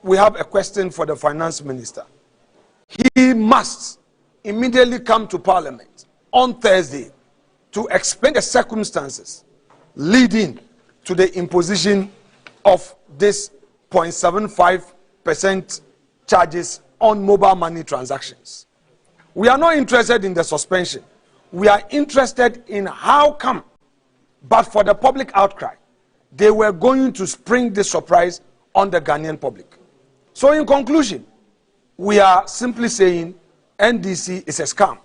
we have a question for the finance minister. He must immediately come to Parliament on Thursday to explain the circumstances leading to the imposition of this 0.75% charges on mobile money transactions. We are not interested in the suspension. We are interested in how come, but for the public outcry, they were going to spring this surprise on the Ghanaian public. So in conclusion, we are simply saying NDC is a scam.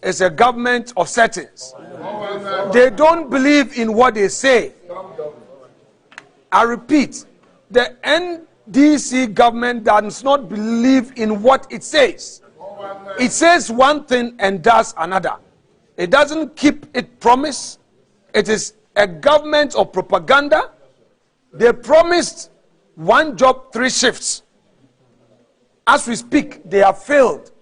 It's a government of settings. They don't believe in what they say. I repeat, the NDC government does not believe in what it says. It says one thing and does another. It doesn't keep its promise. It is a government of propaganda. They promised 1 job, 3 shifts. As we speak, they have failed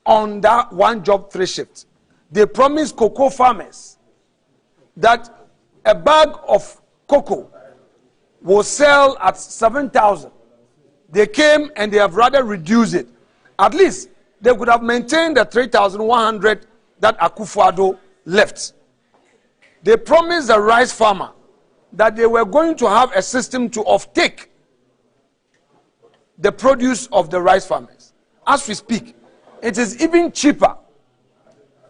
on that 1 job, 3 shifts. They promised cocoa farmers that a bag of cocoa will sell at 7,000. They came and they have rather reduced it. At least they could have maintained the 3,100 that Akufo-Addo left. They promised the rice farmer that they were going to have a system to offtake the produce of the rice farmers. As we speak, it is even cheaper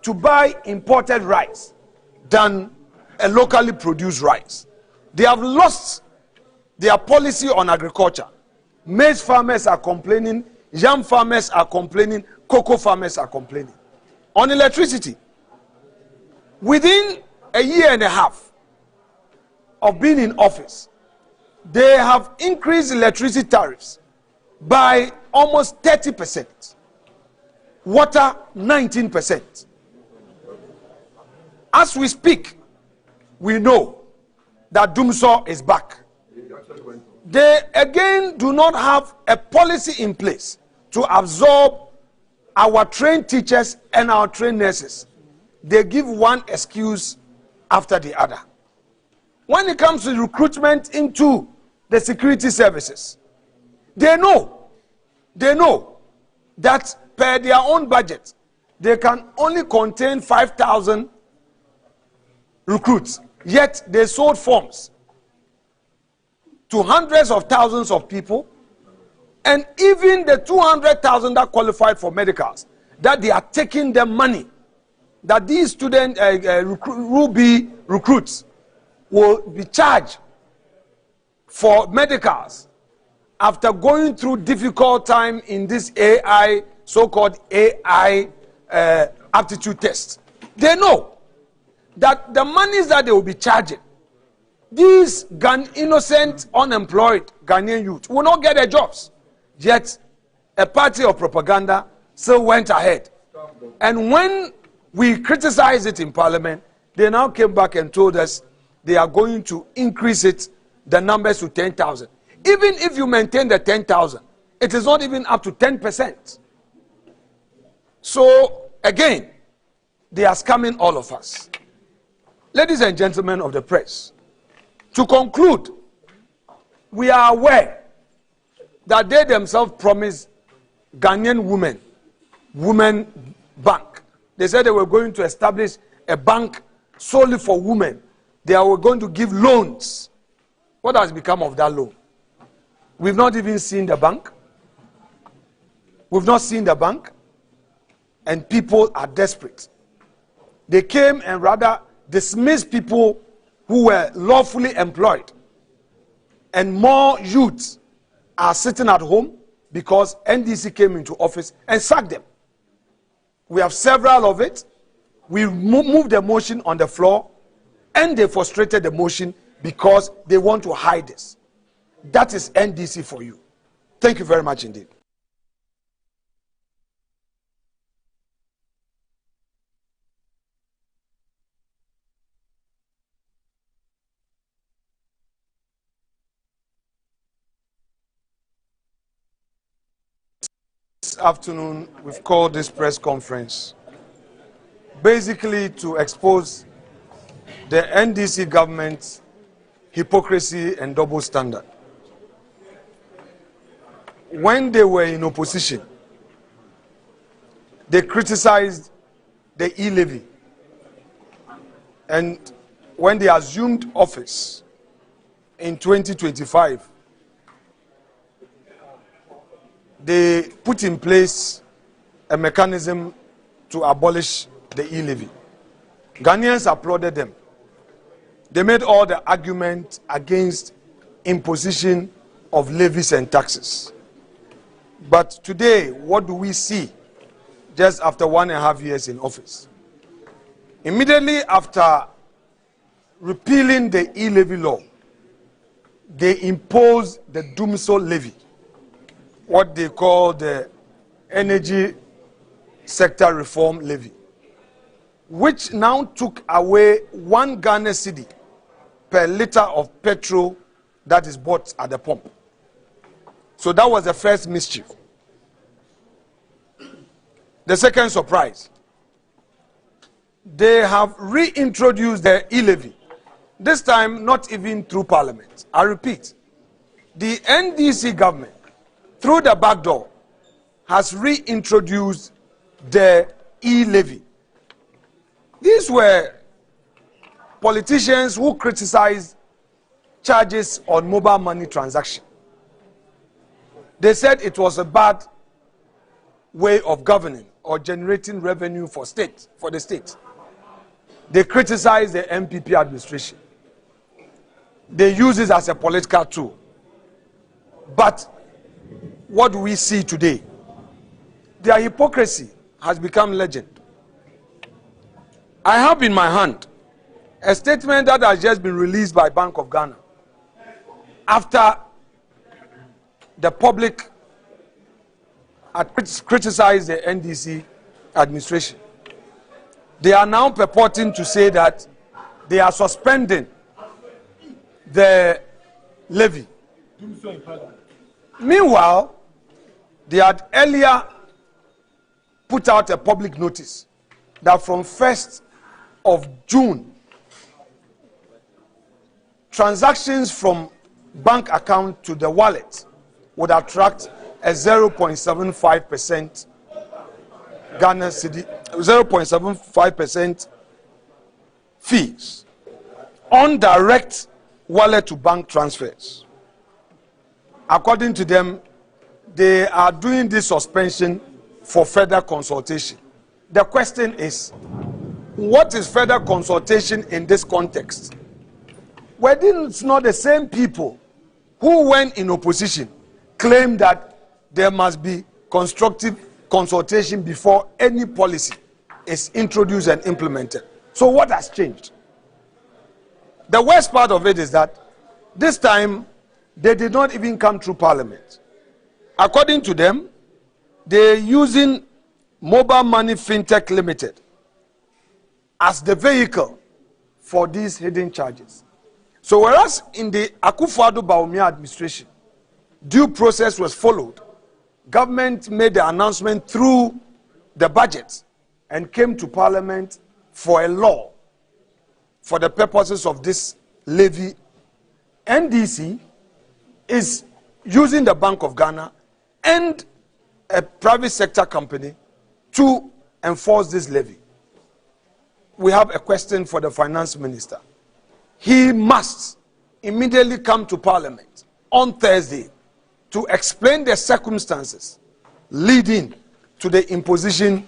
to buy imported rice than a locally produced rice. They have lost their policy on agriculture. Maize farmers are complaining, yam farmers are complaining, cocoa farmers are complaining. On electricity, within a year and a half of being in office, they have increased electricity tariffs by almost 30%. Water, 19%. As we speak, we know that Dumso is back. They again do not have a policy in place to absorb our trained teachers and our trained nurses. They give one excuse after the other. When it comes to recruitment into the security services, they know that per their own budget, they can only contain 5,000 recruits. Yet they sold forms to hundreds of thousands of people, and even the 200,000 that qualified for medicals, that they are taking their money, that these student Ruby recruits will be charged for medicals after going through difficult time in this AI, so-called AI aptitude test. They know that the monies that they will be charging, these innocent, unemployed Ghanaian youth will not get their jobs. Yet, a party of propaganda still went ahead. And when we criticized it in Parliament, they now came back and told us they are going to increase it, the numbers to 10,000. Even if you maintain the 10,000, it is not even up to 10%. So, again, they are scamming all of us. Ladies and gentlemen of the press, to conclude, we are aware that they themselves promised Ghanaian women bank. They said they were going to establish a bank solely for women. They were going to give loans. What has become of that loan? We've not even seen the bank. We've not seen the bank. And people are desperate. They came and rather dismissed people who were lawfully employed. And more youths are sitting at home because NDC came into office and sacked them. We have several of it. We moved the motion on the floor and they frustrated the motion because they want to hide this. That is NDC for you. Thank you very much indeed. This afternoon, we've called this press conference basically to expose the NDC government's hypocrisy and double standard. when they were in opposition, they criticized the e-levy. And when they assumed office in 2025, they put in place a mechanism to abolish the e-levy. Ghanaians applauded them. They made all the argument against imposition of levies and taxes. But today, what do we see just after 1.5 years in office? Immediately after repealing the e-levy law, they imposed the Dumso levy, what they call the Energy Sector Reform Levy, which now took away 1 Ghana cedi per liter of petrol that is bought at the pump. So that was the first mischief. The second surprise, they have reintroduced the e-levy, this time not even through Parliament. I repeat, the NDC government, through the back door, has reintroduced the e-levy. These were politicians who criticized charges on mobile money transaction. They said it was a bad way of governing or generating revenue for the state. They criticized the MPP administration. They use it as a political tool. But what do we see today? Their hypocrisy has become legend. I have in my hand a statement that has just been released by Bank of Ghana after the public had criticized the NDC administration. They are now purporting to say that they are suspending the levy. Meanwhile, they had earlier put out a public notice that from 1st of June, transactions from bank account to the wallet would attract a 0.75% Ghana cedi, 0.75% fees on direct wallet to bank transfers. According to them, they are doing this suspension for further consultation. The question is, what is further consultation in this context? Were these not the same people who, when in opposition, claimed that there must be constructive consultation before any policy is introduced and implemented? So what has changed? The worst part of it is that this time they did not even come through Parliament. According to them, they're using Mobile Money Fintech Limited as the vehicle for these hidden charges. So whereas in the Akufo-Addo Bawumia administration, due process was followed, government made the announcement through the budget and came to Parliament for a law for the purposes of this levy. NDC is using the Bank of Ghana and a private sector company to enforce this levy. We have a question for the finance minister. He must immediately come to Parliament on Thursday to explain the circumstances leading to the imposition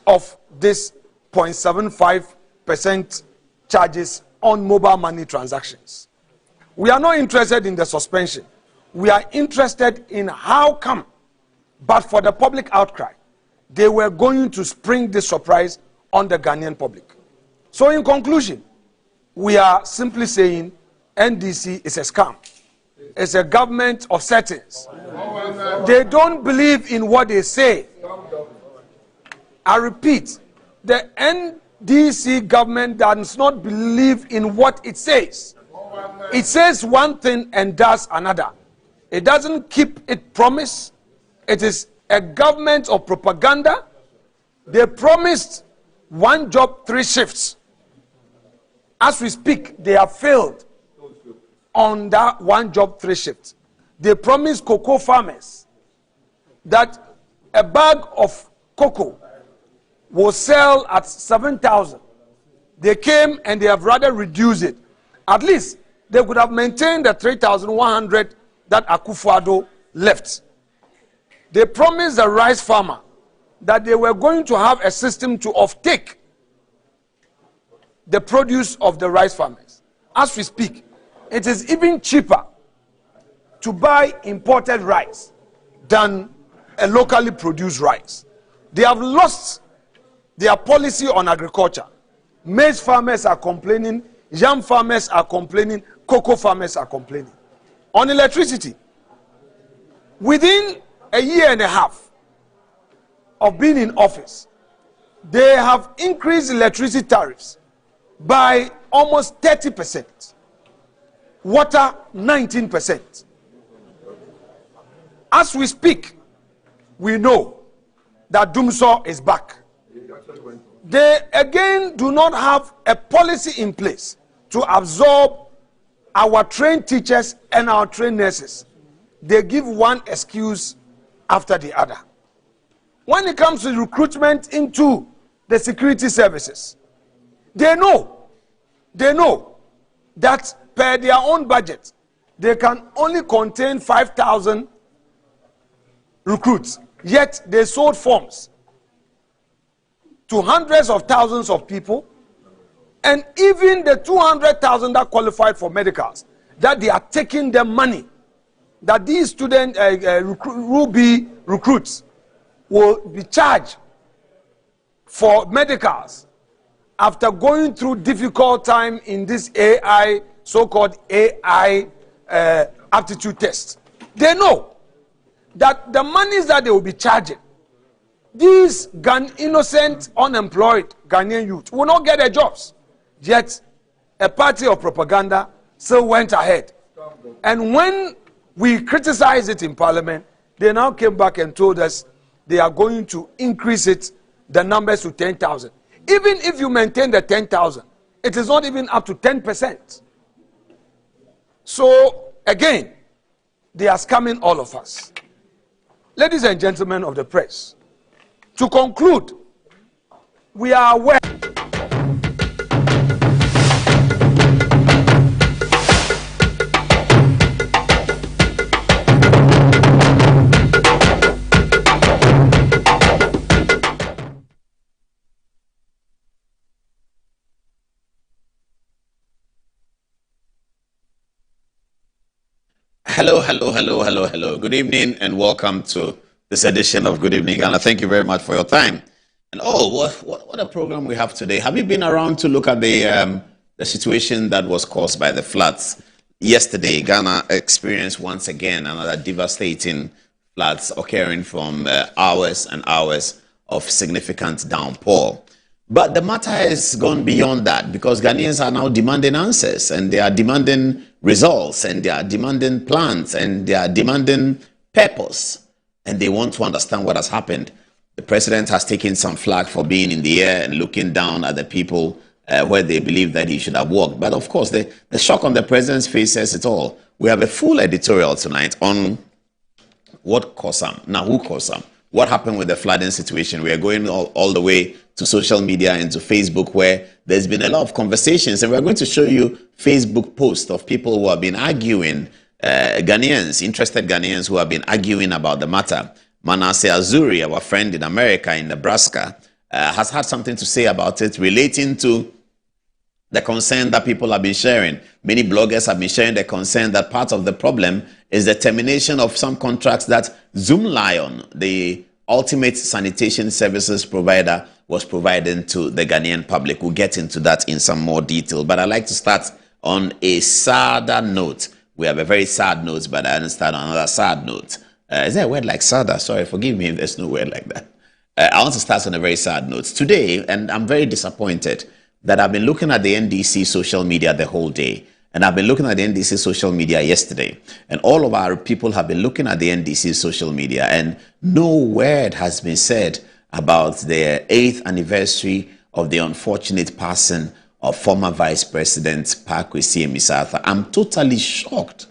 of this 0.75% charges on mobile money transactions. We are not interested in the suspension. We are interested in how come, but for the public outcry, they were going to spring this surprise on the Ghanaian public. So in conclusion, we are simply saying NDC is a scam. It's a government of settings. They don't believe in what they say. I repeat, the NDC government does not believe in what it says. It says one thing and does another. It doesn't keep its promise. It is a government of propaganda. They promised 1 job, 3 shifts. As we speak, they have failed on that 1 job, 3 shifts. They promised cocoa farmers that a bag of cocoa will sell at 7,000. They came and they have rather reduced it. At least they could have maintained the 3,100 that Akufo-Addo left. They promised the rice farmer that they were going to have a system to offtake the produce of the rice farmers. As we speak, it is even cheaper to buy imported rice than a locally produced rice. They have lost their policy on agriculture. Maize farmers are complaining, yam farmers are complaining, cocoa farmers are complaining. On electricity, within a year and a half of being in office, they have increased electricity tariffs by almost 30%. Water, 19%. As we speak, we know that Dumso is back. They again do not have a policy in place to absorb our trained teachers and our trained nurses. They give one excuse after the other. When it comes to recruitment into the security services, they know that per their own budget, they can only contain 5,000 recruits. Yet they sold forms to hundreds of thousands of people, and even the 200,000 that qualified for medicals, that they are taking their money, that these student Ruby recruits will be charged for medicals after going through difficult time in this AI, so-called AI aptitude test. They know that the monies that they will be charging, these innocent, unemployed Ghanaian youth will not get their jobs. Yet, a party of propaganda still went ahead. And when we criticized it in Parliament, they now came back and told us they are going to increase it, the numbers to 10,000. Even if you maintain the 10,000, it is not even up to 10%. So, again, they are scamming all of us. Ladies and gentlemen of the press, to conclude, we are aware Hello. Good evening and welcome to this edition of Good Evening Ghana. Thank you very much for your time. And what a program we have today. Have you been around to look at the situation that was caused by the floods? Yesterday, Ghana experienced once again another devastating floods occurring from hours and hours of significant downpour. But the matter has gone beyond that because Ghanaians are now demanding answers, and they are demanding results, and they are demanding plans, and they are demanding purpose, and they want to understand what has happened. The president has taken some flack for being in the air and looking down at the people where they believe that he should have walked. But of course, the shock on the president's face says it all. We have a full editorial tonight on what caused them. Now, who caused them? What happened with the flooding situation? We are going all the way to social media and to Facebook, where there's been a lot of conversations, and we're going to show you Facebook posts of people who have been arguing, Ghanaians, interested Ghanaians who have been arguing about the matter. Manasseh Azuri, our friend in America, in Nebraska, has had something to say about it relating to the concern that people have been sharing. Many bloggers have been sharing the concern that part of the problem is the termination of some contracts that Zoom Lion, the ultimate sanitation services provider, was providing to the Ghanaian public. We'll get into that in some more detail. But I'd like to start on a sadder note. We have a very sad note, but I understand on another sad note. Is there a word like sadder? Sorry, forgive me if there's no word like that. I want to start on a very sad note. Today, and I'm very disappointed that I've been looking at the NDC social media the whole day. And I've been looking at the NDC social media yesterday. And all of our people have been looking at the NDC social media. And no word has been said about the 8th anniversary of the unfortunate passing of former Vice President Kwesi Amissah-Arthur. I'm totally shocked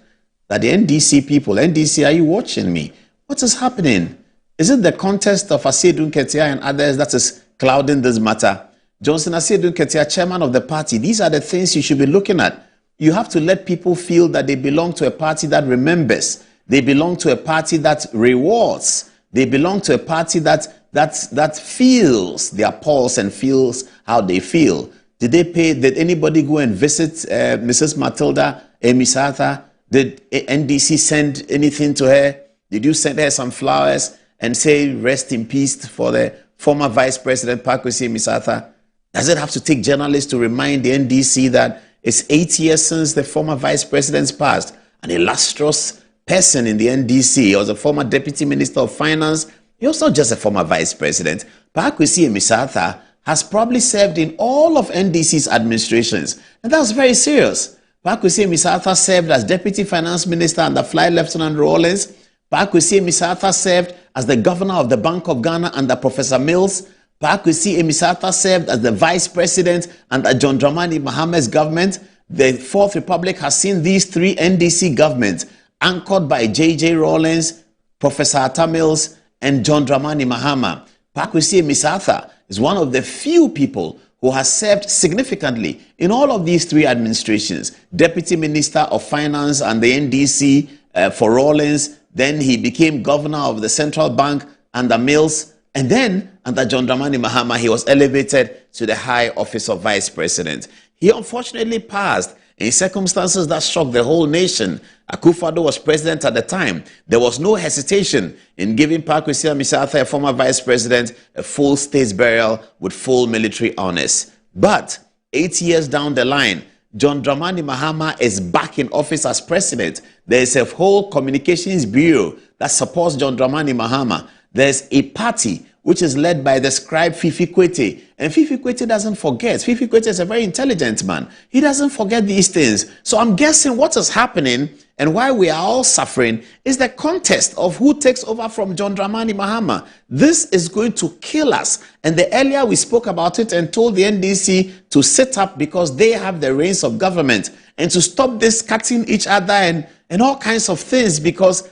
that the NDC people, NDC, are you watching me? What is happening? Is it the contest of Asiedu Nketia and others that is clouding this matter? Johnson Asiedu Nketia, chairman of the party, these are the things you should be looking at. You have to let people feel that they belong to a party that remembers. They belong to a party that rewards. They belong to a party that feels their pulse and feels how they feel. Did anybody go and visit Mrs. Matilda Amissah-Arthur? Did NDC send anything to her? Did you send her some flowers and say rest in peace for the former Vice President Kwesi Amissah-Arthur? Does it have to take journalists to remind the NDC that it's 8 years since the former Vice President passed? An illustrious person in the NDC. He was a former Deputy Minister of Finance. He was not just a former Vice President. Kwesi Amissah-Arthur has probably served in all of NDC's administrations. And that's very serious. Kwesi Amissah-Arthur served as Deputy Finance Minister under Flight Lieutenant Rawlings. Kwesi Amissah-Arthur served as the Governor of the Bank of Ghana under Professor Mills. Kwesi Amissah-Arthur served as the Vice President under John Dramani Mahama's government. The Fourth Republic has seen these three NDC governments anchored by J.J. Rawlings, Professor Atta Mills, and John Dramani Mahama. Kwesi Amissah-Arthur is one of the few people who has served significantly in all of these three administrations. Deputy Minister of Finance and the NDC for Rawlings. Then he became Governor of the Central Bank under Mills. And then under John Dramani Mahama, he was elevated to the high office of Vice President. He unfortunately passed in circumstances that shocked the whole nation. Akufo-Addo was president at the time. There was no hesitation in giving Kwesi Amissah-Arthur, a former vice president, a full state burial with full military honors. But 8 years down the line, John Dramani Mahama is back in office as president. There is a whole communications bureau that supports John Dramani Mahama. There's a party which is led by the scribe Fifi Kwete. And Fifi Kwete doesn't forget. Fifi Kwete is a very intelligent man. He doesn't forget these things. So I'm guessing what is happening and why we are all suffering is the contest of who takes over from John Dramani Mahama. This is going to kill us. And the earlier we spoke about it and told the NDC to sit up because they have the reins of government and to stop this cutting each other and all kinds of things, because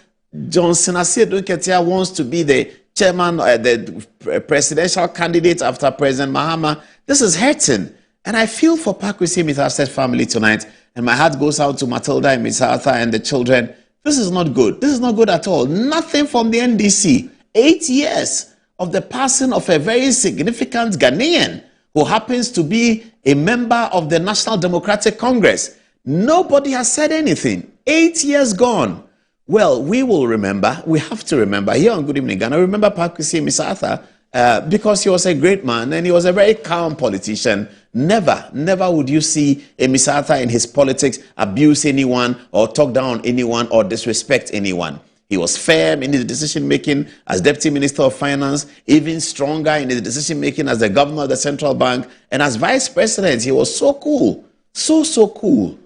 Johnson Asiedu Nketia wants to be the chairman, the presidential candidate after President Mahama. This is hurting. And I feel for Kwesi Amissah-Arthur's family tonight. And my heart goes out to Matilda Amissah-Arthur and the children. This is not good. This is not good at all. Nothing from the NDC. 8 years of the passing of a very significant Ghanaian who happens to be a member of the National Democratic Congress. Nobody has said anything. 8 years gone. Well, we will remember. We have to remember here on Good Evening Ghana. Remember Kwesi Amissah-Arthur because he was a great man and he was a very calm politician. Never would you see Amissah-Arthur in his politics abuse anyone or talk down on anyone or disrespect anyone. He was firm in his decision-making as Deputy Minister of Finance, even stronger in his decision-making as the Governor of the Central Bank, and as Vice President, he was so cool. So cool.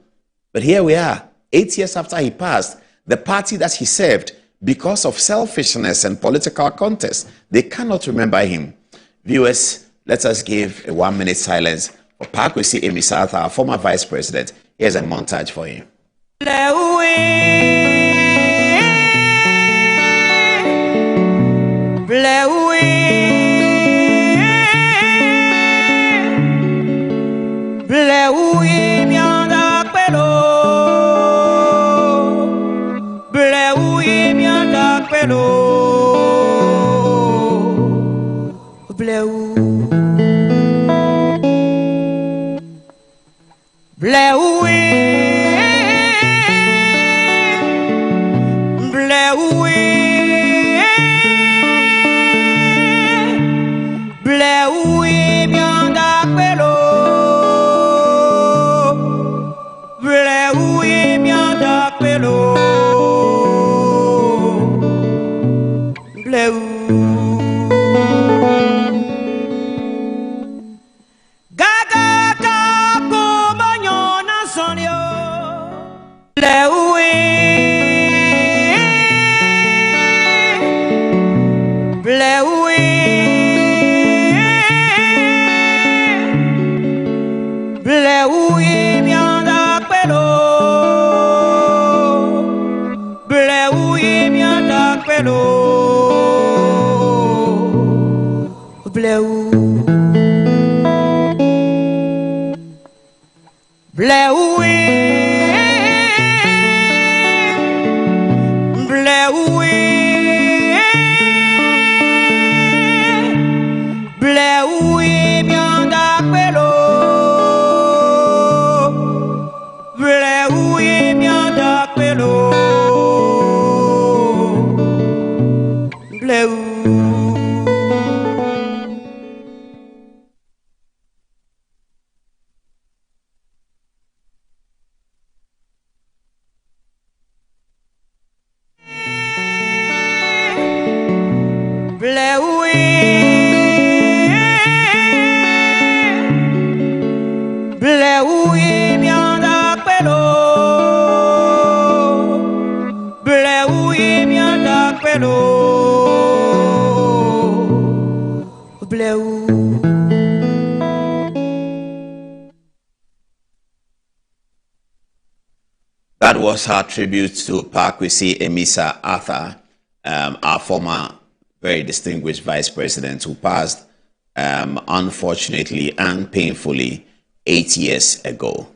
But here we are, 8 years after he passed. The party that he served, because of selfishness and political contest, they cannot remember him. Viewers, let us give a 1 minute silence for Kwesi Amissah-Arthur, our former vice president. Here's a montage for you. Hello. Bleu, bleu, bleu, bleu, bien d'apelo, bleu, bien d'apelo, bleu. That was our tribute to Kwesi Amissah-Arthur, our former very distinguished vice president who passed, unfortunately and painfully, 8 years ago.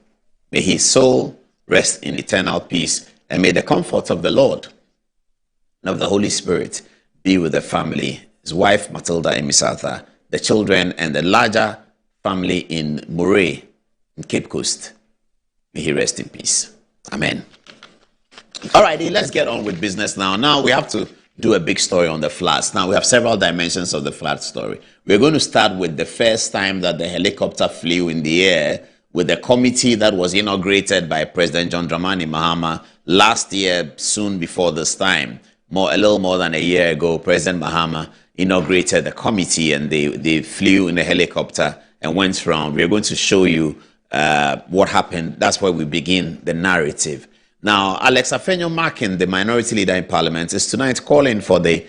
May his soul rest in eternal peace, and may the comfort of the Lord and of the Holy Spirit be with the family, his wife Matilda Amissah-Arthur, the children, and the larger family in Murray, in Cape Coast. May he rest in peace. Amen. All righty, let's get on with business now. Now we have to do a big story on the floods. Now we have several dimensions of the flood story. We're going to start with the first time that the helicopter flew in the air with the committee that was inaugurated by President John Dramani Mahama last year, soon before this time. A little more than a year ago, President Mahama inaugurated the committee and they flew in a helicopter and went around. We're going to show you what happened. That's where we begin the narrative. Now, Alex Afenyo-Markin, the minority leader in Parliament, is tonight calling for the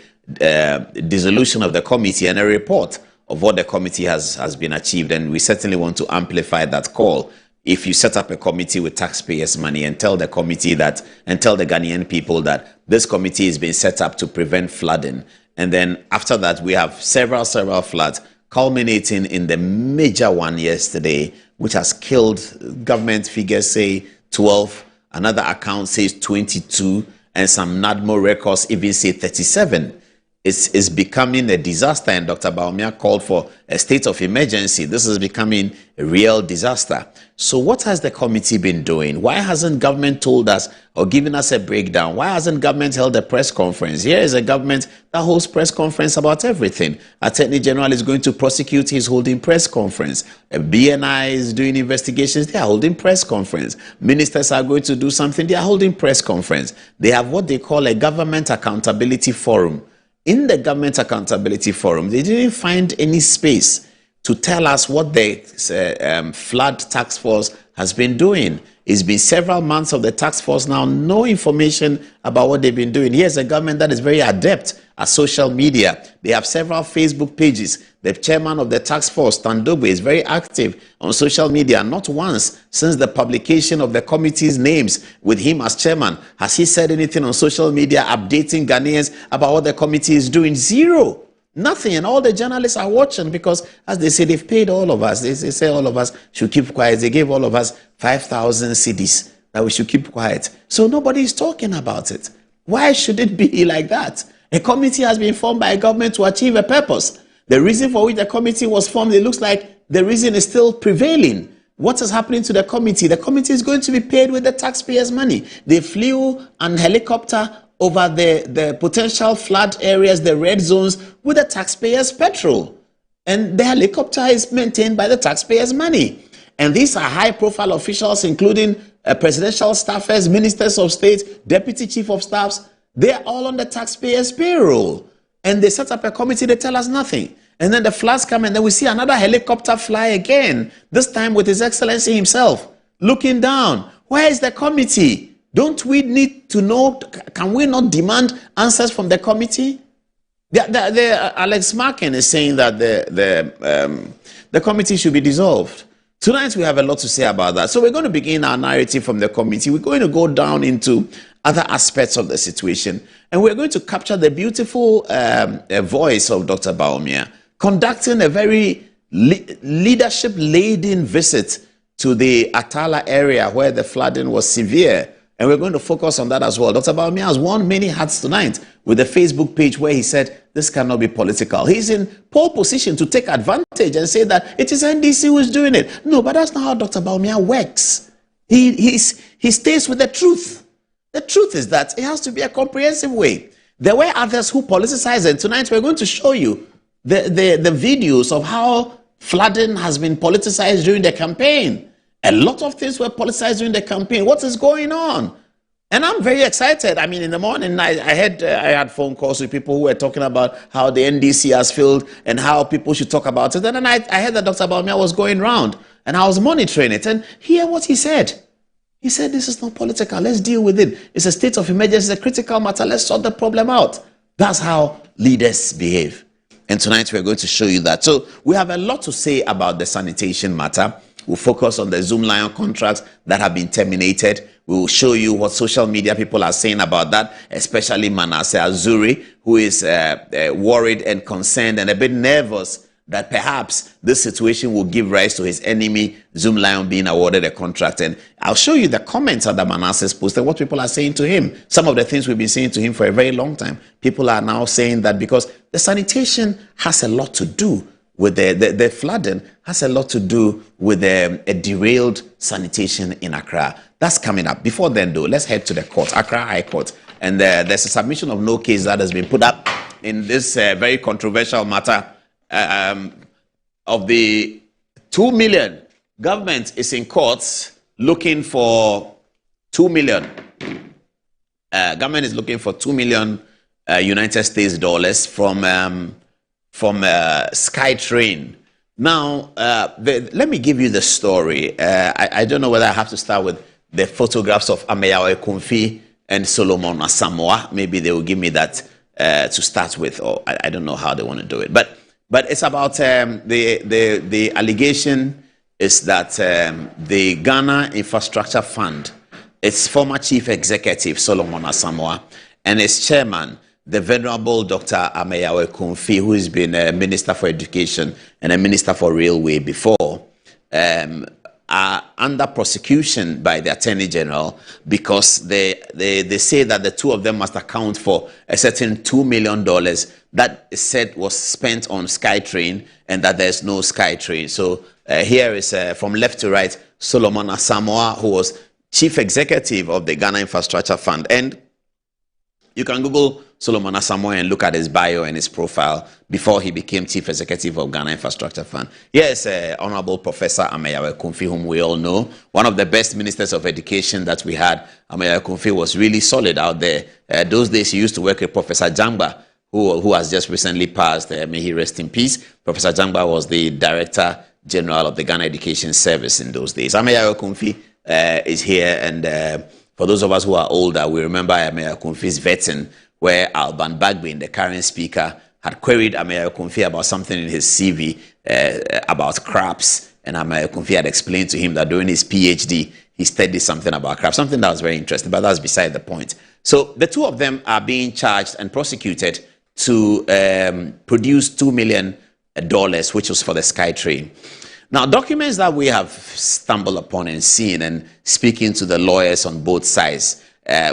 dissolution of the committee and a report of what the committee has been achieved. And we certainly want to amplify that call. If you set up a committee with taxpayers' money and tell the committee that, and tell the Ghanaian people that this committee is being set up to prevent flooding, and then after that we have several floods, culminating in the major one yesterday, which has killed, government figures say 12, another account says 22, and some NADMO records even say 37. It's becoming a disaster, and Dr. Bawumia called for a state of emergency. This is becoming a real disaster. So what has the committee been doing? Why hasn't government told us or given us a breakdown? Why hasn't government held a press conference? Here is a government that holds press conference about everything. Attorney General is going to prosecute, he's holding press conference. A BNI is doing investigations, they are holding press conference. Ministers are going to do something, they are holding press conference. They have what they call a government accountability forum. In the Government Accountability Forum, they didn't find any space to tell us what the flood task force has been doing. It's been several months of the task force now, no information about what they've been doing. Here's a government that is very adept at social media. They have several Facebook pages. The chairman of the task force, Tandogbe, is very active on social media. Not once since the publication of the committee's names with him as chairman has he said anything on social media updating Ghanaians about what the committee is doing. Zero. Nothing. And all the journalists are watching because, as they say, they've paid all of us. They say all of us should keep quiet. They gave all of us 5,000 cedis that we should keep quiet. So nobody is talking about it. Why should it be like that? A committee has been formed by a government to achieve a purpose. The reason for which the committee was formed, it looks like the reason is still prevailing. What is happening to the committee? The committee is going to be paid with the taxpayers' money. They flew on helicopter over the potential flood areas, the red zones, with the taxpayers' petrol. And the helicopter is maintained by the taxpayers' money. And these are high-profile officials, including presidential staffers, ministers of state, deputy chief of staffs. They're all on the taxpayers' payroll. And they set up a committee, they tell us nothing. And then the floods come, and then we see another helicopter fly again, this time with His Excellency himself, looking down. Where is the committee? Don't we need to know? Can we not demand answers from the committee? Alex Markin is saying that the committee should be dissolved. Tonight we have a lot to say about that. So we're going to begin our narrative from the committee. We're going to go down into other aspects of the situation. And we're going to capture the beautiful voice of Dr. Bawumia conducting a very leadership-laden visit to the Atala area where the flooding was severe. And we're going to focus on that as well. Dr. Bawumia has worn many hats tonight with a Facebook page where he said, this cannot be political. He's in pole position to take advantage and say that it is NDC who is doing it. No, but that's not how Dr. Bawumia works. He stays with the truth. The truth is that it has to be a comprehensive way. There were others who politicized it. Tonight we're going to show you the videos of how flooding has been politicized during the campaign. A lot of things were politicized during the campaign. What is going on? And I'm very excited. I mean, in the morning, I had phone calls with people who were talking about how the NDC has failed and how people should talk about it. And then I heard that Dr. Bawumia was going around, and I was monitoring it. And hear what he said. He said, this is not political. Let's deal with it. It's a state of emergency. It's a critical matter. Let's sort the problem out. That's how leaders behave. And tonight we're going to show you that. So we have a lot to say about the sanitation matter. We'll focus on the Zoom Lion contracts that have been terminated. We will show you what social media people are saying about that, especially Amissah-Arthur, who is worried and concerned and a bit nervous that perhaps this situation will give rise to his enemy, Zoom Lion, being awarded a contract. And I'll show you the comments under Manasseh's post and what people are saying to him. Some of the things we've been saying to him for a very long time. People are now saying that because the sanitation has a lot to do with the flooding, has a lot to do with a derailed sanitation in Accra. That's coming up. Before then, though, let's head to the court, Accra High Court. And there's a submission of no case that has been put up in this very controversial matter of the 2 million. Government is in courts looking for 2 million. Government is looking for 2 million United States dollars from SkyTrain. Now, let me give you the story. I don't know whether I have to start with the photographs of Amissah-Arthur and Solomon Asamoah. Maybe they will give me that to start with, or I don't know how they want to do it. But it's about the allegation is that the Ghana Infrastructure Fund, its former chief executive, Solomon Asamoah, and its chairman, the Venerable Dr. Amissah-Arthur, who has been a Minister for Education and a Minister for Railway before, are under prosecution by the Attorney General because they say that the two of them must account for a certain $2 million that is said was spent on SkyTrain and that there's no SkyTrain. So here is from left to right, Solomon Asamoah, who was Chief Executive of the Ghana Infrastructure Fund. And you can Google Solomon Asamoah and look at his bio and his profile before he became Chief Executive of Ghana Infrastructure Fund. Here is Honorable Professor Amissah-Arthur, whom we all know, one of the best ministers of education that we had. Amissah-Arthur was really solid out there. Those days he used to work with Professor Jangba, who has just recently passed. May he rest in peace. Professor Jangba was the Director General of the Ghana Education Service in those days. Amissah-Arthur is here, and for those of us who are older, we remember Amissah-Arthur's vetting, where Alban Bagbin, the current speaker, had queried Amissah-Arthur about something in his CV about crabs, and Amissah-Arthur had explained to him that during his PhD, he studied something about crabs, something that was very interesting, but that's beside the point. So the two of them are being charged and prosecuted to produce $2 million, which was for the SkyTrain. Now, documents that we have stumbled upon and seen, and speaking to the lawyers on both sides,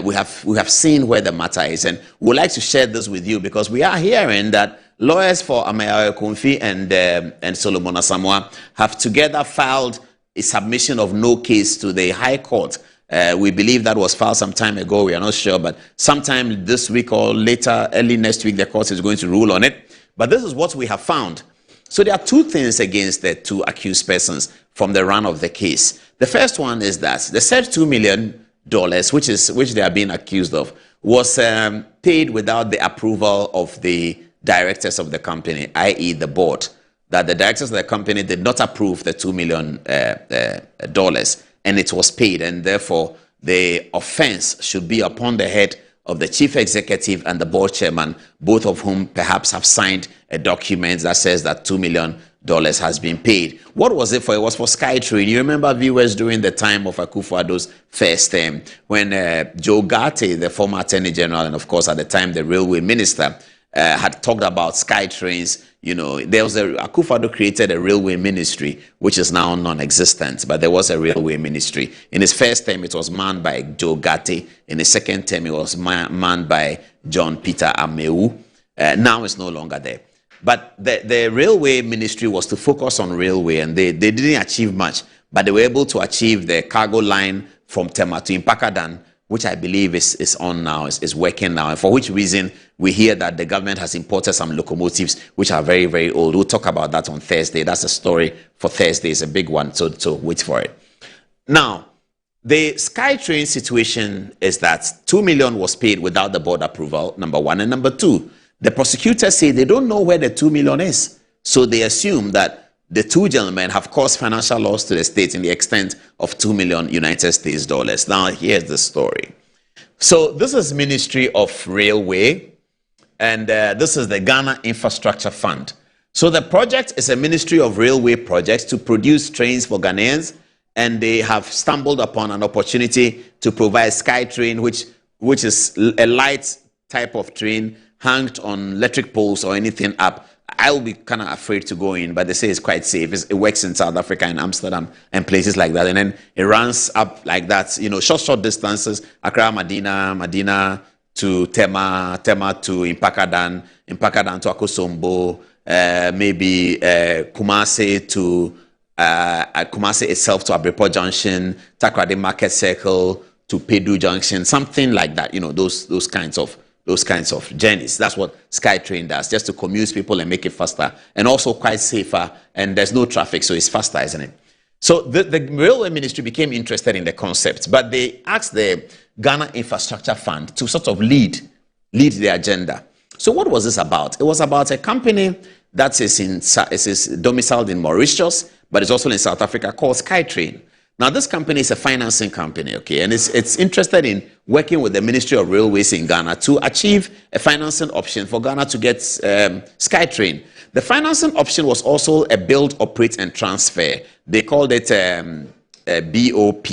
we have seen where the matter is, and we'd like to share this with you because we are hearing that lawyers for Amissah-Arthur and Solomon Asamoah have together filed a submission of no case to the High Court. We believe that was filed some time ago. We are not sure, but sometime this week or later, early next week, the court is going to rule on it. But this is what we have found. So there are two things against the two accused persons from the run of the case. The first one is that the said $2 million, which they are being accused of, was paid without the approval of the directors of the company, i.e. the board. That the directors of the company did not approve the $2 million, and it was paid, and therefore the offense should be upon the head of the chief executive and the board chairman, both of whom perhaps have signed a document that says that $2 million has been paid. What was it for? It was for SkyTrain. You remember, viewers, during the time of Akufo-Addo's first term, when Joe Garte, the former Attorney General, and of course at the time the Railway Minister, had talked about sky trains. You know, there was Akufo-Addo created a railway ministry, which is now non-existent, but there was a railway ministry. In his first term, it was manned by Joe Gatti. In his second term, it was manned by John Peter Amewu. Now it's no longer there. But the railway ministry was to focus on railway, and they didn't achieve much, but they were able to achieve the cargo line from Tema to Impakadan, which I believe is on now, is working now, and for which reason we hear that the government has imported some locomotives which are very, very old. We'll talk about that on Thursday. That's a story for Thursday. It's a big one, so wait for it. Now, the SkyTrain situation is that 2 million was paid without the board approval, number one, and number two, the prosecutors say they don't know where the 2 million is, so they assume that the two gentlemen have caused financial loss to the state in the extent of 2 million United States dollars. Now, here's the story. So this is Ministry of Railway, and this is the Ghana Infrastructure Fund. So the project is a Ministry of Railway projects to produce trains for Ghanaians, and they have stumbled upon an opportunity to provide SkyTrain, which is a light type of train hanged on electric poles or anything up. I will be kind of afraid to go in, but they say it's quite safe. It works in South Africa and Amsterdam and places like that. And then it runs up like that, you know, short distances, Accra, Medina to Tema to Impakadan to Akosombo, maybe Kumasi to Kumasi itself to Abreport Junction, Takoradi Market Circle to Pedu Junction, something like that, you know, those kinds of journeys. That's what SkyTrain does, just to commute people and make it faster, and also quite safer, and there's no traffic, so it's faster, isn't it? So the railway ministry became interested in the concept, but they asked the Ghana Infrastructure Fund to sort of lead the agenda. So what was this about? It was about a company that is domiciled in Mauritius, but it's also in South Africa, called SkyTrain. Now, this company is a financing company, okay, and it's interested in working with the Ministry of Railways in Ghana to achieve a financing option for Ghana to get SkyTrain. The financing option was also a build, operate, and transfer. They called it BOP.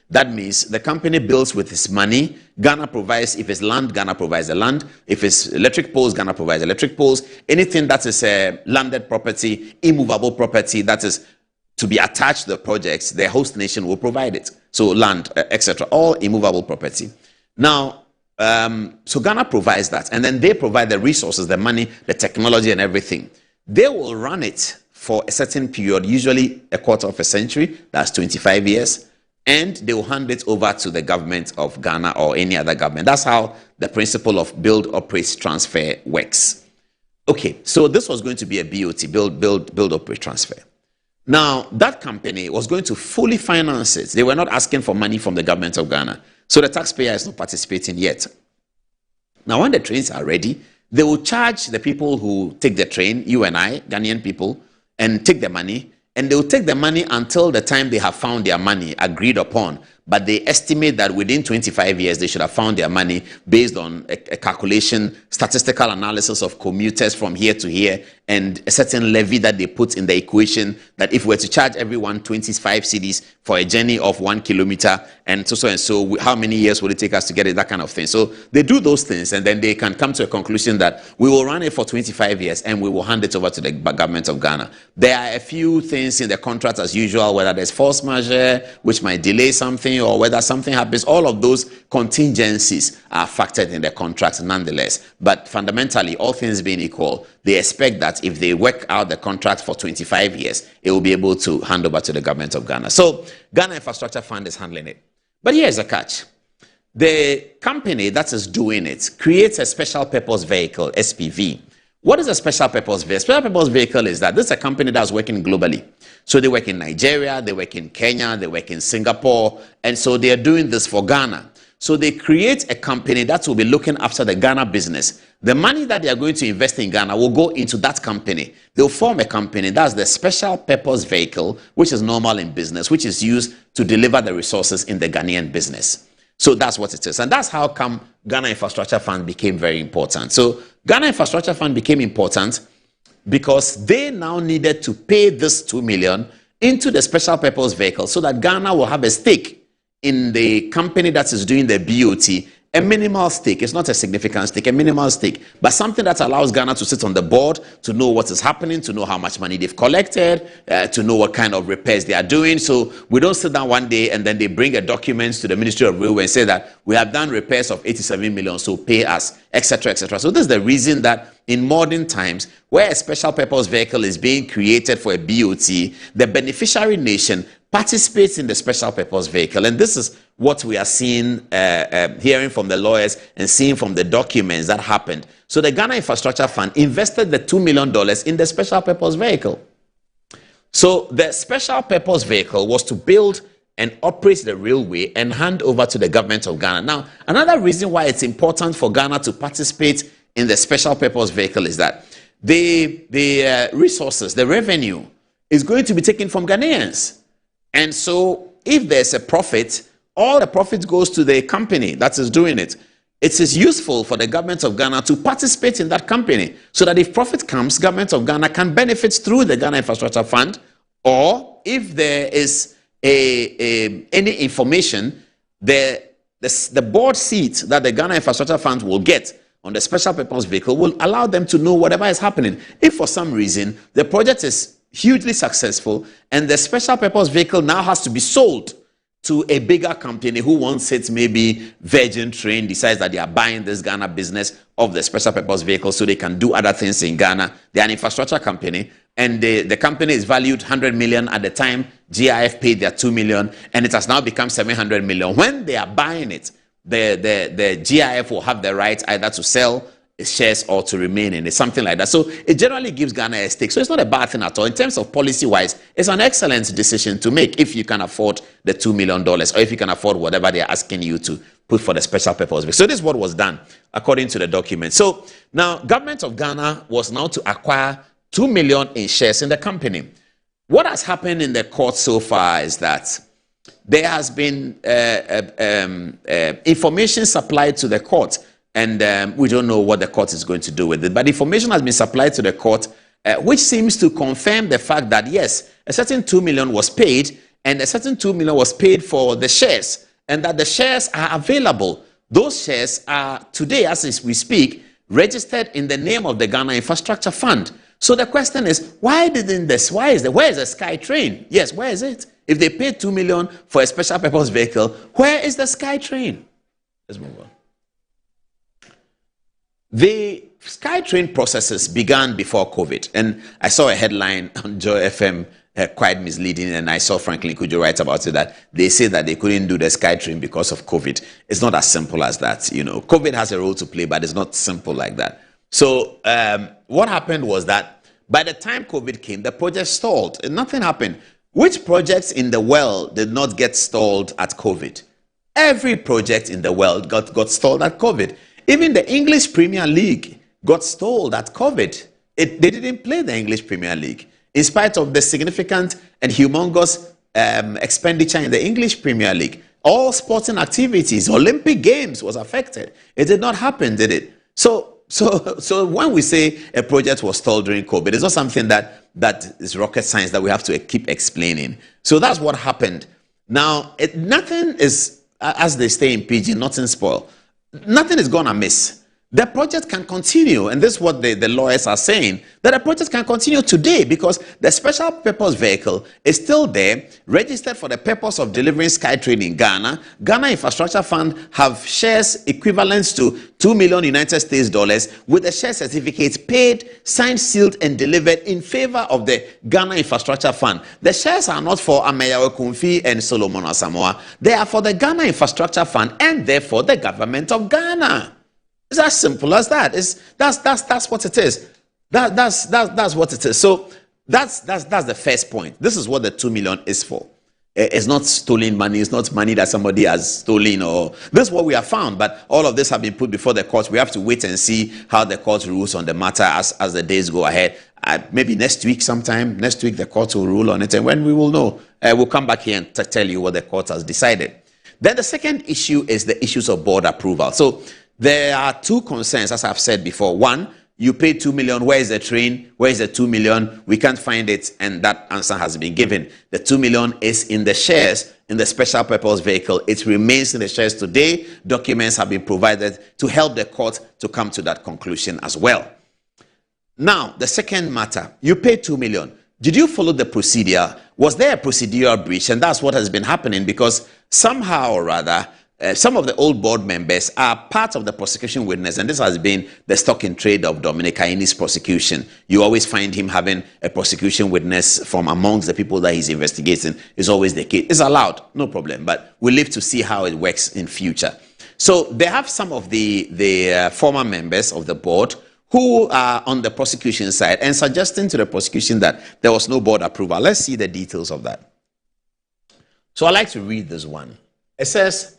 That means the company builds with its money. Ghana provides, if it's land, Ghana provides the land. If it's electric poles, Ghana provides electric poles. Anything that is landed property, immovable property, that is to be attached to the projects, the host nation will provide it. So land, etc., all immovable property. Now, so Ghana provides that, and then they provide the resources, the money, the technology, and everything. They will run it for a certain period, usually a quarter of a century, that's 25 years, and they will hand it over to the government of Ghana or any other government. That's how the principle of build, operate, transfer works. Okay, so this was going to be a BOT, build, operate, transfer. Now, that company was going to fully finance it. They were not asking for money from the government of Ghana. So the taxpayer is not participating yet. Now, when the trains are ready, they will charge the people who take the train, you and I, Ghanaian people, and take the money. And they will take the money until the time they have found their money agreed upon. But they estimate that within 25 years, they should have found their money based on a calculation, statistical analysis of commuters from here to here, and a certain levy that they put in the equation that if we were to charge everyone 25 cedis for a journey of 1 kilometer, and so, how many years would it take us to get it, that kind of thing. So they do those things, and then they can come to a conclusion that we will run it for 25 years, and we will hand it over to the government of Ghana. There are a few things in the contract as usual, whether there's force majeure, which might delay something, or whether something happens. All of those contingencies are factored in the contract nonetheless. But fundamentally, all things being equal, they expect that if they work out the contract for 25 years, it will be able to hand over to the government of Ghana. So Ghana Infrastructure Fund is handling it. But here's a catch. The company that is doing it creates a special purpose vehicle, SPV. What is a special purpose vehicle? Special purpose vehicle is that this is a company that's working globally. So they work in Nigeria, they work in Kenya, they work in Singapore, and so they are doing this for Ghana. So they create a company that will be looking after the Ghana business. The money that they are going to invest in Ghana will go into that company. They'll form a company, that's the special purpose vehicle, which is normal in business, which is used to deliver the resources in the Ghanaian business. So that's what it is. And that's how come Ghana Infrastructure Fund became very important. So Ghana Infrastructure Fund became important because they now needed to pay this 2 million into the special purpose vehicle so that Ghana will have a stake in the company that is doing the BOT, a minimal stake. It's not a significant stake, a minimal stake, but something that allows Ghana to sit on the board, to know what is happening, to know how much money they've collected, to know what kind of repairs they are doing. So we don't sit down one day and then they bring a document to the Ministry of Railway and say that we have done repairs of 87 million, so pay us, etc., etc. So this is the reason that in modern times, where a special purpose vehicle is being created for a BOT, the beneficiary nation participates in the special purpose vehicle. And this is what we are seeing, hearing from the lawyers and seeing from the documents that happened. So the Ghana Infrastructure Fund invested the $2 million in the special purpose vehicle. So the special purpose vehicle was to build and operate the railway and hand over to the government of Ghana. Now, another reason why it's important for Ghana to participate in the special purpose vehicle is that the resources, the revenue, is going to be taken from Ghanaians. And so if there's a profit, all the profit goes to the company that is doing it. It is useful for the government of Ghana to participate in that company so that if profit comes, government of Ghana can benefit through the Ghana Infrastructure Fund, or if there is any information, the board seat that the Ghana Infrastructure Fund will get on the special purpose vehicle will allow them to know whatever is happening. If for some reason the project is hugely successful and the special purpose vehicle now has to be sold to a bigger company who wants it, maybe Virgin Train decides that they are buying this Ghana business of the special purpose vehicle so they can do other things in Ghana. They are an infrastructure company, and the company is valued 100 million at the time. GIF paid their 2 million, and it has now become 700 million. When they are buying it, the GIF will have the right either to sell shares or to remain in it, something like that. So it generally gives Ghana a stake. So it's not a bad thing at all. In terms of policy-wise, it's an excellent decision to make if you can afford the $2 million or if you can afford whatever they're asking you to put for the special purpose. So this is what was done according to the document. So now, government of Ghana was now to acquire 2 million in shares in the company. What has happened in the court so far is that there has been information supplied to the court, and we don't know what the court is going to do with it. But information has been supplied to the court, which seems to confirm the fact that, yes, a certain 2 million was paid, and a certain 2 million was paid for the shares, and that the shares are available. Those shares are today, as we speak, registered in the name of the Ghana Infrastructure Fund. So the question is, why didn't this? Where is the SkyTrain? Yes, where is it? If they paid 2 million for a special purpose vehicle, where is the SkyTrain? Let's move on. The SkyTrain processes began before COVID, and I saw a headline on Joy FM, quite misleading, and I saw Franklin Kujo write about it, that they say that they couldn't do the SkyTrain because of COVID. It's not as simple as that. You know, COVID has a role to play, but it's not simple like that. So what happened was that by the time COVID came, the project stalled and nothing happened. Which projects in the world did not get stalled at COVID? Every project in the world got stalled at COVID. Even the English Premier League got stalled at COVID. They didn't play the English Premier League in spite of the significant and humongous expenditure in the English Premier League. All sporting activities, Olympic Games was affected. It did not happen, did it? So when we say a project was stalled during COVID, it's not something that is rocket science that we have to keep explaining. So that's what happened. Now, nothing is, as they say in PG, nothing spoiled. Nothing is gone amiss. The project can continue, and this is what the lawyers are saying, that the project can continue today because the special purpose vehicle is still there, registered for the purpose of delivering SkyTrain in Ghana. Ghana Infrastructure Fund have shares equivalent to 2 million United States dollars with a share certificate paid, signed, sealed, and delivered in favor of the Ghana Infrastructure Fund. The shares are not for Ameyawe Kumfi and Solomon Asamoah. They are for the Ghana Infrastructure Fund and therefore the government of Ghana. It's as simple as that. That's what it is. That's what it is. So that's the first point. This is what the 2 million is for. It's not stolen money. It's not money that somebody has stolen, or this is what we have found. But all of this have been put before the court. We have to wait and see how the court rules on the matter as the days go ahead. Maybe next week sometime. Next week the court will rule on it, and when we will know, we'll come back here and tell you what the court has decided. Then the second issue is the issues of board approval. So there are two concerns, as I've said before. One, You pay 2 million. Where is the train? Where is the 2 million? We can't find it. And that answer has been given. The 2 million is in the shares in the special purpose vehicle. It remains in the shares today. Documents have been provided to help the court to come to that conclusion as well. Now, the second matter, you paid 2 million. Did you follow the procedure? Was there a procedural breach? And that's what has been happening, because somehow or rather, some of the old board members are part of the prosecution witness, and this has been the stock in trade of Dominic Kaini's prosecution. You always find him having a prosecution witness from amongst the people that he's investigating. Is always the case. It's allowed, no problem, but we live to see how it works in future. So they have some of the former members of the board who are on the prosecution side and suggesting to the prosecution that there was no board approval. Let's see the details of that. So I like to read this one. It says,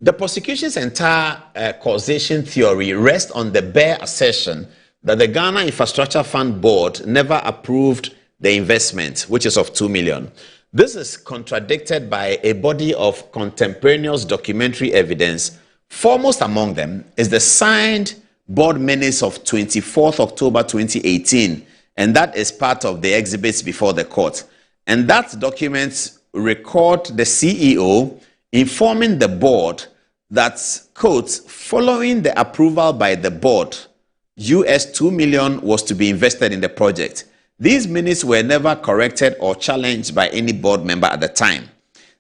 the prosecution's entire causation theory rests on the bare assertion that the Ghana Infrastructure Fund Board never approved the investment, which is of 2 million. This is contradicted by a body of contemporaneous documentary evidence. Foremost among them is the signed board minutes of 24th October 2018, and that is part of the exhibits before the court. And that document record the CEO informing the board that, quote, following the approval by the board, US 2 million was to be invested in the project. These minutes were never corrected or challenged by any board member at the time.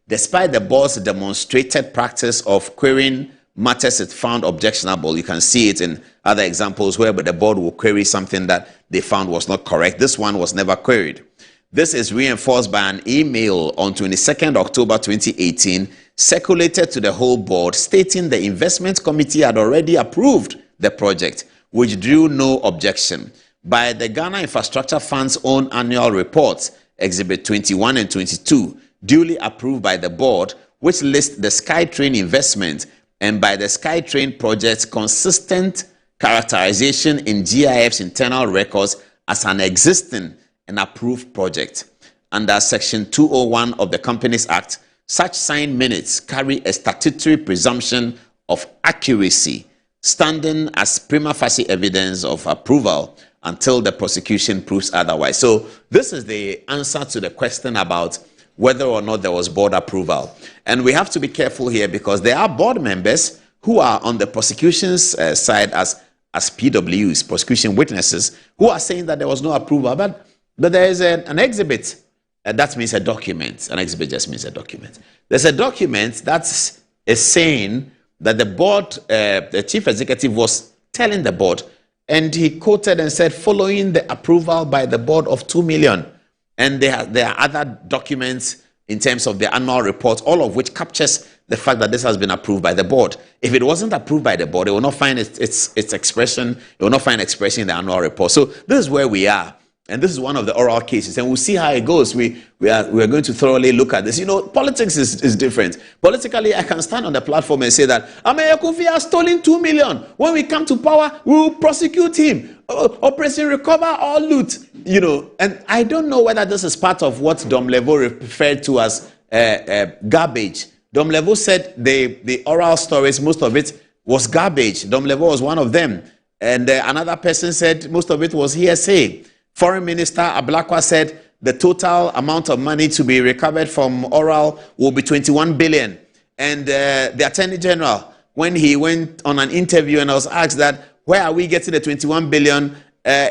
Despite the board's demonstrated practice of querying matters it found objectionable, you can see it in other examples where the board will query something that they found was not correct. This one was never queried. This is reinforced by an email on 22nd October 2018 circulated to the whole board stating the investment committee had already approved the project, which drew no objection. By the Ghana Infrastructure Fund's own annual reports, Exhibit 21 and 22, duly approved by the board, which lists the SkyTrain investment, and by the SkyTrain project's consistent characterization in GIF's internal records as an existing and approved project. Under Section 201 of the Companies Act, such signed minutes carry a statutory presumption of accuracy, standing as prima facie evidence of approval until the prosecution proves otherwise. So this is the answer to the question about whether or not there was board approval. And we have to be careful here, because there are board members who are on the prosecution's side as PWs, prosecution witnesses, who are saying that there was no approval. But there is an exhibit. That means a document. An exhibit just means a document. There's a document that is saying that the board, the chief executive was telling the board, and he quoted and said, following the approval by the board of 2 million. And there are other documents in terms of the annual report, all of which captures the fact that this has been approved by the board. If it wasn't approved by the board, it will not find its expression. It will not find expression in the annual report. So this is where we are. And this is one of the oral cases, and we'll see how it goes. We are going to thoroughly look at this. You know, politics is different. Politically, I can stand on the platform and say that Ameya Kofi has stolen 2 million. When we come to power, we will prosecute him. Operation Recover or Loot. You know, and I don't know whether this is part of what Dom Levo referred to as garbage. Dom Levo said the oral stories, most of it was garbage. Dom Levo was one of them. And another person said most of it was hearsay. Foreign Minister Ablakwa said the total amount of money to be recovered from oral will be 21 billion. And the Attorney General, when he went on an interview and I was asked that, where are we getting the 21 billion?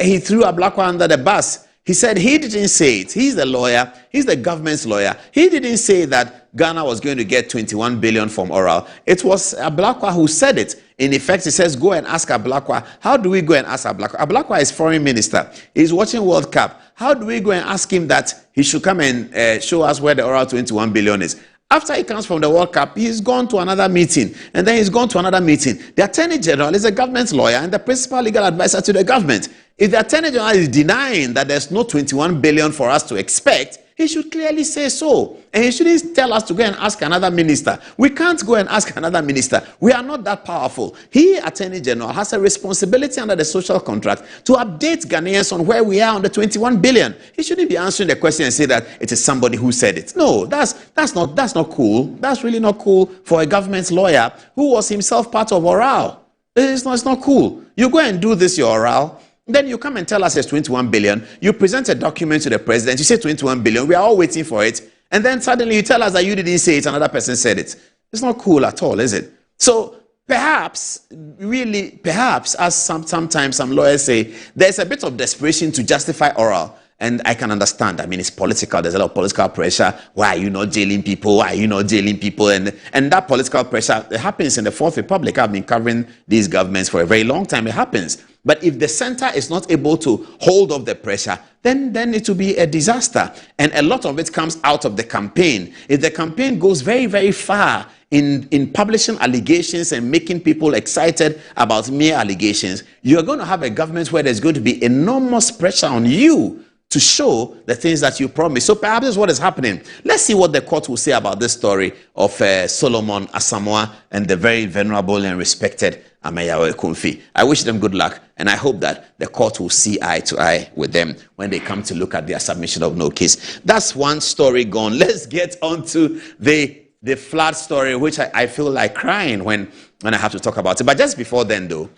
He threw Ablakwa under the bus. He said he didn't say it. He's the lawyer. He's the government's lawyer. He didn't say that Ghana was going to get 21 billion from oral. It was Ablakwa who said it. In effect, he says, go and ask Ablakwa. How do we go and ask Ablakwa? Ablakwa is foreign minister. He's watching World Cup. How do we go and ask him that he should come and show us where the oral 21 billion is? After he comes from the World Cup, he's gone to another meeting. And then he's gone to another meeting. The Attorney General is a government lawyer and the principal legal advisor to the government. If the Attorney General is denying that there's no 21 billion for us to expect, he should clearly say so. And he shouldn't tell us to go and ask another minister. We can't go and ask another minister. We are not that powerful. He, Attorney General, has a responsibility under the social contract to update Ghanaians on where we are on the 21 billion. He shouldn't be answering the question and say that it is somebody who said it. No, that's not cool. That's really not cool for a government lawyer who was himself part of oral. It's not cool. You go and do this, your oral, Then you come and tell us it's 21 billion. You present a document to the president. You say 21 billion. We are all waiting for it. And then suddenly you tell us that you didn't say it. Another person said it. It's not cool at all, is it? So perhaps, as sometimes some lawyers say, there's a bit of desperation to justify oral. And I can understand. I mean, it's political. There's a lot of political pressure. Why are you not jailing people? Why are you not jailing people? And that political pressure, it happens in the Fourth Republic. I've been covering these governments for a very long time. It happens. But if the center is not able to hold off the pressure, then it will be a disaster. And a lot of it comes out of the campaign. If the campaign goes very, very far in publishing allegations and making people excited about mere allegations, you're going to have a government where there's going to be enormous pressure on you to show the things that you promised. So perhaps this is what is happening. Let's see what the court will say about this story of Solomon Asamoah and the very venerable and respected Ameyawe Kumfi. I wish them good luck, and I hope that the court will see eye to eye with them when they come to look at their submission of no case. That's one story gone. Let's get on to the flood story, which I feel like crying when I have to talk about it. But just before then, though,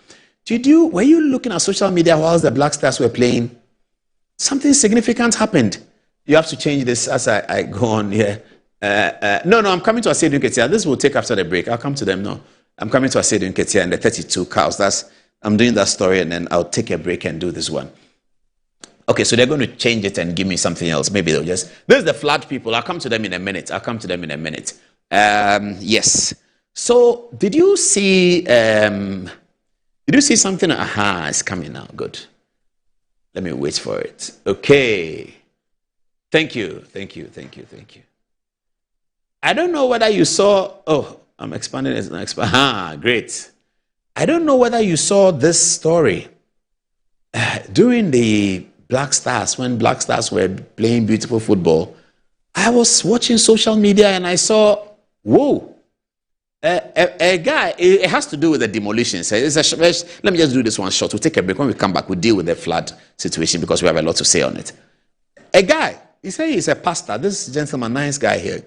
were you looking at social media whilst the Black Stars were playing? Something significant happened. You have to change this as I go on here. No, I'm coming to Asedu Nketia. This will take after the break. I'll come to them now. I'm coming to Asedu Nketia and the 32 cows. I'm doing that story, and then I'll take a break and do this one. Okay, so they're going to change it and give me something else. Maybe they'll just... This is the flood people. I'll come to them in a minute. Yes. So, did you see something? Aha, it's coming now. Good. Let me wait for it. Okay. Thank you. I don't know whether you saw... Oh, I'm expanding it. Great. I don't know whether you saw this story. During the Black Stars, when Black Stars were playing beautiful football, I was watching social media and I saw, whoa, a guy, it has to do with the demolitions. Let me just do this one short. We'll take a break. When we come back, we'll deal with the flood situation because we have a lot to say on it. A guy, he said he's a pastor. This gentleman, nice guy here.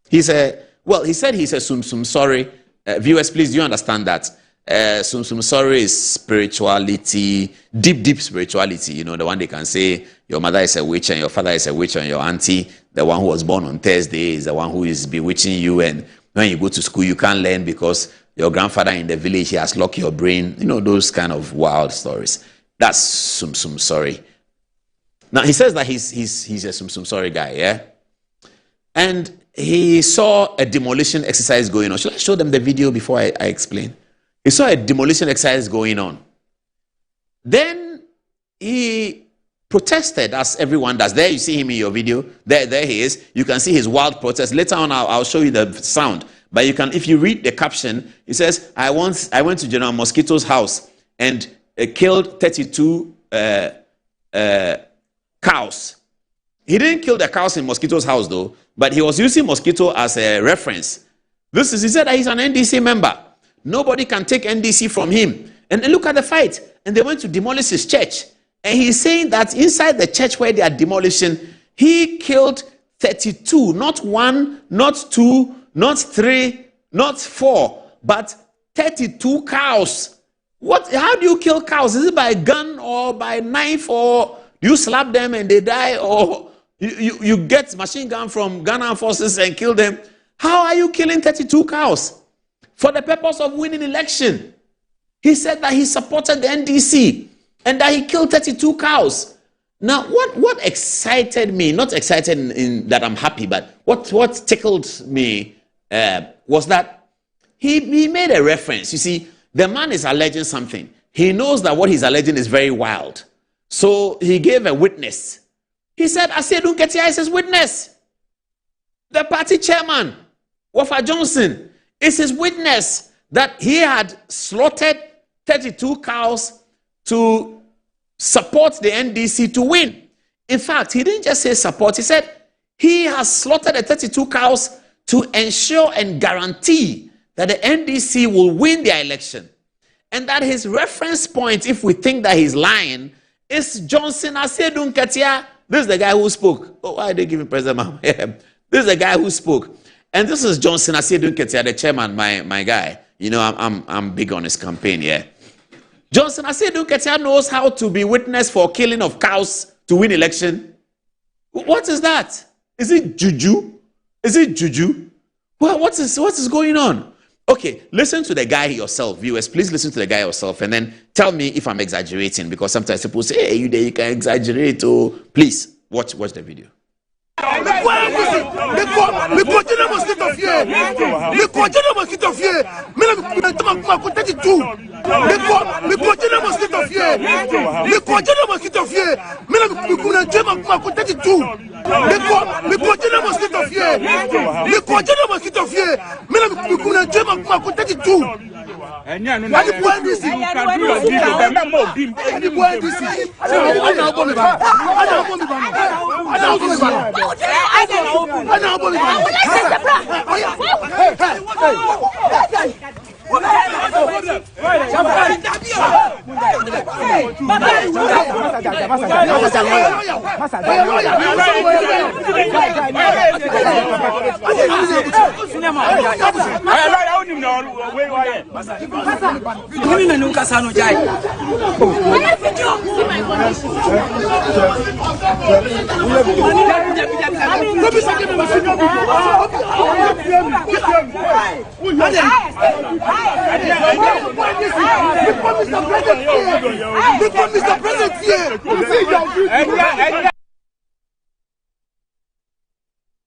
He said he's a sum sorry. Viewers, please, do you understand that? Sum sorry is spirituality, deep spirituality. You know, the one they can say your mother is a witch and your father is a witch and your auntie, the one who was born on Thursday, is the one who is bewitching you, and when you go to school, you can't learn because your grandfather in the village, he has locked your brain. You know, those kind of wild stories. That's sum sorry. Now, he says that he's a sum sorry guy, yeah? And he saw a demolition exercise going on. Should I show them the video before I explain? He saw a demolition exercise going on. Then he protested, as everyone does. There you see him in your video. There he is. You can see his wild protest. Later on, I'll show you the sound. But you can, if you read the caption, it says, I went to General Mosquito's house and killed 32 cows. He didn't kill the cows in Mosquito's house, though, but he was using Mosquito as a reference. He said that he's an NDC member. Nobody can take NDC from him. And look at the fight. And they went to demolish his church. And he's saying that inside the church where they are demolishing, he killed 32, not 1, not 2, not 3, not 4, but 32 cows. How do you kill cows? Is it by gun or by knife, or do you slap them and they die, or you get machine gun from Ghana forces and kill them? How are you killing 32 cows? For the purpose of winning election. He said that he supported the NDC and that he killed 32 cows. Now, what excited me, not excited in that I'm happy, but what tickled me was that he made a reference. You see, the man is alleging something. He knows that what he's alleging is very wild. So he gave a witness. He said, Asedu Nketia is his witness. The party chairman, Wafa Johnson, is his witness that he had slaughtered 32 cows to support the NDC to win. In fact, he didn't just say support. He said he has slaughtered the 32 cows to ensure and guarantee that the NDC will win their election. And that his reference point, if we think that he's lying, is Johnson Asedu Nketia. This is the guy who spoke. Oh, why are they giving President Mahmoud? This is the guy who spoke. And this is Johnson Asedu Nketia, the chairman, my guy. You know, I'm big on his campaign, yeah. Johnson Asiedu Nketia knows how to be witness for killing of cows to win election. What is that? Is it juju? Is it juju? Well, what is going on? Okay, listen to the guy yourself, viewers. Please listen to the guy yourself, and then tell me if I'm exaggerating, because sometimes people say, "Hey, you can exaggerate." Oh, please watch the video.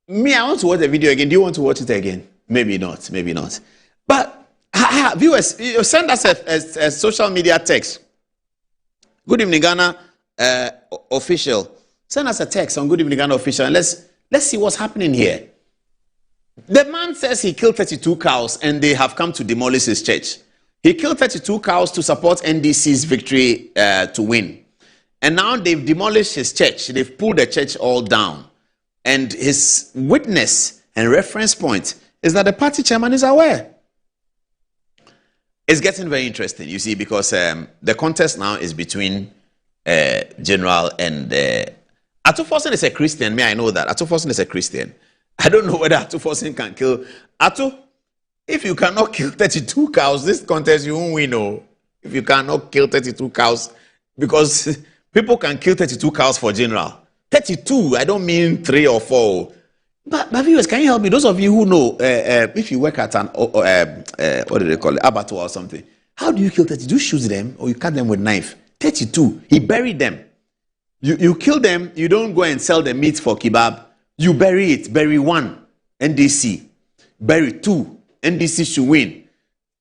Me, I want to watch the video again. Do you want to watch it again? Maybe not. Maybe not. But viewers, you send us a social media text. Good evening, Ghana official. Send us a text on Good evening, Ghana official, and let's see what's happening here. The man says he killed 32 cows and they have come to demolish his church. He killed 32 cows to support NDC's victory to win. And now they've demolished his church. They've pulled the church all down. And his witness and reference point is that the party chairman is aware. It's getting very interesting, you see, because the contest now is between General and Atufosin is a Christian. Me, I know that. Atufosin is a Christian. I don't know whether Atufosin can kill. Atu, if you cannot kill 32 cows, this contest you won't win. No. If you cannot kill 32 cows, because people can kill 32 cows for General. 32, I don't mean 3 or 4. But viewers, can you help me? Those of you who know, if you work at an, what do they call it, abattoir or something, how do you kill 32? Do you shoot them or you cut them with knife? 32, he buried them. You kill them, you don't go and sell the meat for kebab. You bury it. Bury 1, NDC. Bury 2, NDC should win.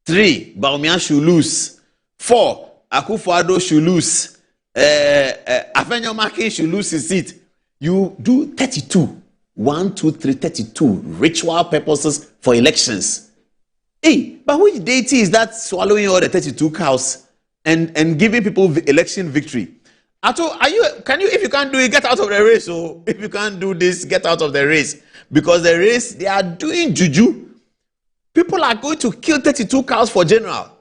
3, Bawumia should lose. 4, Akufo-Addo should lose. Afenyo-Makin should lose his seat. You do 32. 1, 2, 3, 32 ritual purposes for elections. Hey, but which deity is that swallowing all the 32 cows and giving people election victory? Ato, if you can't do it, get out of the race. So if you can't do this, get out of the race. Because the race, they are doing juju. People are going to kill 32 cows for General.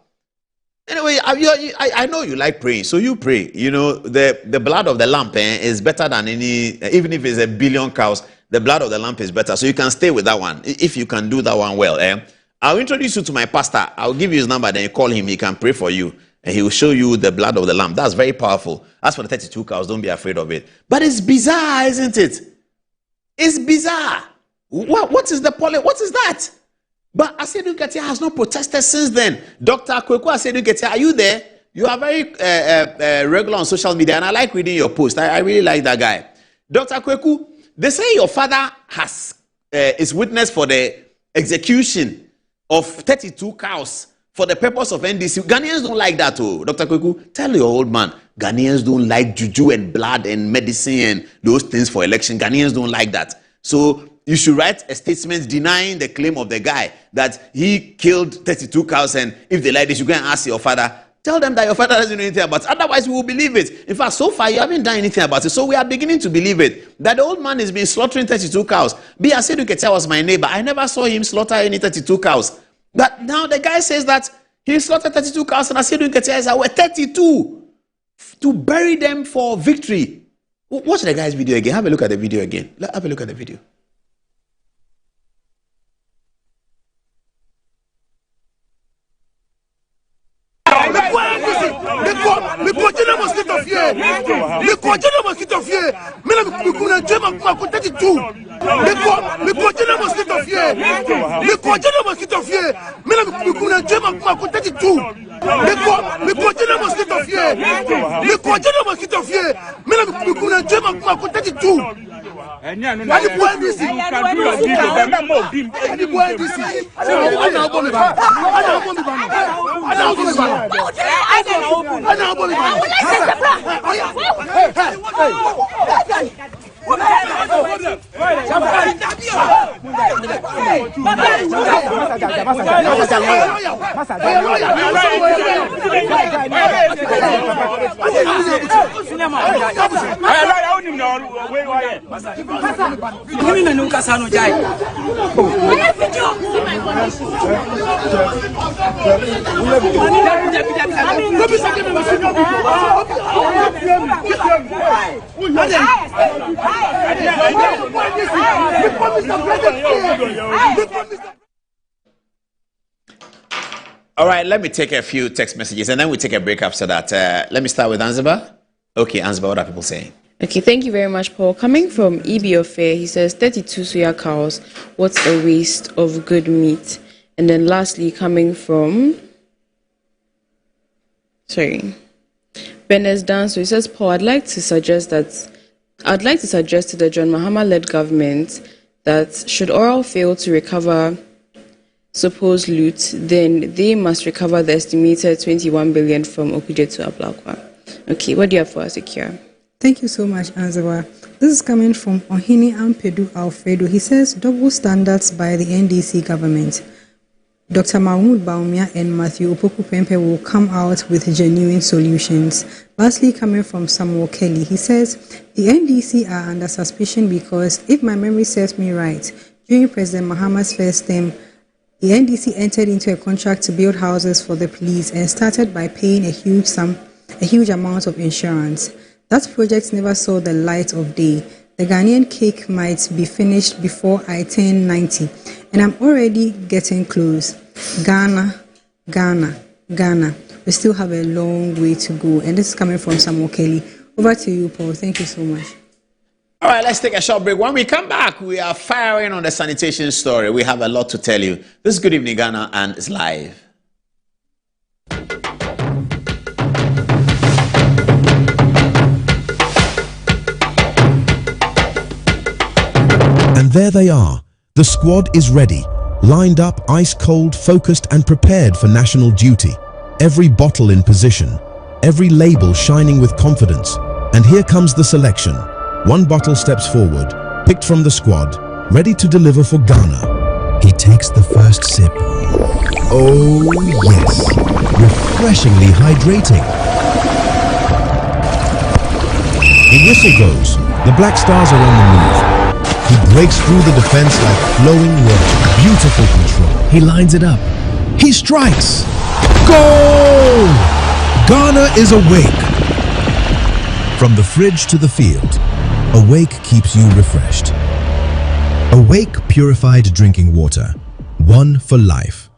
Anyway, I know you like praying, so you pray. You know, the blood of the lamb is better than any, even if it's 1 billion cows, the blood of the lamb is better. So you can stay with that one, if you can do that one well. I'll introduce you to my pastor. I'll give you his number, then you call him, he can pray for you. And he will show you the blood of the lamb. That's very powerful. As for the 32 cows, don't be afraid of it. But it's bizarre, isn't it? It's bizarre. What is the point? What is that? But Asiedu Nketia has not protested since then. Dr. Kwesi Asiedu Nketia, are you there? You are very regular on social media, and I like reading your post. I really like that guy. Dr. Kwesi, they say your father is witness for the execution of 32 cows for the purpose of NDC. Ghanaians don't like that. Oh, Dr. Kwesi, tell your old man, Ghanaians don't like juju and blood and medicine and those things for election. Ghanaians don't like that. So you should write a statement denying the claim of the guy that he killed 32 cows, and if they like this, you go and ask your father. Tell them that your father doesn't know anything about it. Otherwise, we will believe it. In fact, so far, you haven't done anything about it. So we are beginning to believe it. That the old man has been slaughtering 32 cows. Asiedu Nketia was my neighbor. I never saw him slaughter any 32 cows. But now the guy says that he slaughtered 32 cows, and Asiedu Nketia is aware 32 to bury them for victory. Watch the guy's video again. Have a look at the video again. Have a look at the video. Le quadrille mosquito fier. Mais la mukuna jema kuma kutati tout. Le quadrille mosquito fier. Le quadrille mosquito fier. Mais la mukuna jema kuma kutati tout. Le quadrille mosquito fier. Le quadrille mosquito fier. Mais la mukuna jema kuma kutati tout. Ani boy disi. Ani boy disi. Ana obomi ba. All right, let me take a few text messages and then we take a break after that. Let me start with Anziba. Okay, Anziba, what are people saying? Okay, thank you very much, Paul. Coming from EB Affair, he says 32 soya cows. What's a waste of good meat? And then lastly, coming from Benes Danso, he says, Paul, I'd like to suggest to the John Mahama-led government that should Oral fail to recover supposed loot, then they must recover the estimated 21 billion from Okuje to Ablakwa. Okay, what do you have for us, Ikea? Thank you so much, Anzawa. This is coming from Ohini Ampedu Alfredo. He says double standards by the NDC government. Dr. Mahmoud Bawumia and Matthew Opoku Pempe will come out with genuine solutions. Lastly, coming from Samuel Kelly, he says the NDC are under suspicion because, if my memory serves me right, during President Mahama's first term, the NDC entered into a contract to build houses for the police and started by paying a huge amount of insurance. That project never saw the light of day. The Ghanaian cake might be finished before I turn 90, and I'm already getting close. Ghana. We still have a long way to go, and this is coming from Samuel Kelly. Over to you, Paul. Thank you so much. All right, let's take a short break. When we come back, we are firing on the sanitation story. We have a lot to tell you. This is Good Evening Ghana, and it's live. And there they are. The squad is ready, lined up, ice cold, focused and prepared for national duty. Every bottle in position, every label shining with confidence. And here comes the selection. One bottle steps forward, picked from the squad, ready to deliver for Ghana. He takes the first sip. Oh yes, refreshingly hydrating. The whistle goes. The Black Stars are on the move. He breaks through the defense like flowing water. Beautiful control. He lines it up. He strikes. Goal! Ghana is awake. From the fridge to the field, Awake keeps you refreshed. Awake purified drinking water. One for life.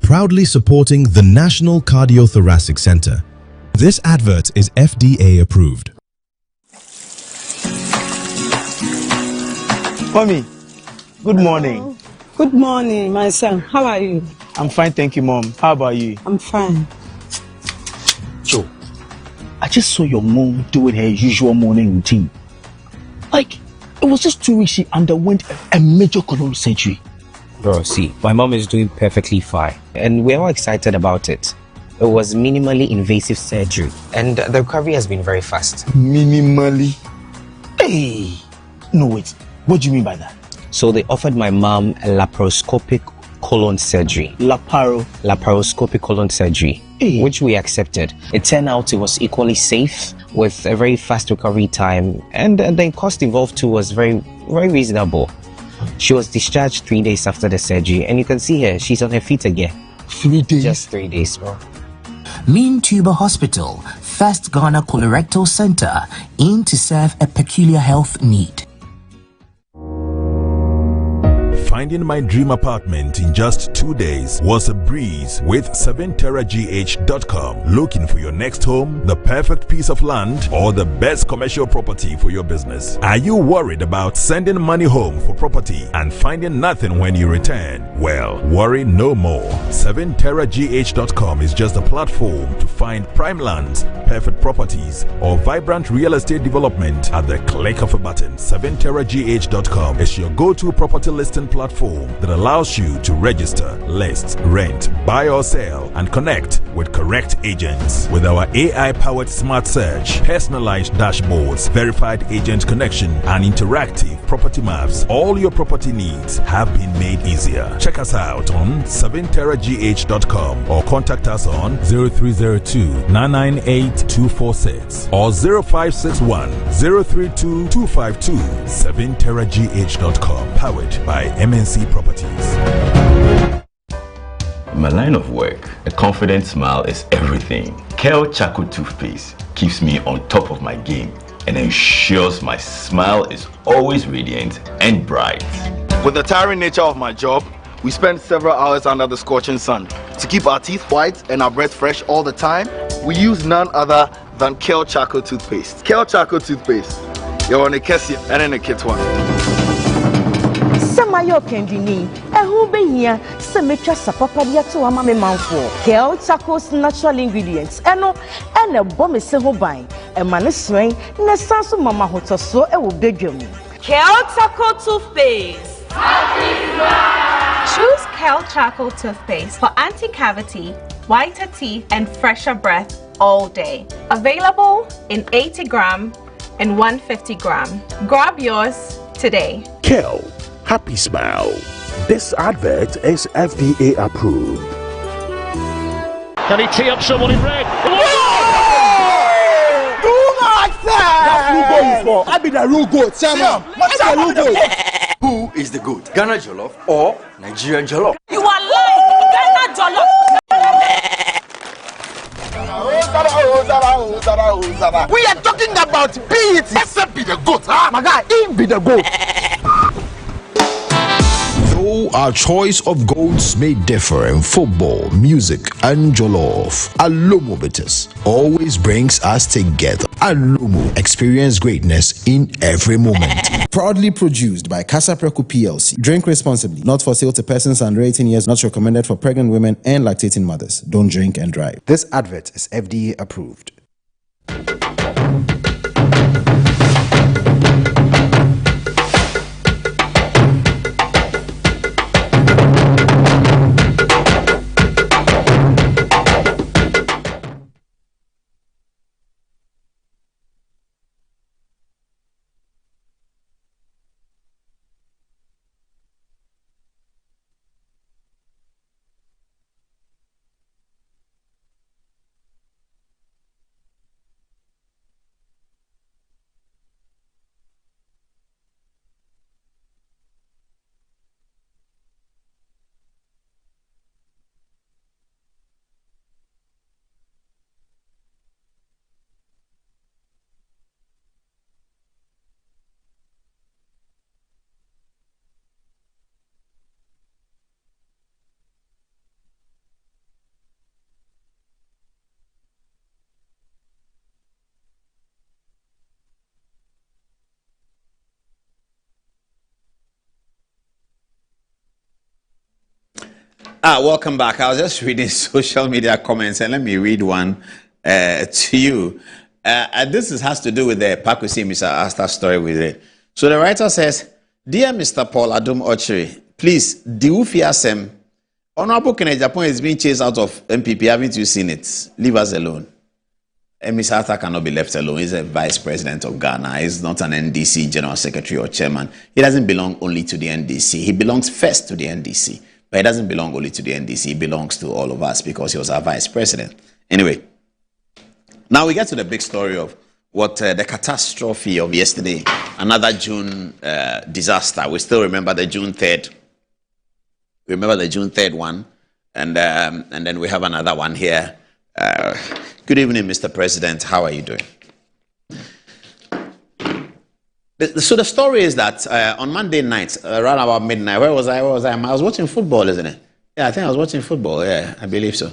Proudly supporting the National Cardiothoracic Center. This advert is FDA approved. Mommy, good morning. Oh, good morning, my son. How are you? I'm fine, thank you, Mom. How about you? I'm fine. So, I just saw your mom doing her usual morning routine. Like, it was just 2 weeks she underwent a major colon surgery. Bro, see, my mom is doing perfectly fine, and we're all excited about it. It was minimally invasive surgery, and the recovery has been very fast. Minimally? Hey! No, wait. What do you mean by that? So they offered my mom a laparoscopic colon surgery. Laparoscopic colon surgery, hey, which we accepted. It turned out it was equally safe with a very fast recovery time, and the cost involved too was very, very reasonable. She was discharged 3 days after the surgery, and you can see her, she's on her feet again. 3 days? Just 3 days, bro. Mean Tuber Hospital, first Ghana colorectal center, aimed to serve a peculiar health need. Finding my dream apartment in just 2 days was a breeze with 7teragh.com. Looking for your next home, the perfect piece of land, or the best commercial property for your business? Are you worried about sending money home for property and finding nothing when you return? Well, worry no more. 7teragh.com is just a platform to find prime lands, perfect properties, or vibrant real estate development at the click of a button. 7teragh.com is your go-to property listing platform that allows you to register, list, rent, buy or sell, and connect with correct agents. With our AI-powered smart search, personalized dashboards, verified agent connection, and interactive property maps, all your property needs have been made easier. Check us out on 7teragh.com or contact us on 0302-998-246 or 0561 032 252. 7teragh.com, powered by MNC Properties. In my line of work, a confident smile is everything. Kel Charcoal Toothpaste keeps me on top of my game and ensures my smile is always radiant and bright. With the tiring nature of my job, we spend several hours under the scorching sun. To keep our teeth white and our breath fresh all the time, we use none other than Kel Charcoal Toothpaste. Kel Charcoal Toothpaste. You're on a Kwesi and in a kit one. Samayo Kendini, a who be here, Semetra Sapapadia to a mammy mouthful. Kel Charcoal's natural ingredients, and a bomb is a hobby, a man is swing, and a sansu mama hoto so a will bedroom. Kel Charcoal Toothpaste. Choose Kel Charcoal Toothpaste for anti-cavity, whiter teeth, and fresher breath all day. Available in 80 gram and 150 gram. Grab yours today. Kel, happy smile. This advert is FDA approved. Can he tee up someone in red? That's who I be the real goat. Sam, what's the real goat? Who is the goat? Ghana Jollof or Nigerian Jollof? You are lying! Ghana Jollof! We are talking about beat. Let's be the goat, huh? My guy, he be the goat. Though our choice of goats may differ in football, music, and jollof, Alomo Bitters always brings us together. Alomo, experience greatness in every moment. Proudly produced by Casa Preco PLC. Drink responsibly. Not for sale to persons under 18 years. Not recommended for pregnant women and lactating mothers. Don't drink and drive. This advert is FDA approved. Welcome back. I was just reading social media comments, and let me read one to you. This has to do with the Kwesi Amissah-Arthur story with it. So the writer says, "Dear Mr. Paul Adum Ochiri, please, Diufiasem, Honorable Kennedy Japan is being chased out of MPP. Haven't you seen it? Leave us alone." Amissah-Arthur cannot be left alone. He's a vice president of Ghana. He's not an NDC general secretary or chairman. He doesn't belong only to the NDC. He belongs first to the NDC. But he doesn't belong only to the NDC. He belongs to all of us because he was our vice president. Anyway, now we get to the big story of what the catastrophe of yesterday, another June disaster. We still remember the June 3rd. Remember the June 3rd one. And then we have another one here. Good evening, Mr. President. How are you doing? So the story is that on Monday night, around about midnight, where was I? I was watching football, isn't it? Yeah, I think I was watching football. Yeah, I believe so.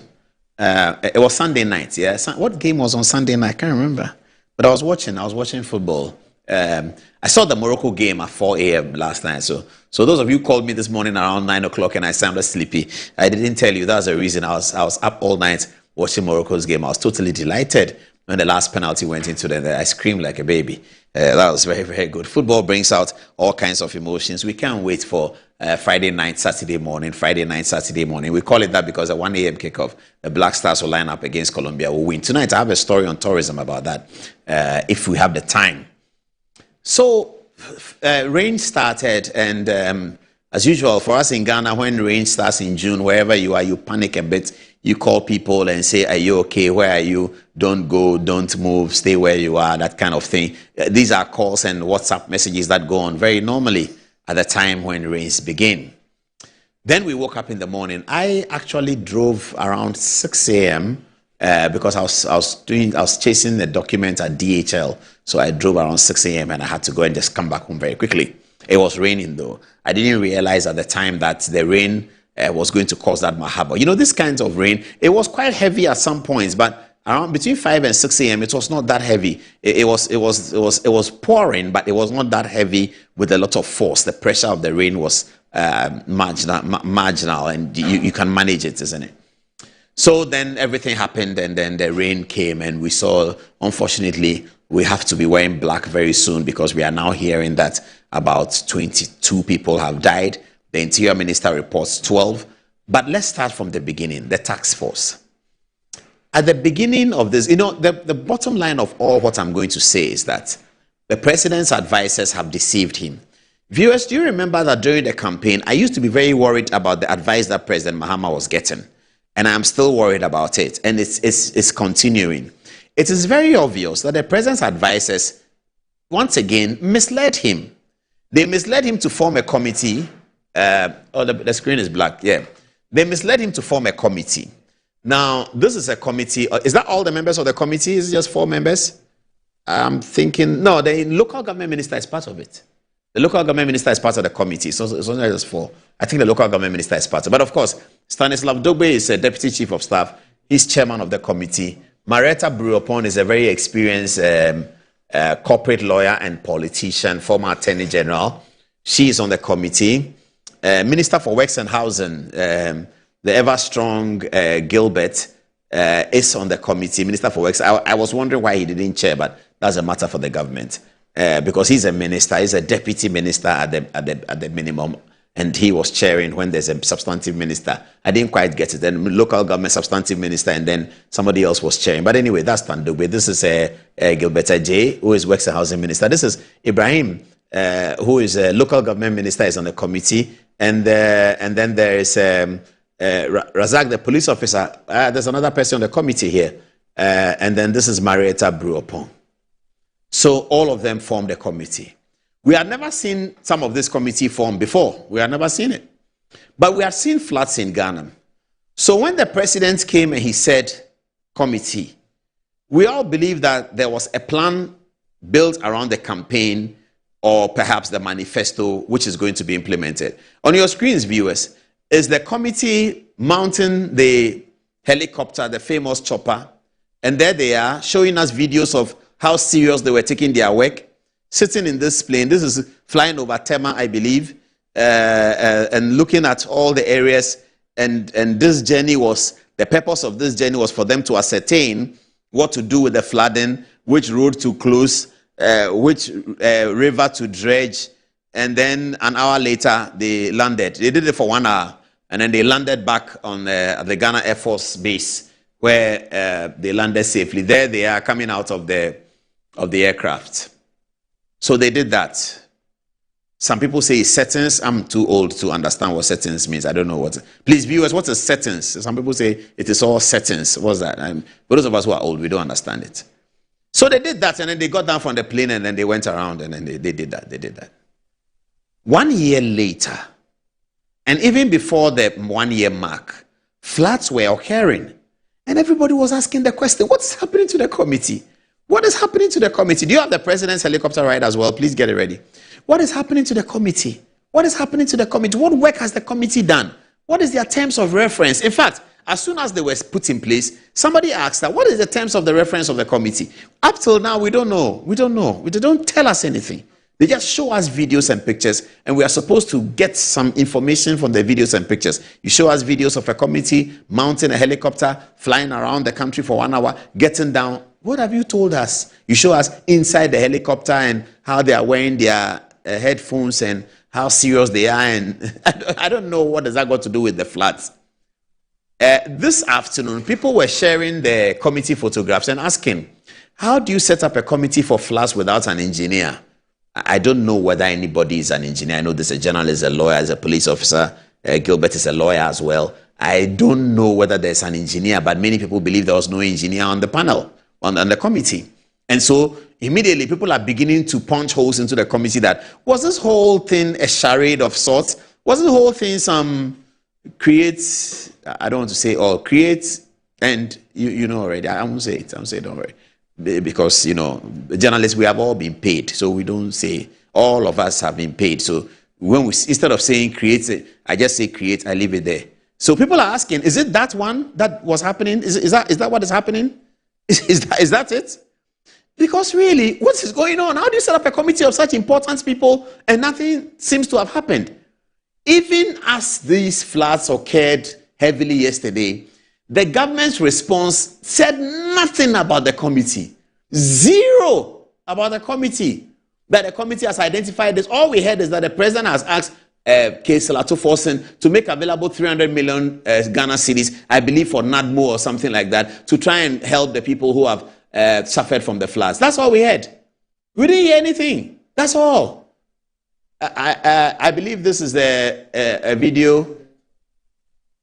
It was Sunday night. Yeah, what game was on Sunday night? I can't remember. But I was watching football. I saw the Morocco game at 4 a.m. last night. So those of you who called me this morning around 9 o'clock and I sounded sleepy, I didn't tell you that's the reason. I was up all night watching Morocco's game. I was totally delighted when the last penalty went into I screamed like a baby. That was very, very good. Football brings out all kinds of emotions. We can't wait for Friday night, Saturday morning. We call it that because at 1 a.m. kickoff, the Black Stars will line up against Colombia. Will win. Tonight, I have a story on tourism about that, if we have the time. So, rain started, and as usual, for us in Ghana, when rain starts in June, wherever you are, you panic a bit. You call people and say, are you okay? Where are you? Don't go, don't move, stay where you are, that kind of thing. These are calls and WhatsApp messages that go on very normally at the time when rains begin. Then we woke up in the morning. I actually drove around 6 a.m. Because I was chasing the document at DHL. So I drove around 6 a.m. and I had to go and just come back home very quickly. It was raining though. I didn't realize at the time that the rain was going to cause that mahaba. You know, this kind of rain, it was quite heavy at some points, but around between 5 and 6 a.m. it was not that heavy. It was pouring, but it was not that heavy with a lot of force. The pressure of the rain was marginal, and you can manage it, isn't it? So then everything happened, and then the rain came, and we saw, unfortunately, we have to be wearing black very soon because we are now hearing that about 22 people have died. The Interior Minister reports 12. But let's start from the beginning, the task force. At the beginning of this, you know, the bottom line of all what I'm going to say is that the president's advisors have deceived him. Viewers, do you remember that during the campaign, I used to be very worried about the advice that President Mahama was getting. And I'm still worried about it. And it's continuing. It is very obvious that the president's advisors, once again, misled him. They misled him to form a committee. The screen is black, yeah. They misled him to form a committee. Now, this is a committee. Is that all the members of the committee? Is it just 4 members? I'm thinking, no, the local government minister is part of it. The local government minister is part of the committee, so it's only just 4. I think the local government minister is part of it. But of course, Stanislav Dogbe is a deputy chief of staff. He's chairman of the committee. Marietta Bruopon is a very experienced corporate lawyer and politician, former attorney general. She is on the committee. Minister for Works and Housing, the ever-strong Gilbert, is on the committee. Minister for Works. I was wondering why he didn't chair, but that's a matter for the government. Because he's a minister, he's a deputy minister at the minimum, and he was chairing when there's a substantive minister. I didn't quite get it. Then local government substantive minister, and then somebody else was chairing. But anyway, that's Tandube. This is Gilbert J, who is Works and Housing Minister. This is Ibrahim, who is a local government minister, is on the committee. And then there is Razak, the police officer. There's another person on the committee here. And then this is Marietta Bruopon. So all of them formed a committee. We had never seen some of this committee form before. We had never seen it. But we had seen floods in Ghana. So when the president came and he said committee, we all believe that there was a plan built around the campaign or perhaps the manifesto which is going to be implemented. On your screens, viewers, is the committee mounting the helicopter, the famous chopper, and there they are showing us videos of how serious they were taking their work, sitting in this plane. This is flying over Tema, I believe, and looking at all the areas. And this journey was, the purpose of this journey was for them to ascertain what to do with the flooding, which road to close, which river to dredge. And then an hour later, they landed. They did it for 1 hour. And then they landed back on the Ghana Air Force Base, where they landed safely. There they are coming out of the aircraft. So they did that. Some people say settings. I'm too old to understand what settings means. I don't know what. Please, viewers, what is settings? Some people say it is all settings. What's that? For those of us who are old, we don't understand it. So they did that, and then they got down from the plane, and then they went around, and then they did that. They did that. 1 year later, and even before the 1 year mark, floods were occurring. And everybody was asking the question, what's happening to the committee? What is happening to the committee? Do you have the president's helicopter ride as well? Please get it ready. What is happening to the committee? What is happening to the committee? What work has the committee done? What is their terms of reference? In fact, as soon as they were put in place, somebody asked that, what is the terms of the reference of the committee? Up till now, we don't know. We don't know. They don't tell us anything. They just show us videos and pictures, and we are supposed to get some information from the videos and pictures. You show us videos of a committee mounting a helicopter, flying around the country for 1 hour, getting down. What have you told us? You show us inside the helicopter and how they are wearing their headphones and how serious they are. And I don't know what does that got to do with the floods. This afternoon, people were sharing the committee photographs and asking, how do you set up a committee for floods without an engineer? I don't know whether anybody is an engineer. I know there's a journalist, a lawyer, there's a police officer. Gilbert is a lawyer as well. I don't know whether there's an engineer, but many people believe there was no engineer on the panel, on the committee. And so immediately people are beginning to punch holes into the committee that, was this whole thing a charade of sorts? Was the whole thing some create, I don't want to say all, create, and you know already, I won't say it, don't worry. Because, journalists, we have all been paid. So we don't say all of us have been paid. So when we, instead of saying create, I just say create, I leave it there. So people are asking, is it that one that was happening? Is that what is happening? Is that it? Because really, what is going on? How do you set up a committee of such important people and nothing seems to have happened? Even as these floods occurred heavily yesterday, the government's response said nothing about the committee. Zero about the committee. That the committee has identified this. All we heard is that the president has asked Kwesi Forson to make available 300 million Ghana cedis, I believe for NADMO or something like that, to try and help the people who have suffered from the floods. That's all we heard. We didn't hear anything. That's all. I believe this is a video.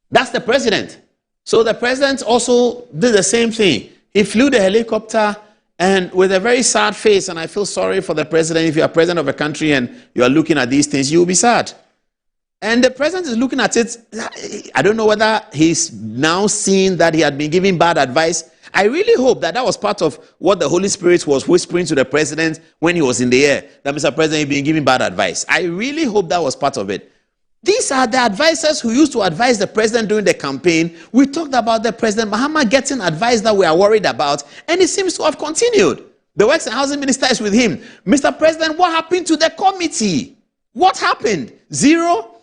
That's the president. So the president also did the same thing. He flew the helicopter and with a very sad face, and I feel sorry for the president. If you are president of a country and you are looking at these things, you'll be sad. And the president is looking at it. I don't know whether he's now seeing that he had been giving bad advice. I really hope that was part of what the Holy Spirit was whispering to the president when he was in the air, that Mr. President, you've been giving bad advice. I really hope that was part of it. These are the advisors who used to advise the president during the campaign. We talked about the President Mahama getting advice that we are worried about, and it seems to have continued. The Works and Housing Minister is with him. Mr. President, what happened to the committee? What happened? Zero?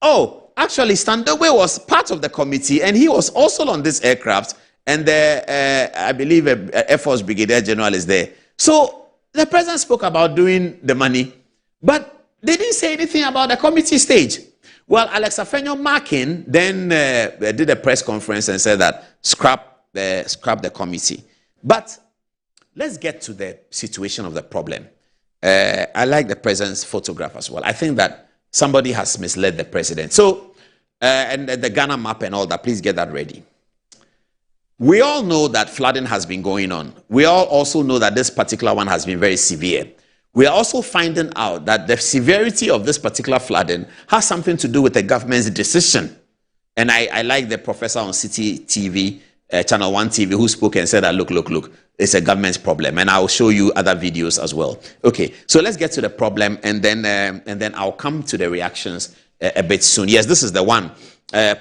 Oh, actually, Standowe was part of the committee, and he was also on this aircraft, and I believe Air Force Brigadier General is there. So the president spoke about doing the money, but they didn't say anything about the committee stage. Well, Alex Afenyo-Markin then did a press conference and said that scrap the committee. But let's get to the situation of the problem. I like the president's photograph as well. I think that somebody has misled the president. So, and the Ghana map and all that, please get that ready. We all know that flooding has been going on. We all also know that this particular one has been very severe. We are also finding out that the severity of this particular flooding has something to do with the government's decision. And I like the professor on City TV, Channel 1 TV, who spoke and said that, look, it's a government's problem. And I'll show you other videos as well. Okay, so let's get to the problem, and then I'll come to the reactions a bit soon. Yes, this is the one.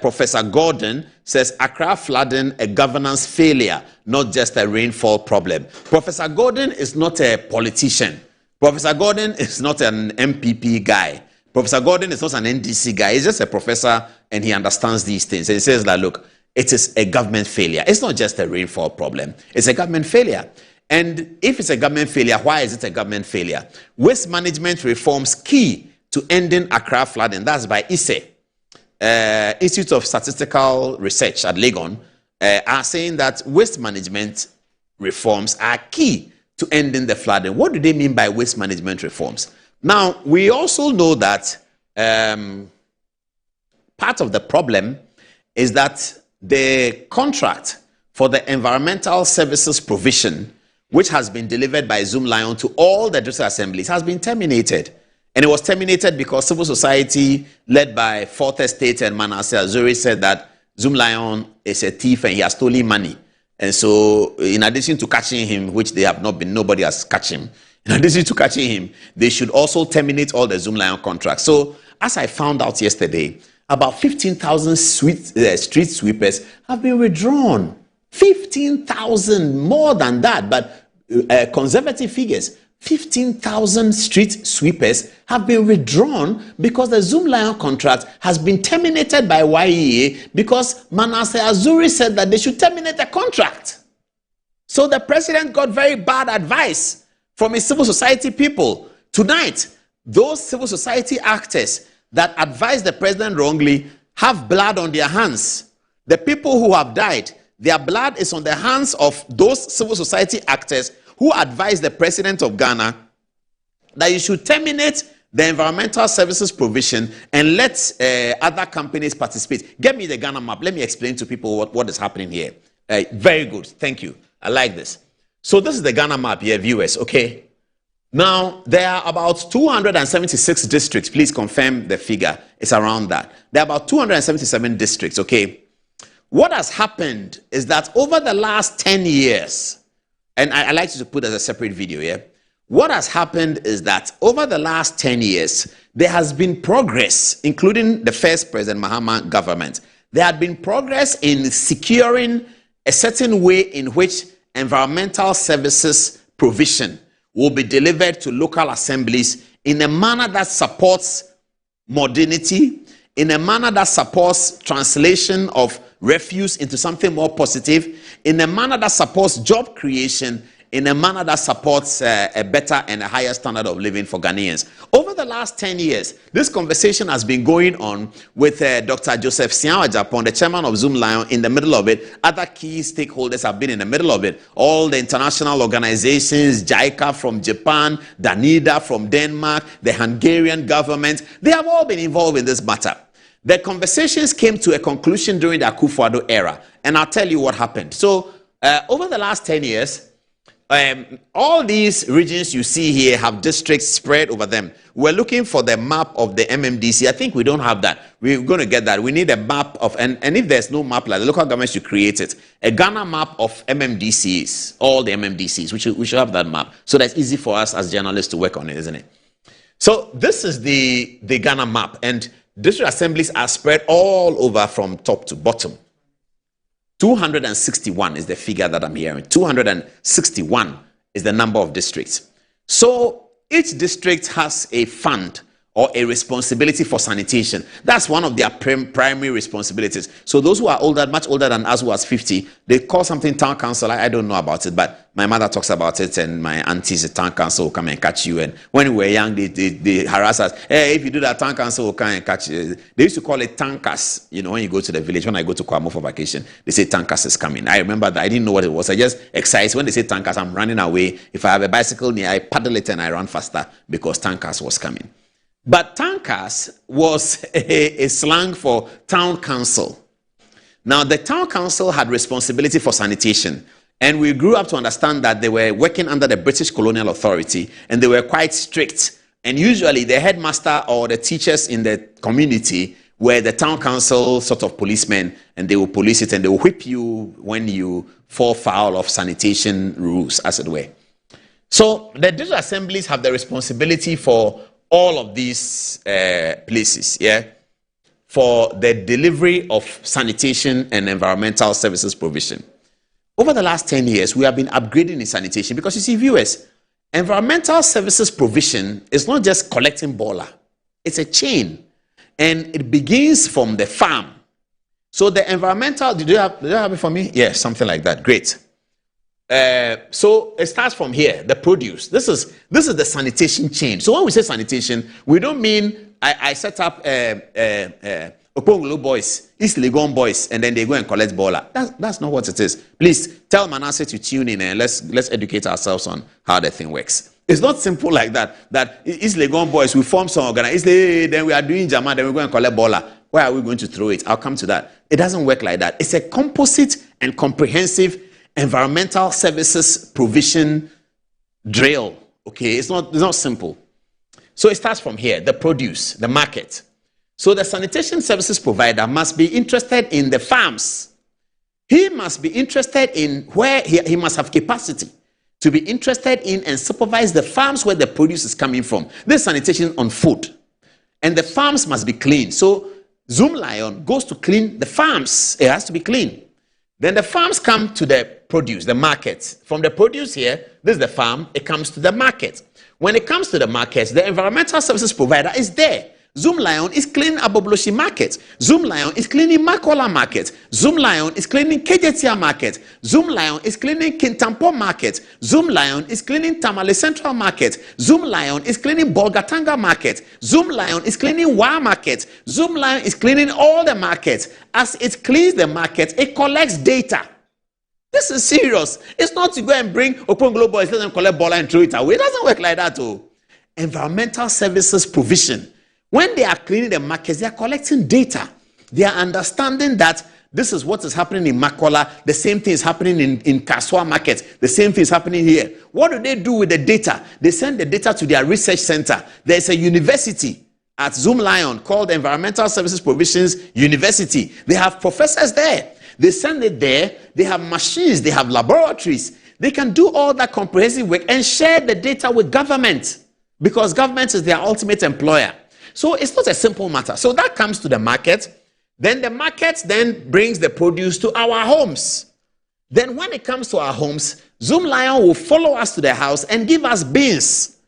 Professor Gordon says, Accra flooding, a governance failure, not just a rainfall problem. Professor Gordon is not a politician. Professor Gordon is not an MPP guy. Professor Gordon is not an NDC guy. He's just a professor, and he understands these things. And he says that, look, it is a government failure. It's not just a rainfall problem. It's a government failure. And if it's a government failure, why is it a government failure? Waste management reforms key to ending Accra flooding. That's by ISE, Institute of Statistical Research at Legon, are saying that waste management reforms are key to ending the flooding. What do they mean by waste management reforms? Now, we also know that part of the problem is that the contract for the environmental services provision, which has been delivered by Zoom Lion to all the district assemblies, has been terminated. And it was terminated because civil society, led by Fourth Estate and Manasseh Azuri, said that Zoom Lion is a thief and he has stolen money. And so, in addition to catching him, which they have not been, nobody has catched him. In addition to catching him, they should also terminate all the Zoomlion contracts. So, as I found out yesterday, about 15,000 street sweepers have been withdrawn. 15,000, more than that, but conservative figures. 15,000 street sweepers have been withdrawn because the Zoomlion contract has been terminated by YEA because Manasseh Azuri said that they should terminate the contract. So the president got very bad advice from his civil society people. Tonight, those civil society actors that advised the president wrongly have blood on their hands. The people who have died, their blood is on the hands of those civil society actors who advised the president of Ghana that you should terminate the environmental services provision and let other companies participate. Get me the Ghana map. Let me explain to people what is happening here. Very good. Thank you. I like this. So this is the Ghana map here, viewers. Okay. Now, there are about 276 districts. Please confirm the figure. It's around that. There are about 277 districts. Okay. What has happened is that over the last 10 years, and I like to put as a separate video, yeah? What has happened is that over the last 10 years, there has been progress, including the first President Mahama government. There had been progress in securing a certain way in which environmental services provision will be delivered to local assemblies in a manner that supports modernity, in a manner that supports translation of refuse into something more positive, in a manner that supports job creation, in a manner that supports a better and a higher standard of living for Ghanaians. Over the last 10 years, this conversation has been going on with Dr. Joseph Sian-Ajapon, the chairman of Zoomlion, in the middle of it. Other key stakeholders have been in the middle of it. All the international organizations, JICA from Japan, Danida from Denmark, the Hungarian government, they have all been involved in this matter. The conversations came to a conclusion during the Akufo-Addo era, and I'll tell you what happened. So, over the last 10 years, all these regions you see here have districts spread over them. We're looking for the map of the MMDC. I think we don't have that. We're going to get that. We need a map of, and if there's no map, like the local government should create it. A Ghana map of MMDCs, all the MMDCs. We should have that map. So that's easy for us as journalists to work on it, isn't it? So this is the Ghana map, and district assemblies are spread all over from top to bottom. 261 is the figure that I'm hearing. 261 is the number of districts. So each district has a fund or a responsibility for sanitation. That's one of their primary responsibilities. So those who are older, much older than us who are 50, they call something town council. I don't know about it, but my mother talks about it, and my aunties, the town council will come and catch you. And when we were young, they harass us. Hey, if you do that, town council will come and catch you. They used to call it tankas. You know, when you go to the village, when I go to Kwamo for vacation, they say tankas is coming. I remember that. I didn't know what it was. I just excited. When they say tankas, I'm running away. If I have a bicycle near, I paddle it and I run faster because tankas was coming. But tankas was a slang for town council. Now, the town council had responsibility for sanitation, and we grew up to understand that they were working under the British colonial authority, and they were quite strict. And usually, the headmaster or the teachers in the community were the town council sort of policemen, and they will police it, and they will whip you when you fall foul of sanitation rules, as it were. So, the district assemblies have the responsibility for all of these places, yeah, for the delivery of sanitation and environmental services provision. Over the last 10 years, we have been upgrading in sanitation because, you see, viewers, environmental services provision is not just collecting bola. It's a chain, and it begins from the farm. So the environmental, did you have it for me? Yeah, something like that. Great. So it starts from here, the produce. This is the sanitation chain. So when we say sanitation, we don't mean I set up Opongolo boys, East Legon boys, and then they go and collect bola. That's not what it is. Please tell Manasseh to tune in and let's educate ourselves on how the thing works. It's not simple like that. That East Legon boys, we form some organization, then we are doing Jama, then we go and collect bola. Where are we going to throw it? I'll come to that. It doesn't work like that. It's a composite and comprehensive environmental services provision drill. Okay, it's not simple. So it starts from here, the produce, the market. So the sanitation services provider must be interested in the farms He must be interested in where he must have capacity to be interested in and supervise the farms where the produce is coming from. This sanitation on food. And the farms must be clean. So Zoom Lion goes to clean the farms. It has to be clean. Then the farms come to the produce, the market. From the produce here, this is the farm, it comes to the market. When it comes to the market, the environmental services provider is there. Zoom Lion is cleaning Abobloshi market. Zoom Lion is cleaning Makola market. Zoom Lion is cleaning Kejetia market. Zoom Lion is cleaning Kintampo market. Zoom Lion is cleaning Tamale Central market. Zoom Lion is cleaning Bolgatanga market. Zoom Lion is cleaning Wa market. Zoom Lion is cleaning all the markets. As it cleans the market, it collects data. This is serious. It's not to go and bring Open Global, let them collect ball and throw it away. It doesn't work like that. Oh. Environmental services provision. When they are cleaning the markets, they are collecting data. They are understanding that this is what is happening in Makola. The same thing is happening in Kaswa market. The same thing is happening here. What do they do with the data? They send the data to their research center. There's a university at Zoom Lion called Environmental Services Provisions University. They have professors there. They send it there. They have machines. They have laboratories. They can do all that comprehensive work and share the data with government because government is their ultimate employer. So it's not a simple matter. So that comes to the market. Then the market then brings the produce to our homes. Then when it comes to our homes, Zoom Lion will follow us to the house and give us bins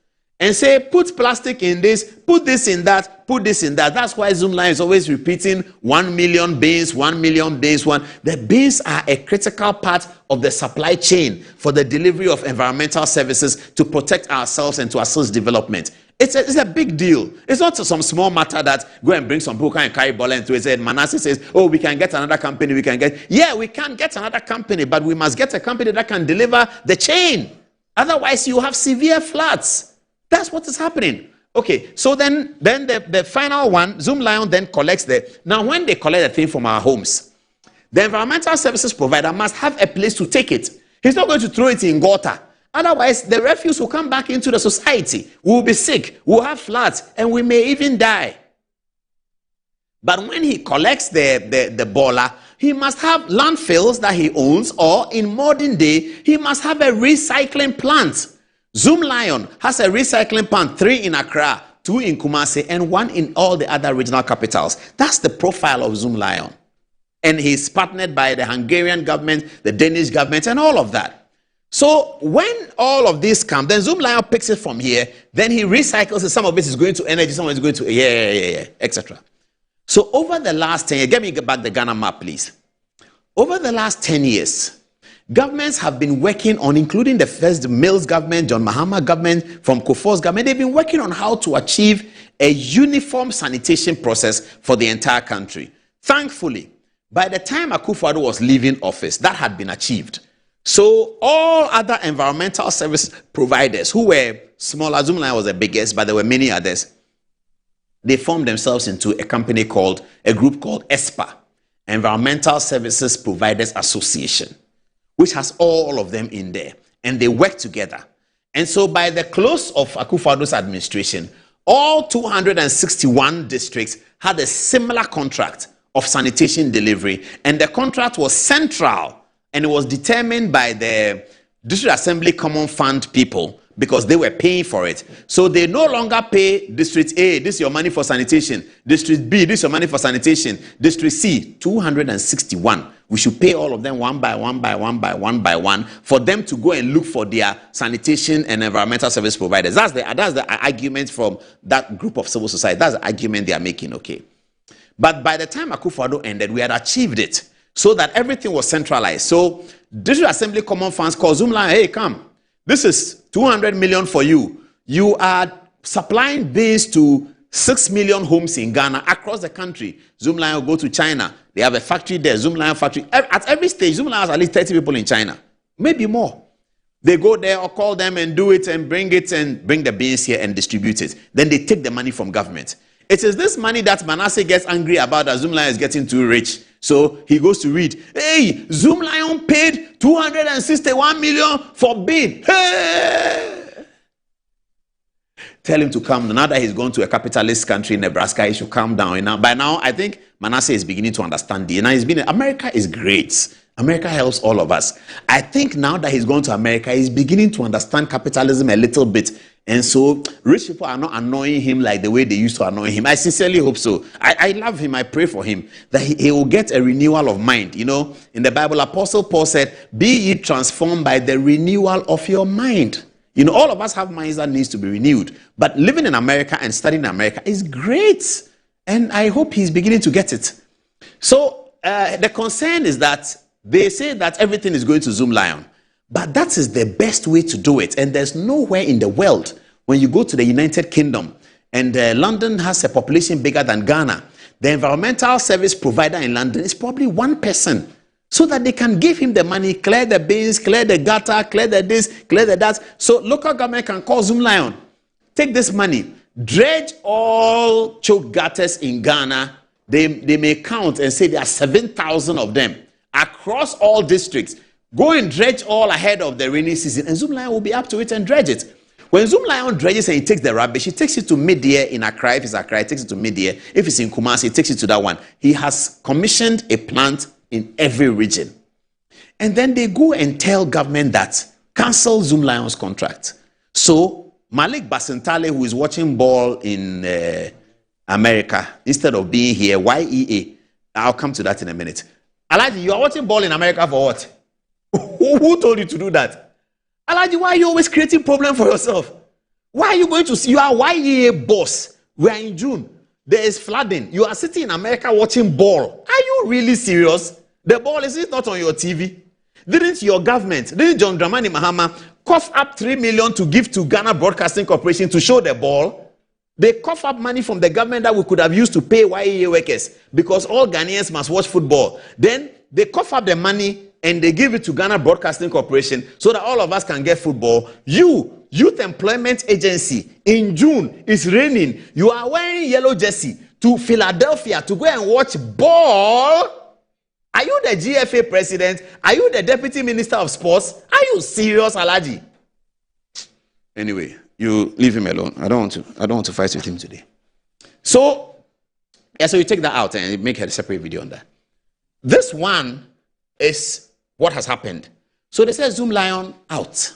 and say, put plastic in this, put this in that, put this in that. That's why Zoom Lion is always repeating 1 million bins, 1 million bins. The bins are a critical part of the supply chain for the delivery of environmental services to protect ourselves and to assist development. It's a big deal. It's not some small matter that go and bring some people and carry ball into it. And Manasseh says, oh, we can get another company. We can get another company, but we must get a company that can deliver the chain. Otherwise, you have severe floods. That's what is happening. Okay, so then the final one, Zoom Lion then collects now when they collect the thing from our homes, the environmental services provider must have a place to take it. He's not going to throw it in gutter. Otherwise, the refuse will come back into the society. We'll be sick, we'll have floods, and we may even die. But when he collects the baller, he must have landfills that he owns, or in modern day, he must have a recycling plant. Zoom Lion has a recycling plant, 3 in Accra, 2 in Kumasi, and 1 in all the other regional capitals. That's the profile of Zoom Lion. And he's partnered by the Hungarian government, the Danish government, and all of that. So when all of this comes, then Zoom Lion picks it from here, then he recycles it. Some of it is going to energy, some of it is going to etc. So over the last 10 years, let me get back the Ghana map, please. Over the last 10 years, governments have been working on, including the first Mills government, John Mahama government, from Kufuor's government, they've been working on how to achieve a uniform sanitation process for the entire country. Thankfully, by the time Akufo-Addo was leaving office, that had been achieved. So all other environmental service providers who were smaller, Zoom Lion was the biggest, but there were many others, they formed themselves into a group called ESPA, Environmental Services Providers Association, which has all of them in there, and they work together. And so by the close of Akufo-Addo's administration, all 261 districts had a similar contract of sanitation delivery, and the contract was central. And it was determined by the District Assembly Common Fund people because they were paying for it. So they no longer pay District A, this is your money for sanitation. District B, this is your money for sanitation. District C, 261. We should pay all of them one by one for them to go and look for their sanitation and environmental service providers. That's the argument from that group of civil society. That's the argument they are making, okay. But by the time Akufo-Addo ended, we had achieved it, so that everything was centralized. So District Assembly Common Funds called Zoom Lion, hey, come. This is 200 million for you. You are supplying bins to 6 million homes in Ghana across the country. Zoom Lion will go to China. They have a factory there, Zoom Lion factory. At every stage, Zoom Lion has at least 30 people in China, maybe more. They go there or call them and do it and bring the bins here and distribute it. Then they take the money from government. It is this money that Manasseh gets angry about, that Zoom Lion is getting too rich. So he goes to read, hey, Zoom Lion paid 261 million for bid. Hey! Tell him to calm down. Now that he's gone to a capitalist country in Nebraska, he should calm down. By now, I think Manasseh is beginning to understand. Now America is great. America helps all of us. I think now that he's gone to America, he's beginning to understand capitalism a little bit. And so rich people are not annoying him like the way they used to annoy him. I sincerely hope so. I love him. I pray for him that he will get a renewal of mind. You know, in the Bible, Apostle Paul said, be ye transformed by the renewal of your mind. You know, all of us have minds that needs to be renewed. But living in America and studying in America is great. And I hope he's beginning to get it. So the concern is that they say that everything is going to Zoom Lion. But that is the best way to do it. And there's nowhere in the world, when you go to the United Kingdom, and London has a population bigger than Ghana, the environmental service provider in London is probably one person. So that they can give him the money, clear the bins, clear the gutter, clear the this, clear the that. So local government can call Zoom Lion. Take this money, dredge all choked gutters in Ghana. They may count and say there are 7,000 of them across all districts. Go and dredge all ahead of the rainy season, and Zoom Lion will be up to it and dredge it. When Zoom Lion dredges and he takes the rubbish, he takes it to mid-year in Accra. If it's Accra, he takes it to mid-year. If it's in Kumasi, he takes it to that one. He has commissioned a plant in every region. And then they go and tell government that cancel Zoom Lion's contract. So Malik Basintale, who is watching ball in America, instead of being here, YEA, I'll come to that in a minute. Alaji, you are watching ball in America for what? Who told you to do that? Alaji, why are you always creating problem for yourself? Why are you going to see? You are YEA boss. We are in June. There is flooding. You are sitting in America watching ball. Are you really serious? The ball is not on your TV. Didn't your government, didn't John Dramani Mahama cough up 3 million to give to Ghana Broadcasting Corporation to show the ball? They cough up money from the government that we could have used to pay YEA workers because all Ghanaians must watch football. Then they cough up the money and they give it to Ghana Broadcasting Corporation so that all of us can get football. You, Youth Employment Agency, in June, it's raining. You are wearing yellow jersey to Philadelphia to go and watch ball. Are you the GFA president? Are you the deputy minister of sports? Are you serious, Alaji? Anyway, you leave him alone. I don't want to fight with him today. So you take that out and make a separate video on that. This one is what has happened. So they said Zoom Lion out.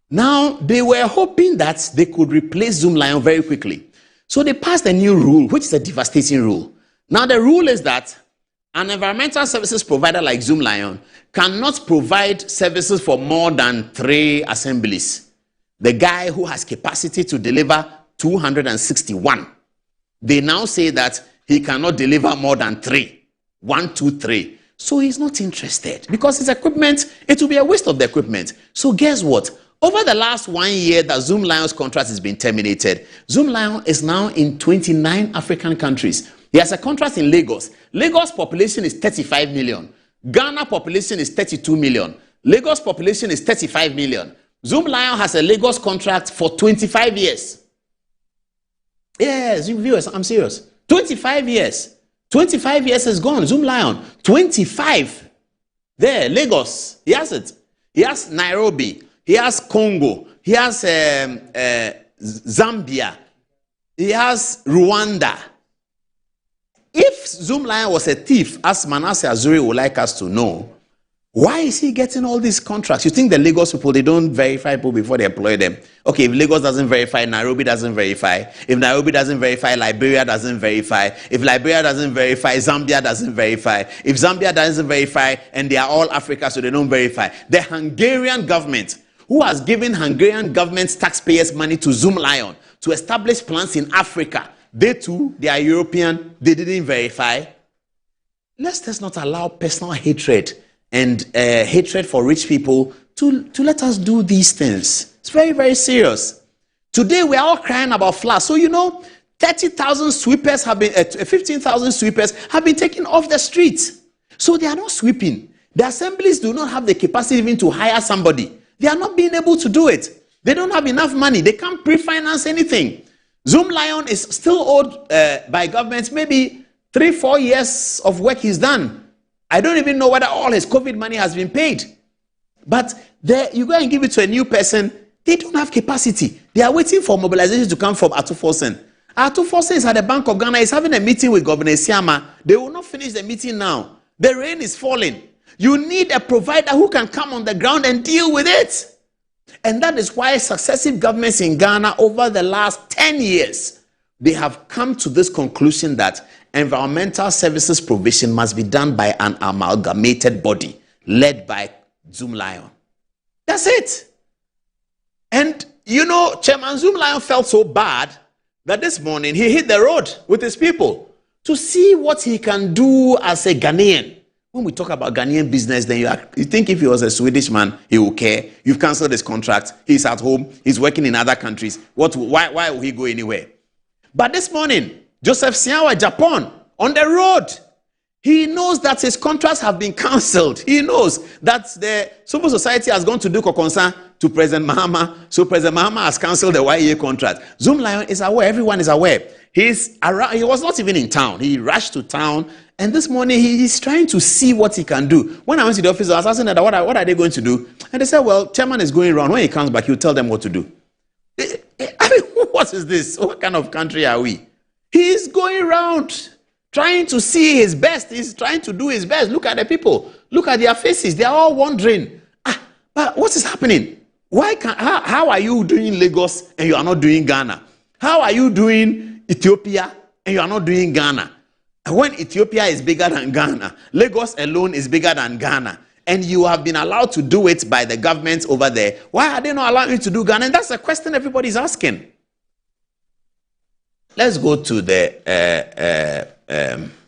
Now, they were hoping that they could replace Zoom Lion very quickly. So they passed a new rule, which is a devastating rule. Now, the rule is that an environmental services provider like Zoom Lion cannot provide services for more than 3 assemblies. The guy who has capacity to deliver 261, they now say that he cannot deliver more than 3. 1, 2, 3. So he's not interested because his equipment, it will be a waste of the equipment. So guess what? Over the last 1 year that Zoom Lion's contract has been terminated, Zoom Lion is now in 29 African countries. He has a contract in Lagos. Lagos population is 35 million. Ghana population is 32 million. Lagos population is 35 million. Zoom Lion has a Lagos contract for 25 years. Yes, you viewers, I'm serious. 25 years. 25 years is gone. Zoom Lion, 25. There, Lagos. He has it. He has Nairobi. He has Congo. He has Zambia. He has Rwanda. If Zoom Lion was a thief, as Manasseh Azuri would like us to know, why is he getting all these contracts? You think the Lagos people, they don't verify people before they employ them? Okay, if Lagos doesn't verify, Nairobi doesn't verify. If Nairobi doesn't verify, Liberia doesn't verify. If Liberia doesn't verify, Zambia doesn't verify. If Zambia doesn't verify, and they are all Africa, so they don't verify. The Hungarian government, who has given Hungarian government's taxpayers money to Zoom Lion to establish plants in Africa, they too, they are European, they didn't verify. Let's not allow personal hatred and hatred for rich people to let us do these things. It's very, very serious. Today, we are all crying about floods. So, 30,000 sweepers have been, 15,000 sweepers have been taken off the streets. So they are not sweeping. The assemblies do not have the capacity even to hire somebody. They are not being able to do it. They don't have enough money. They can't pre-finance anything. Zoom Lion is still owed by government maybe 3-4 years of work he's done. I don't even know whether all his COVID money has been paid. But you go and give it to a new person, they don't have capacity. They are waiting for mobilization to come from Arthur Forsen. Arthur Forsen is at the Bank of Ghana. He's having a meeting with Governor Siama. They will not finish the meeting now. The rain is falling. You need a provider who can come on the ground and deal with it. And that is why successive governments in Ghana over the last 10 years, they have come to this conclusion that environmental services provision must be done by an amalgamated body led by Zoom Lion. That's it. And you know, Chairman Zoom Lion felt so bad that this morning he hit the road with his people to see what he can do as a Ghanaian. When we talk about Ghanaian business, then you think if he was a Swedish man, he would care. You've cancelled his contract. He's at home. He's working in other countries. Why will he go anywhere? But this morning, Joseph Siawa, Japan, on the road, he knows that his contracts have been cancelled. He knows that the civil society has gone to do concern to President Mahama. So President Mahama has cancelled the 1 year contract. Zoom Lion is aware. Everyone is aware. He's around. He was not even in town. He rushed to town. And this morning, he's trying to see what he can do. When I went to the office, I was asking them, what are they going to do? And they said, well, chairman is going around. When he comes back, he'll tell them what to do. I mean, what is this? What kind of country are we? He's going around trying to see his best. He's trying to do his best. Look at the people. Look at their faces. They're all wondering, but what is happening? How are you doing Lagos and you are not doing Ghana? How are you doing Ethiopia and you are not doing Ghana? When Ethiopia is bigger than Ghana, Lagos alone is bigger than Ghana, and you have been allowed to do it by the government over there, why are they not allowing you to do Ghana? And that's a question everybody's asking. Let's go to the,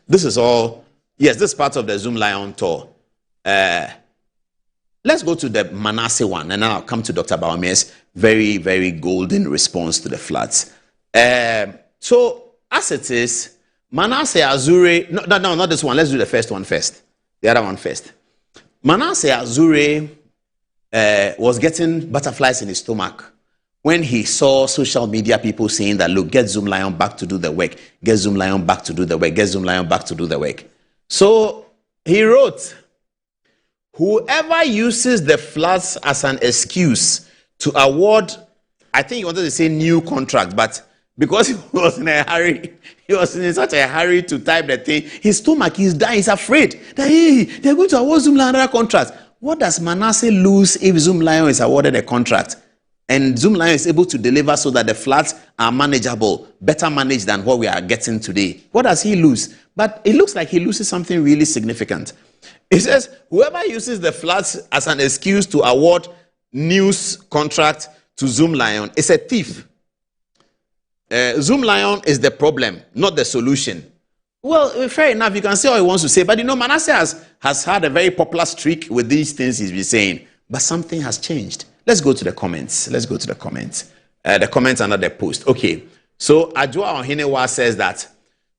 this is all, yes, this is part of the Zoom Lion tour. Let's go to the Manasseh one, and then I'll come to Dr. Bawumia's very, very golden response to the floods. So, as it is, Amissah-Arthur, no, not this one. Let's do the first one first. The other one first. Amissah-Arthur was getting butterflies in his stomach when he saw social media people saying that, look, get Zoom Lion back to do the work. Get Zoom Lion back to do the work. Get Zoom Lion back to do the work. So he wrote, whoever uses the floods as an excuse to award, I think he wanted to say new contract, but because he was in a hurry, he was in such a hurry to type the thing, his stomach is dying. He's afraid that, hey, they're going to award Zoom Lion another contract. What does Manasseh lose if Zoom Lion is awarded a contract? And Zoom Lion is able to deliver so that the floods are manageable, better managed than what we are getting today. What does he lose? But it looks like he loses something really significant. It says, whoever uses the floods as an excuse to award news contract to Zoom Lion is a thief. Zoom Lion is the problem, not the solution. Well, fair enough, you can say all he wants to say, but you know, Manasseh has had a very popular streak with these things he's been saying, but something has changed. Let's go to the comments. The comments under the post. Okay, so Ajua Ohinewa says that,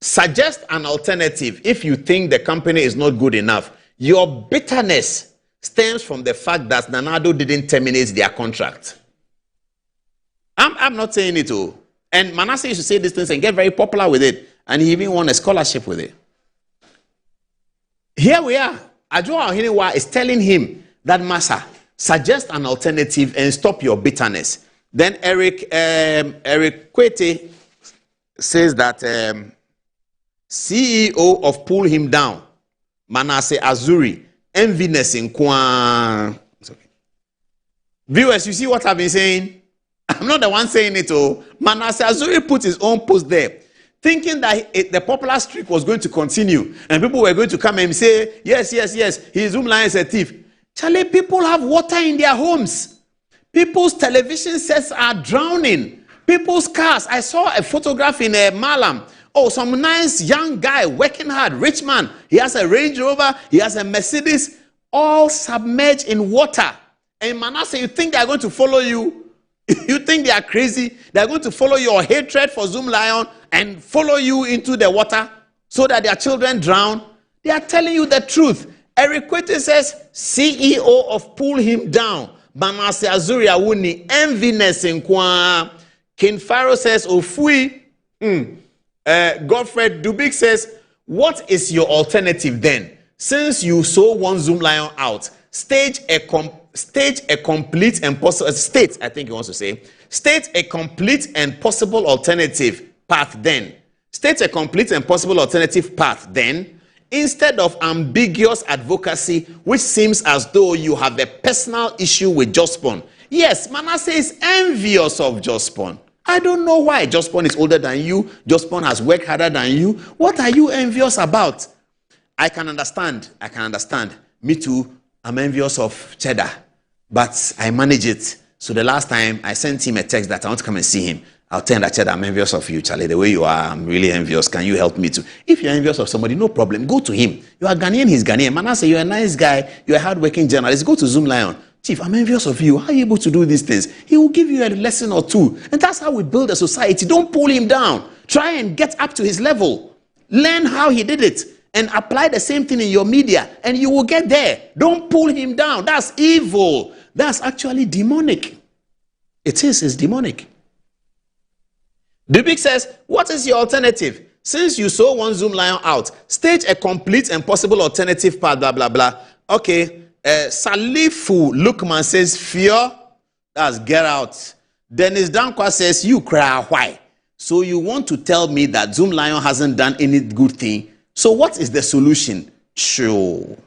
suggest an alternative if you think the company is not good enough. Your bitterness stems from the fact that Nanado didn't terminate their contract. I'm not saying it all. And Manasseh used to say these things and get very popular with it. And he even won a scholarship with it. Here we are. Ajua Ohinewa is telling him that, Massa, suggest an alternative and stop your bitterness. Then Eric Kwesi says that CEO of Pull Him Down, Amissah-Arthur, enviness in Kwan. Viewers, you see what I've been saying? I'm not the one saying it. Amissah-Arthur put his own post there, thinking that the popular streak was going to continue, and people were going to come and say, yes, his Zoom Lion is a thief. Charlie, people have water in their homes. People's television sets are drowning. People's cars. I saw a photograph in Malam. Oh, some nice young guy working hard, rich man. He has a Range Rover, he has a Mercedes, all submerged in water. And Manasseh, you think they are going to follow you? You think they are crazy? They are going to follow your hatred for Zoom Lion and follow you into the water so that their children drown? They are telling you the truth. Eric Kwesi says, CEO of Pull Him Down, Amissah-Arthur Awuni, enviness in Kwa. King Pharaoh says, Ofui. Godfred Dubik says, what is your alternative then? Since you so want Zoom Lion out, state a complete and possible, state a complete and possible alternative path then. State a complete and possible alternative path then, instead of ambiguous advocacy, which seems as though you have a personal issue with Jospon. Yes, Manasseh is envious of Jospon. I don't know why. Jospon is older than you. Jospon has worked harder than you. What are you envious about? I can understand. Me too. I'm envious of Cheddar, but I manage it. So the last time I sent him a text that I want to come and see him, I'll tell him that, Cheddar, I'm envious of you, Charlie. The way you are, I'm really envious. Can you help me too? If you're envious of somebody, no problem. Go to him. You are Ghanaian, he's Ghanaian. Manasseh, you're a nice guy. You're a hardworking journalist. Go to Zoom Lion. Chief, I'm envious of you. How are you able to do these things? He will give you a lesson or two. And that's how we build a society. Don't pull him down. Try and get up to his level. Learn how he did it. And apply the same thing in your media. And you will get there. Don't pull him down. That's evil. That's actually demonic. It's demonic. Dubik says, what is your alternative? Since you saw one Zoom Lion out, stage a complete and possible alternative path, blah, blah, blah. Okay. Salifu Lukman says, fear. That's get out. Dennis Dankwa says, you cry, why? So you want to tell me that Zoom Lion hasn't done any good thing? So what is the solution? Sure.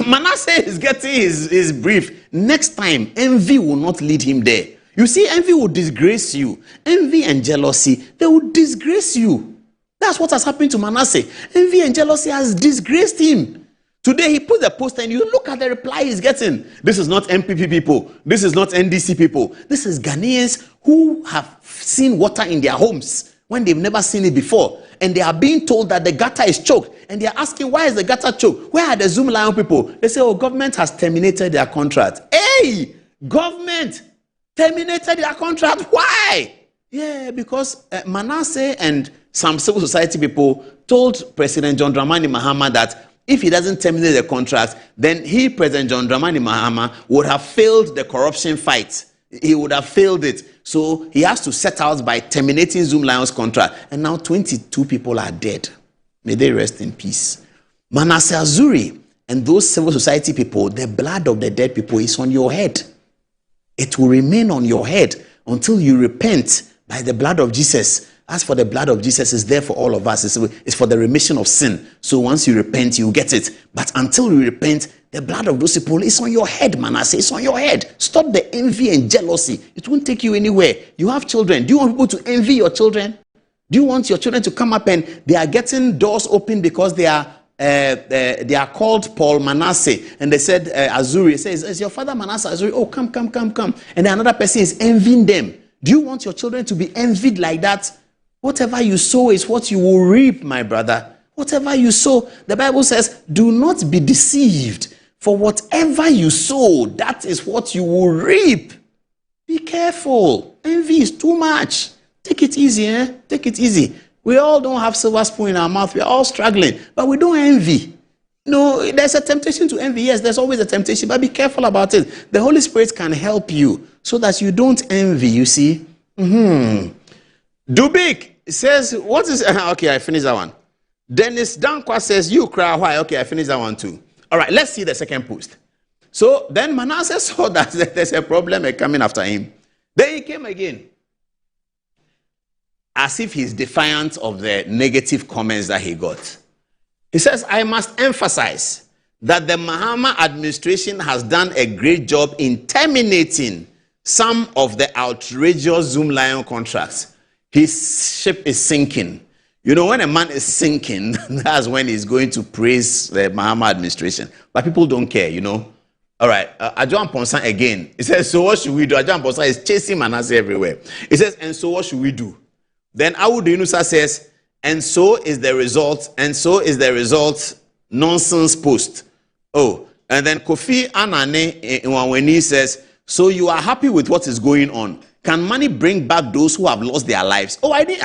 Manasseh is getting his brief. Next time, envy will not lead him there. You see, envy will disgrace you. Envy and jealousy, they will disgrace you. That's what has happened to Manasseh. Envy and jealousy has disgraced him. Today, he put the post and you look at the reply he's getting. This is not MPP people. This is not NDC people. This is Ghanaians who have seen water in their homes when they've never seen it before. And they are being told that the gutter is choked. And they are asking, why is the gutter choked? Where are the Zoom Lion people? They say, oh, government has terminated their contract. Hey, government terminated their contract. Why? Yeah, because Manasseh and some civil society people told President John Dramani Mahama that if he doesn't terminate the contract, then he, President John Dramani Mahama, would have failed the corruption fight. He would have failed it. So he has to set out by terminating Zoom Lion's contract. And now 22 people are dead. May they rest in peace. Manasseh Azuri and those civil society people, the blood of the dead people is on your head. It will remain on your head until you repent by the blood of Jesus. As for the blood of Jesus, is there for all of us. It's for the remission of sin. So once you repent, you get it. But until you repent, the blood of those people is on your head, Manasseh. It's on your head. Stop the envy and jealousy. It won't take you anywhere. You have children. Do you want people to envy your children? Do you want your children to come up and they are getting doors open because they are called Paul Manasseh, and they said Azuri says, is your father Manasseh Azuri? Oh, come. And then another person is envying them. Do you want your children to be envied like that? Whatever you sow is what you will reap, my brother. Whatever you sow, the Bible says, do not be deceived. For whatever you sow, that is what you will reap. Be careful. Envy is too much. Take it easy, eh? Take it easy. We all don't have silver spoon in our mouth. We are all struggling, but we don't envy. No, there's a temptation to envy. Yes, there's always a temptation, but be careful about it. The Holy Spirit can help you so that you don't envy, you see. Dubik says, what is... Okay, I finished that one. Dennis Dankwa says, you cry, why? Okay, I finished that one too. All right, let's see the second post. So then Manasseh saw that there's a problem coming after him. Then he came again. As if he's defiant of the negative comments that he got. He says, I must emphasize that the Mahama administration has done a great job in terminating some of the outrageous Zoom Lion contracts. His ship is sinking. You know, when a man is sinking, that's when he's going to praise the Mahama administration. But people don't care, you know. All right, Ajuan Ponsan again. He says, so what should we do? Ajuan Ponsan is chasing Manasseh everywhere. He says, and so what should we do? Then Awudu Yunusa says, and so is the result, nonsense post. Oh, and then Kofi Anane Nwanweni says, so you are happy with what is going on. Can money bring back those who have lost their lives? Oh, I did.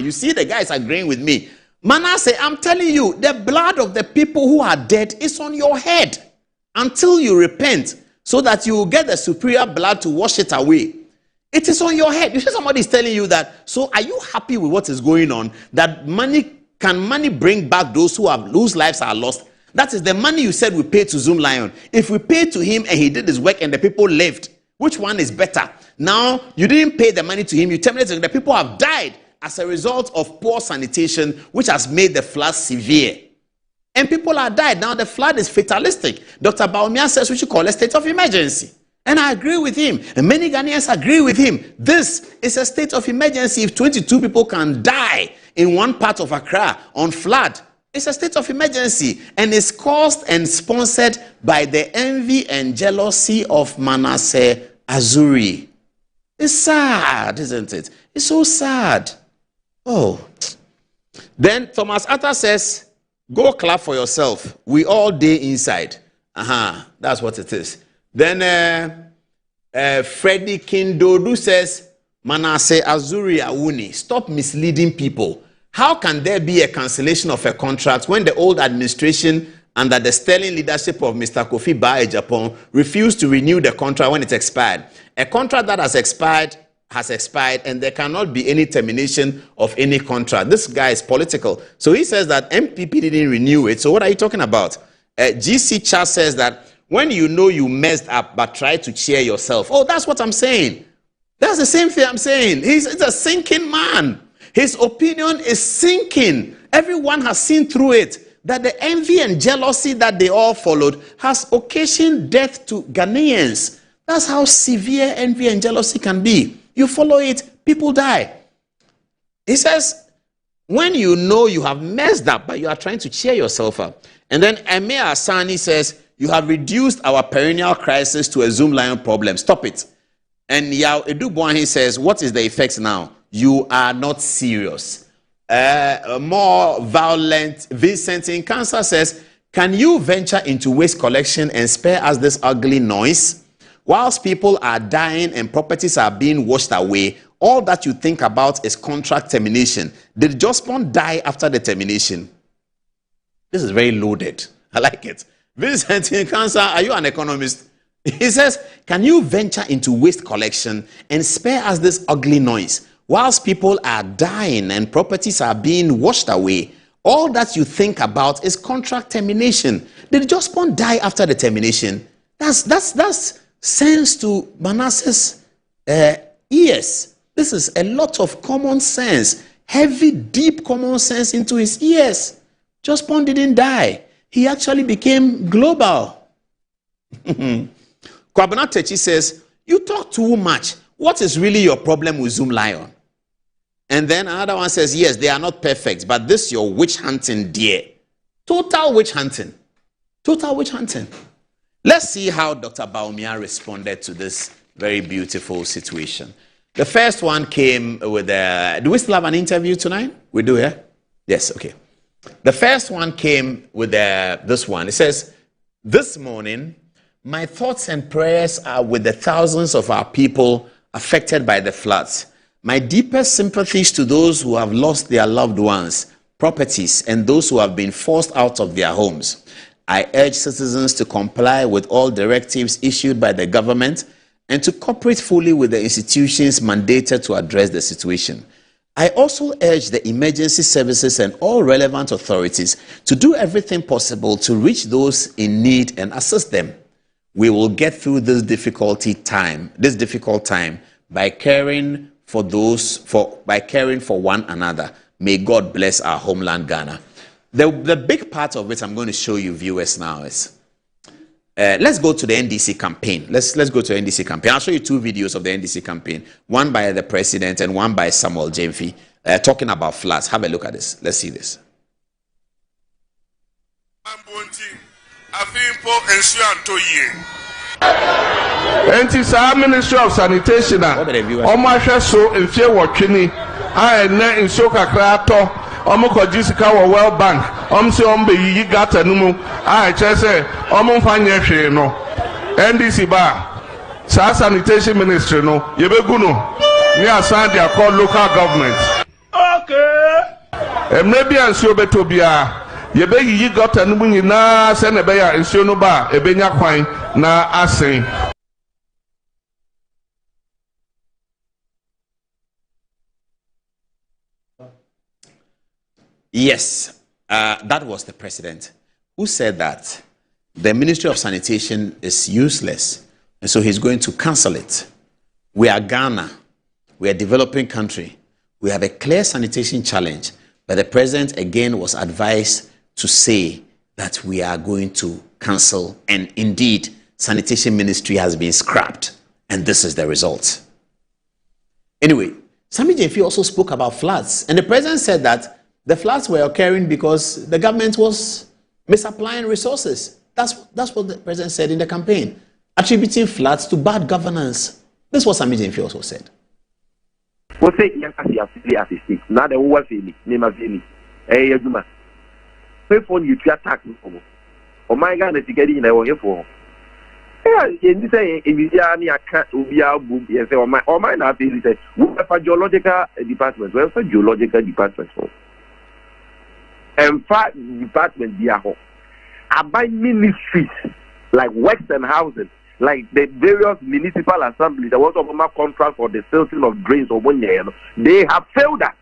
You see, the guys agreeing with me. Manasseh, I'm telling you, the blood of the people who are dead is on your head until you repent so that you will get the superior blood to wash it away. It is on your head. You see somebody is telling you that, so are you happy with what is going on? That can money bring back those whose lives are lost? That is the money you said we paid to Zoom Lion. If we paid to him and he did his work and the people lived, which one is better? Now, you didn't pay the money to him, you terminated. The people have died as a result of poor sanitation, which has made the flood severe. And people are died. Now the flood is fatalistic. Dr. Bawumia says we should call a state of emergency. And I agree with him. And many Ghanaians agree with him. This is a state of emergency. If 22 people can die in one part of Accra on flood, it's a state of emergency. And it's caused and sponsored by the envy and jealousy of Amissah-Arthur. It's sad, isn't it? It's so sad. Oh. Then Thomas Arthur says, go clap for yourself. We all day inside. That's what it is. Then Freddie Kindodu says, Amissah-Arthur Awuni, stop misleading people. How can there be a cancellation of a contract when the old administration under the sterling leadership of Mr. Kofi Japan refused to renew the contract when it expired? A contract that has expired, and there cannot be any termination of any contract. This guy is political. So he says that MPP didn't renew it. So what are you talking about? GC Cha says that when you know you messed up but try to cheer yourself. Oh, that's what I'm saying. That's the same thing I'm saying. He's a sinking man. His opinion is sinking. Everyone has seen through it that the envy and jealousy that they all followed has occasioned death to Ghanaians. That's how severe envy and jealousy can be. You follow it, people die. He says, when you know you have messed up, but you are trying to cheer yourself up. And then Emir Asani says, you have reduced our perennial crisis to a Zoom Lion problem. Stop it. And Yao Edubwahi says, what is the effect now? You are not serious. More violent. Vincent in Cancer says, can you venture into waste collection and spare us this ugly noise? Whilst people are dying and properties are being washed away, all that you think about is contract termination. Did Jospon die after the termination? This is very loaded. I like it. Vincent in Cancer, are you an economist? He says, can you venture into waste collection and spare us this ugly noise? Whilst people are dying and properties are being washed away, all that you think about is contract termination. Did Jospon die after the termination? That's sense to Manasseh's ears. This is a lot of common sense, heavy, deep common sense into his ears. Jospon didn't die. He actually became global. Kwabena Techi says, you talk too much. What is really your problem with Zoom Lion? And then another one says, yes, they are not perfect, but this your witch hunting, dear. Total witch hunting. Total witch hunting. Let's see how Dr. Bawumia responded to this very beautiful situation. The first one came with do we still have an interview tonight? We do, yeah? Yes, okay. The first one came with this one. It says, this morning, my thoughts and prayers are with the thousands of our people affected by the floods. My deepest sympathies to those who have lost their loved ones, properties, and those who have been forced out of their homes. I urge citizens to comply with all directives issued by the government and to cooperate fully with the institutions mandated to address the situation. I also urge the emergency services and all relevant authorities to do everything possible to reach those in need and assist them. We will get through this difficult time by caring for one another. May God bless our homeland, Ghana. The big part of which I'm going to show you, viewers, now is let's go to the NDC campaign. Let's go to the NDC campaign. I'll show you two videos of the NDC campaign, one by the president and one by Samuel Jemfi, talking about floods. Have a look at this. Let's see this. Enti Ministry of Sanitation Omahwe so enfie wotwene a na nso kakra to omukọji sika wo World Bank se ombe yiyi gata numu a chese omumfanye hwe no NDC ba sa Sanitation Ministry no yebegu no ni asan dia call local government. Okay. Emre bia nso beto bia yebe yiyi gata numu nyina se ne be ya nso no ba ebenya kwan na asen. Yes, that was the president who said that the Ministry of Sanitation is useless, and so he's going to cancel it. We are Ghana. We are a developing country. We have a clear sanitation challenge, but the president again was advised to say that we are going to cancel, and indeed, Sanitation Ministry has been scrapped, and this is the result. Anyway, Sammy Jemfi also spoke about floods, and the president said that the floods were occurring because the government was misapplying resources. That's what the president said in the campaign, attributing floods to bad governance. This is what Sammy Jemfi also said. What say now the whole thing, name of any. Hey, Juma. Pay for you to attack me. Oh my God, it's getting in our for. Yeah, in this say, if you are near cat, we are boom, yes, or my not really say, we have a geological department, we have a geological department. And fact, department, they are by ministries like Works and Housing, like the various municipal assemblies, there was a contract for the silting of drains or 1 year. They have failed that.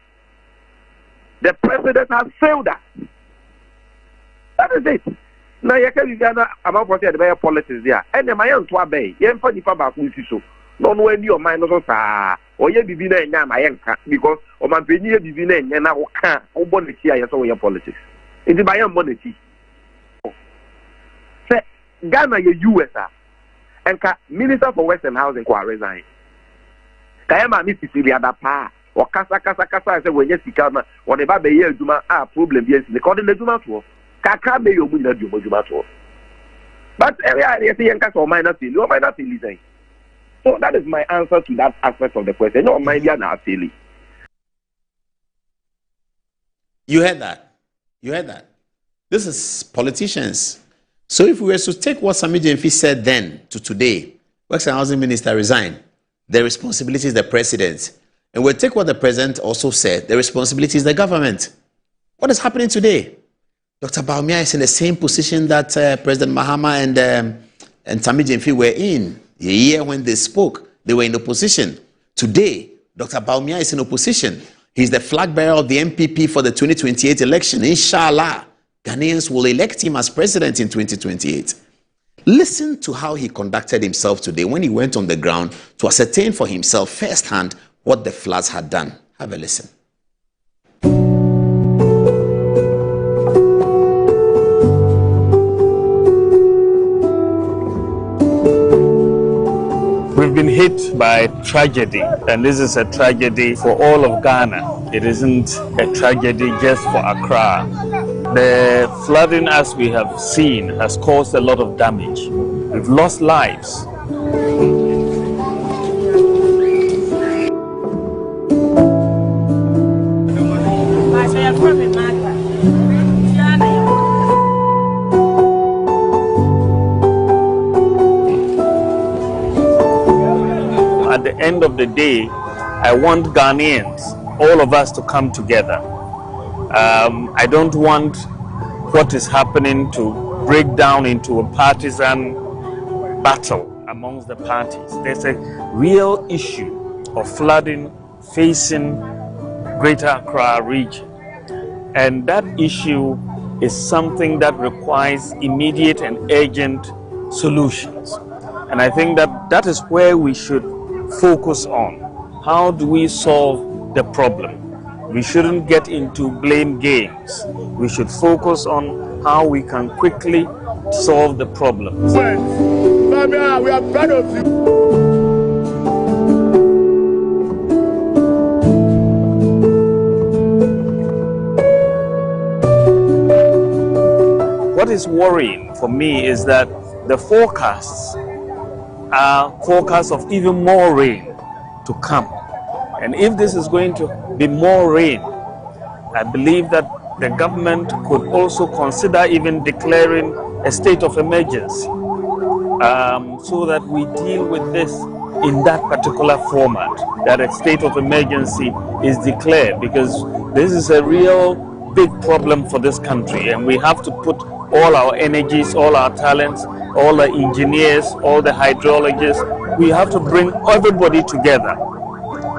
The president has failed that. That is it. Now you can gather about what the politics there. And the Mayan to obey. Yen for the Papa Kusiso. No when your mind also or ye be in Mayan because or my penny be in and now can't open the chair so your politics. It's the Mayan monarchy. Say Ghana ye USA and Minister for Western Housing kwa resign. Kayama Miss Sicilia da pa or kasa say when you see Kama or the baby ye Juma problem yes because the Juma to Kaka may you win Juma to. But every say and or minor feel you might not feel listen. So that is my answer to that aspect of the question. No mind ya na feel. You heard that. You heard that. This is politicians. So if we were to take what Sammy Jemfi said then to today, Works and Housing Minister resigned, the responsibility is the president. And we'll take what the president also said, the responsibility is the government. What is happening today? Dr. Bawumia is in the same position that President Mahama and Sammy Jemfi were in. A year when they spoke, they were in opposition. Today, Dr. Bawumia is in opposition. He's the flag bearer of the MPP for the 2028 election. Inshallah, Ghanaians will elect him as president in 2028. Listen to how he conducted himself today when he went on the ground to ascertain for himself firsthand what the floods had done. Have a listen. We've been hit by tragedy, and this is a tragedy for all of Ghana. It isn't a tragedy just for Accra. The flooding, as we have seen, has caused a lot of damage. We've lost lives. At the end of the day, I want Ghanaians, all of us, to come together. I don't want what is happening to break down into a partisan battle amongst the parties. There's a real issue of flooding facing Greater Accra region. And that issue is something that requires immediate and urgent solutions. And I think that is where we should focus on. How do we solve the problem? We shouldn't get into blame games. We should focus on how we can quickly solve the problem. We are proud of you. What is worrying for me is that the forecasts are forecasts of even more rain to come. And if this is going to be more rain, I believe that the government could also consider even declaring a state of emergency so that we deal with this in that particular format, that a state of emergency is declared, because this is a real big problem for this country, and we have to put all our energies, all our talents, all the engineers, all the hydrologists, we have to bring everybody together,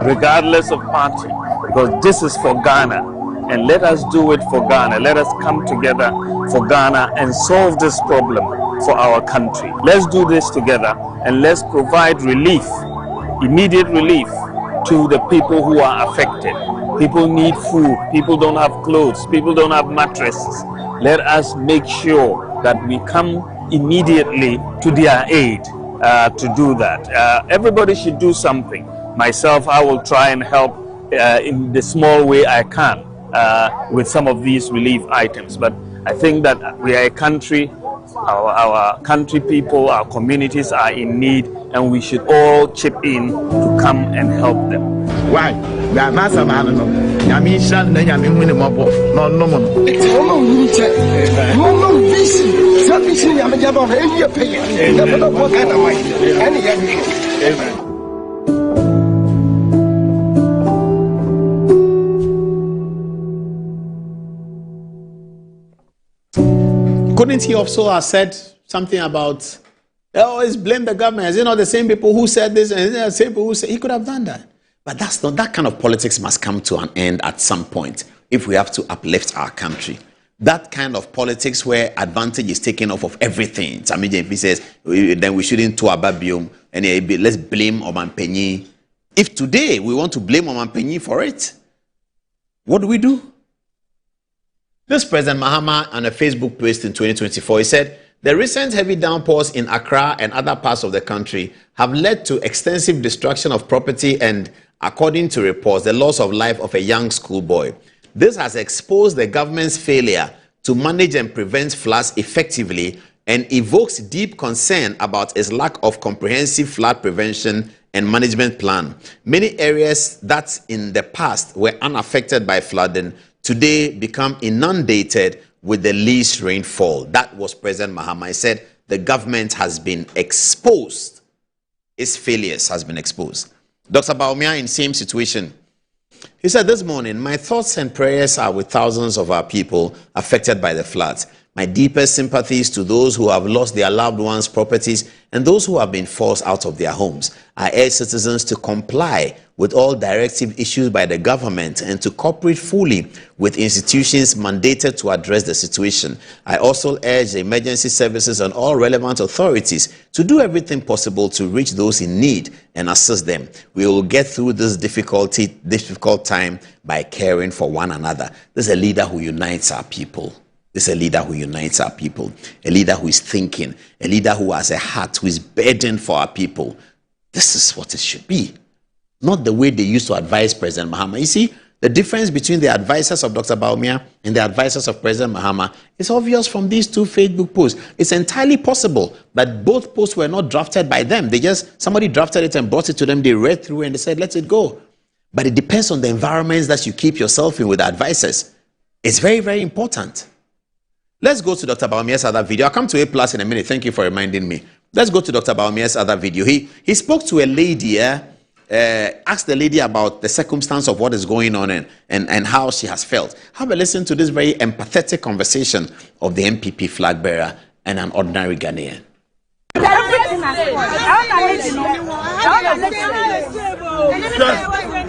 regardless of party, because this is for Ghana, and let us do it for Ghana. Let us come together for Ghana and solve this problem for our country. Let's do this together, and let's provide relief, immediate relief, to the people who are affected. People need food. People don't have clothes. People don't have mattresses. Let us make sure that we come immediately to their aid to do that. Everybody should do something. Myself, I will try and help in the small way I can with some of these relief items. But I think that we are a country, our country people, our communities are in need, and we should all chip in to come and help them. Why? That master man, no. Amissah, no, I'm winning my boss. No, no, no. It's all you check. No, busy. Something I'm a job of any opinion. Never what kind of way. Amen. Couldn't he also have said something about, they always blame the government? Is it not the same people who said this and the same people who said? He could have done that. But that's not, that kind of politics must come to an end at some point if we have to uplift our country. That kind of politics where advantage is taken off of everything. Samija, if he says, then we shouldn't to ababium and let's blame Oman-Penyi. If today we want to blame Oman-Penyi for it, what do? This President Mahama on a Facebook post in 2024, he said, the recent heavy downpours in Accra and other parts of the country have led to extensive destruction of property and, according to reports, the loss of life of a young schoolboy. This has exposed the government's failure to manage and prevent floods effectively and evokes deep concern about its lack of comprehensive flood prevention and management plan. Many areas that in the past were unaffected by flooding today become inundated with the least rainfall. That was President Mahama. He said the government has been exposed. Its failures has been exposed. Dr. Bawumia in same situation. He said this morning, my thoughts and prayers are with thousands of our people affected by the floods. My deepest sympathies to those who have lost their loved ones' properties and those who have been forced out of their homes. I urge citizens to comply with all directives issued by the government and to cooperate fully with institutions mandated to address the situation. I also urge the emergency services and all relevant authorities to do everything possible to reach those in need and assist them. We will get through this difficult time by caring for one another. This is a leader who unites our people. This is a leader who unites our people, a leader who is thinking, a leader who has a heart, who is burdened for our people. This is what it should be. Not the way they used to advise President Mahama. You see, the difference between the advisors of Dr. Bawumia and the advisors of President Mahama is obvious from these two Facebook posts. It's entirely possible that both posts were not drafted by them. Somebody drafted it and brought it to them, they read through and they said, let it go. But it depends on the environments that you keep yourself in with advisors. It's very, very important. Let's go to Dr. Bawumia's other video. I'll come to A+ in a minute. Thank you for reminding me. Let's go to Dr. Bawumia's other video. He spoke to a lady, asked the lady about the circumstance of what is going on and how she has felt. Have a listen to this very empathetic conversation of the MPP flag bearer and an ordinary Ghanaian.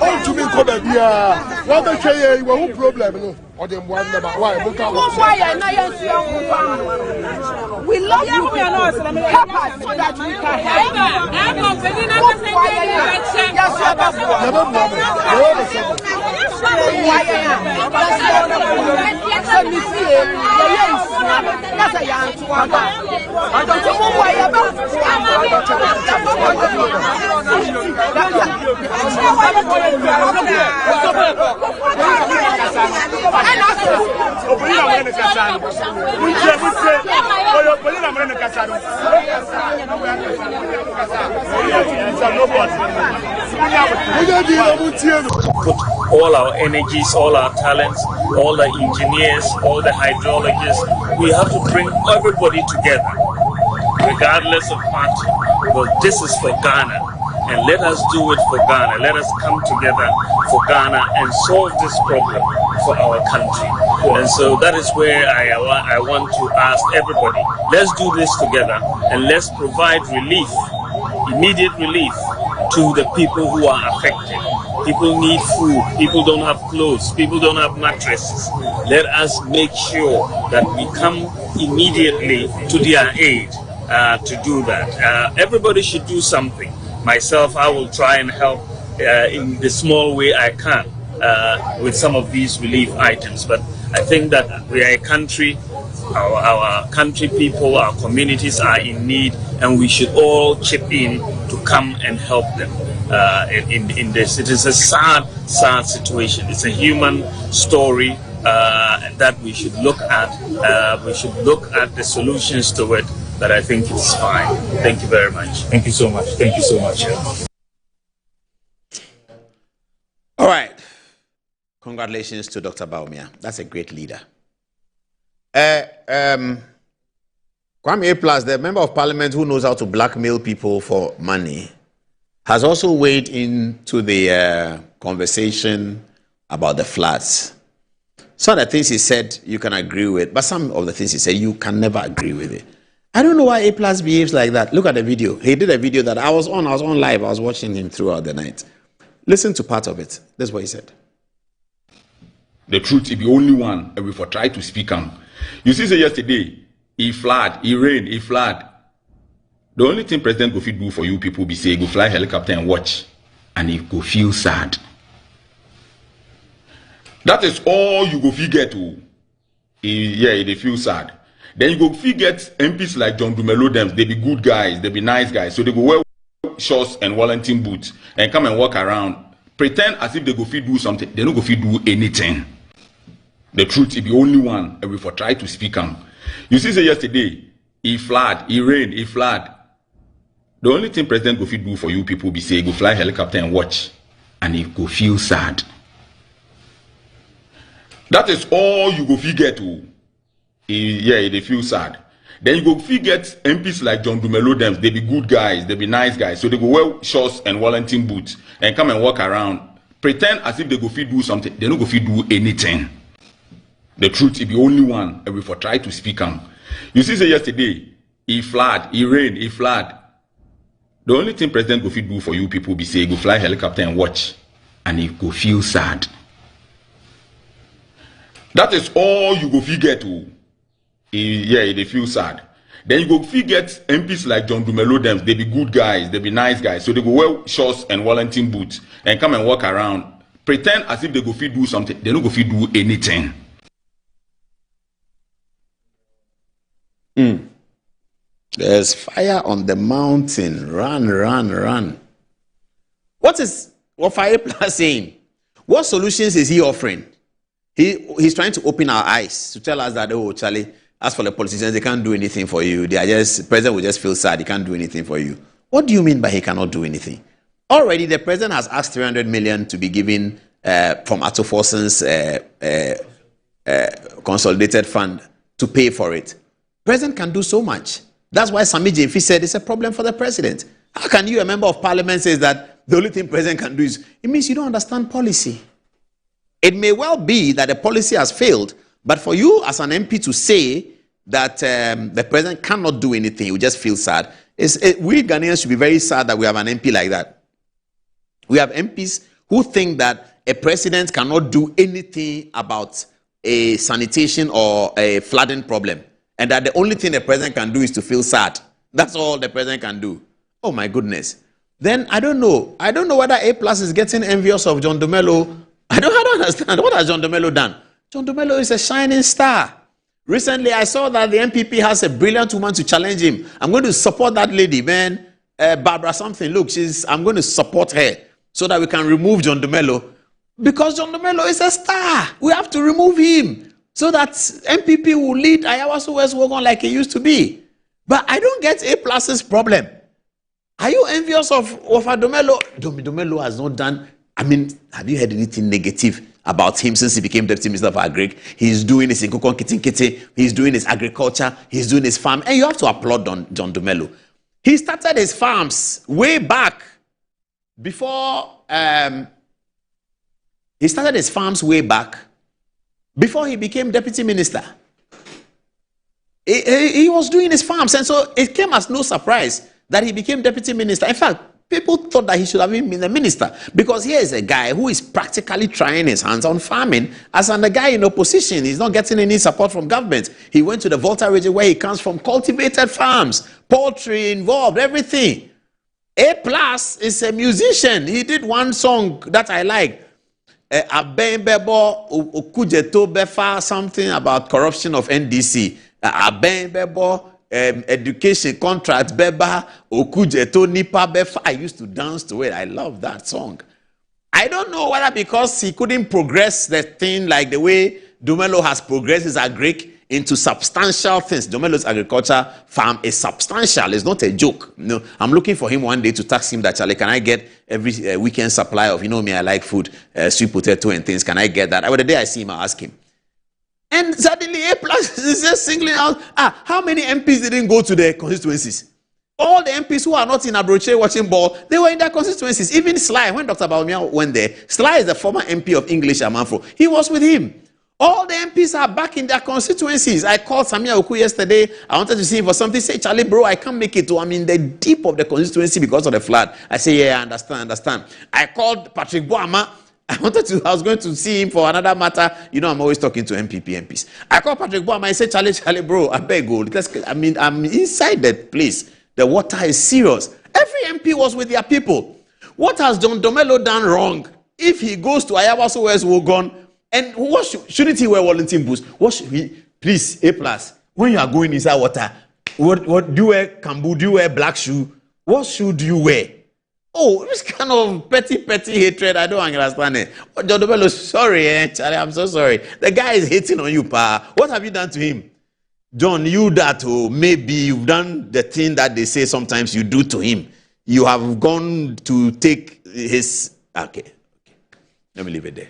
Oh, to me, come here. What the say? You have problem, no? Or them one number. Why? We love you. Help us so that we can put all our energies, all our talents, all the engineers, all the hydrologists. We have to bring everybody together, regardless of party. But this is for Ghana, and let us do it for Ghana. Let us come together for Ghana and solve this problem for our country. And so that is where I want to ask everybody, let's do this together and let's provide relief, immediate relief to the people who are affected. People need food, people don't have clothes, people don't have mattresses. Let us make sure that we come immediately to their aid to do that. Everybody should do something. Myself, I will try and help in the small way I can with some of these relief items. But I think that we are a country, our country people, our communities are in need, and we should all chip in to come and help them in this. It is a sad situation. It's a human story that we should look at. We should look at the solutions to it, but I think it's fine. Thank you very much. Thank you so much. Thank you so much. All right. Congratulations to Dr. Bawumia. That's a great leader. Kwame A+, the member of parliament who knows how to blackmail people for money, has also weighed into the conversation about the floods. Some of the things he said you can agree with, but some of the things he said you can never agree with it. I don't know why A+ behaves like that. Look at the video. He did a video that I was on live. I was watching him throughout the night. Listen to part of it. This is what he said. The truth is the only one, and we for try to speak on. You see, yesterday, he flood, he rained, he flood. The only thing President Kofi do for you people be say, go fly helicopter and watch, and he go feel sad. That is all you go feel get to. Yeah, they feel sad. Then you go feel get MPs like John Dumelo them. They be good guys, they be nice guys. So they go wear shorts and Wellington boots and come and walk around, pretend as if they go feel do something. They don't go feel do anything. The truth is the only one, and we for try to speak on. You see, yesterday, he flood, he rained, he flood. The only thing President Kofi do for you people be say, go fly helicopter and watch, and he go feel sad. That is all you go feel get to. Yeah, they feel sad. Then you go feel get MPs like John Dumelo them. They be good guys, they be nice guys. So they go wear shorts and Wellington boots and come and walk around, pretend as if they go feel do something. They don't go feel do anything. The truth is the only one, and we for try to speak on. You see, yesterday, he flood, he rained, he flood. The only thing President Kofi do for you people be say, go fly helicopter and watch, and he go feel sad. That is all you go feel get to. Yeah, they feel sad. Then you go feel get MPs like John Dumelo them. They be good guys, they be nice guys. So they go wear shorts and Wellington boots and come and walk around, pretend as if they go feel do something. They don't go feel do anything. There's fire on the mountain. Run, run, run. What is Fire Plus saying? What solutions is he offering? He's trying to open our eyes to tell us that, oh, Charlie, as for the politicians, they can't do anything for you. They are just, president will just feel sad. He can't do anything for you. What do you mean by he cannot do anything? Already, the president has asked 300 million to be given from Arthur Forson's consolidated fund to pay for it. President can do so much. That's why Sami Jefi said it's a problem for the president. How can you, a member of parliament, say that the only thing president can do is, it means you don't understand policy. It may well be that the policy has failed, but for you as an MP to say that the president cannot do anything, you just feel sad. We Ghanaians should be very sad that we have an MP like that. We have MPs who think that a president cannot do anything about a sanitation or a flooding problem, and that the only thing the president can do is to feel sad. That's all the president can do. Oh my goodness. Then I don't know. I don't know whether A+ is getting envious of John Dumelo. I don't understand. What has John Dumelo done? John Dumelo is a shining star. Recently, I saw that the MPP has a brilliant woman to challenge him. I'm going to support that lady, man. Barbara something. Look, I'm going to support her so that we can remove John Dumelo. Because John Dumelo is a star. We have to remove him so that MPP will lead Ayawaso West Wogon like he used to be. But I don't get A+'s problem. Are you envious of Dumelo? Dumelo has not done. I mean, have you heard anything negative about him since he became Deputy Minister of Agric? He's doing his Nkukon Kitinkiti, he's doing his agriculture, he's doing his farm, and you have to applaud John Dumelo. He started his farms way back before he became Deputy Minister. He was doing his farms, and so it came as no surprise that he became Deputy Minister. In fact, people thought that he should have been the minister, because here is a guy who is practically trying his hands on farming as a guy in opposition. He's not getting any support from government. He went to the Volta region where he comes from, cultivated farms, poultry involved, everything. A+ is a musician. He did one song that I like. Abenbebo Okujeto Befa something about corruption of NDC. Abenbebo education contract Beba Okujeto Nipa Befa. I used to dance to it. I love that song. I don't know whether because he couldn't progress the thing like the way Dumelo has progressed his agric into substantial things. Dumelo's agriculture farm is substantial. It's not a joke. No, I'm looking for him one day to tax him that, Charlie, can I get every weekend supply of, me, I like food, sweet potato and things. Can I get that? The day I see him, I'll ask him. And suddenly A+ is just singling out, how many MPs didn't go to their constituencies? All the MPs who are not in Abroche watching ball, they were in their constituencies. Even Sly, when Dr. Bawumia went there, Sly is the former MP of English Amanfro. He was with him. All the MPs are back in their constituencies. I called Samia Oku yesterday. I wanted to see him for something. Say, Charlie, bro, I can't make it to. I'm in the deep of the constituency because of the flood. I say, yeah, I understand. I called Patrick Bawumia. I was going to see him for another matter. I'm always talking to MPs. I called Patrick Bawumia. I said, Charlie, bro, I beg you. I'm inside that place. The water is serious. Every MP was with their people. What has John Domelo done wrong? If he goes to Ayawaso West Wogon, and what shouldn't he wear Wellington boots? What should he? Please, A+. When you are going inside water, what do you wear? Kambu? Do you wear black shoe? What should you wear? Oh, this kind of petty hatred. I don't understand it. John Domelo, sorry, Charlie, I'm so sorry. The guy is hating on you, pa. What have you done to him? John, you that maybe you've done the thing that they say sometimes you do to him. You have gone to take his... Okay. Let me leave it there.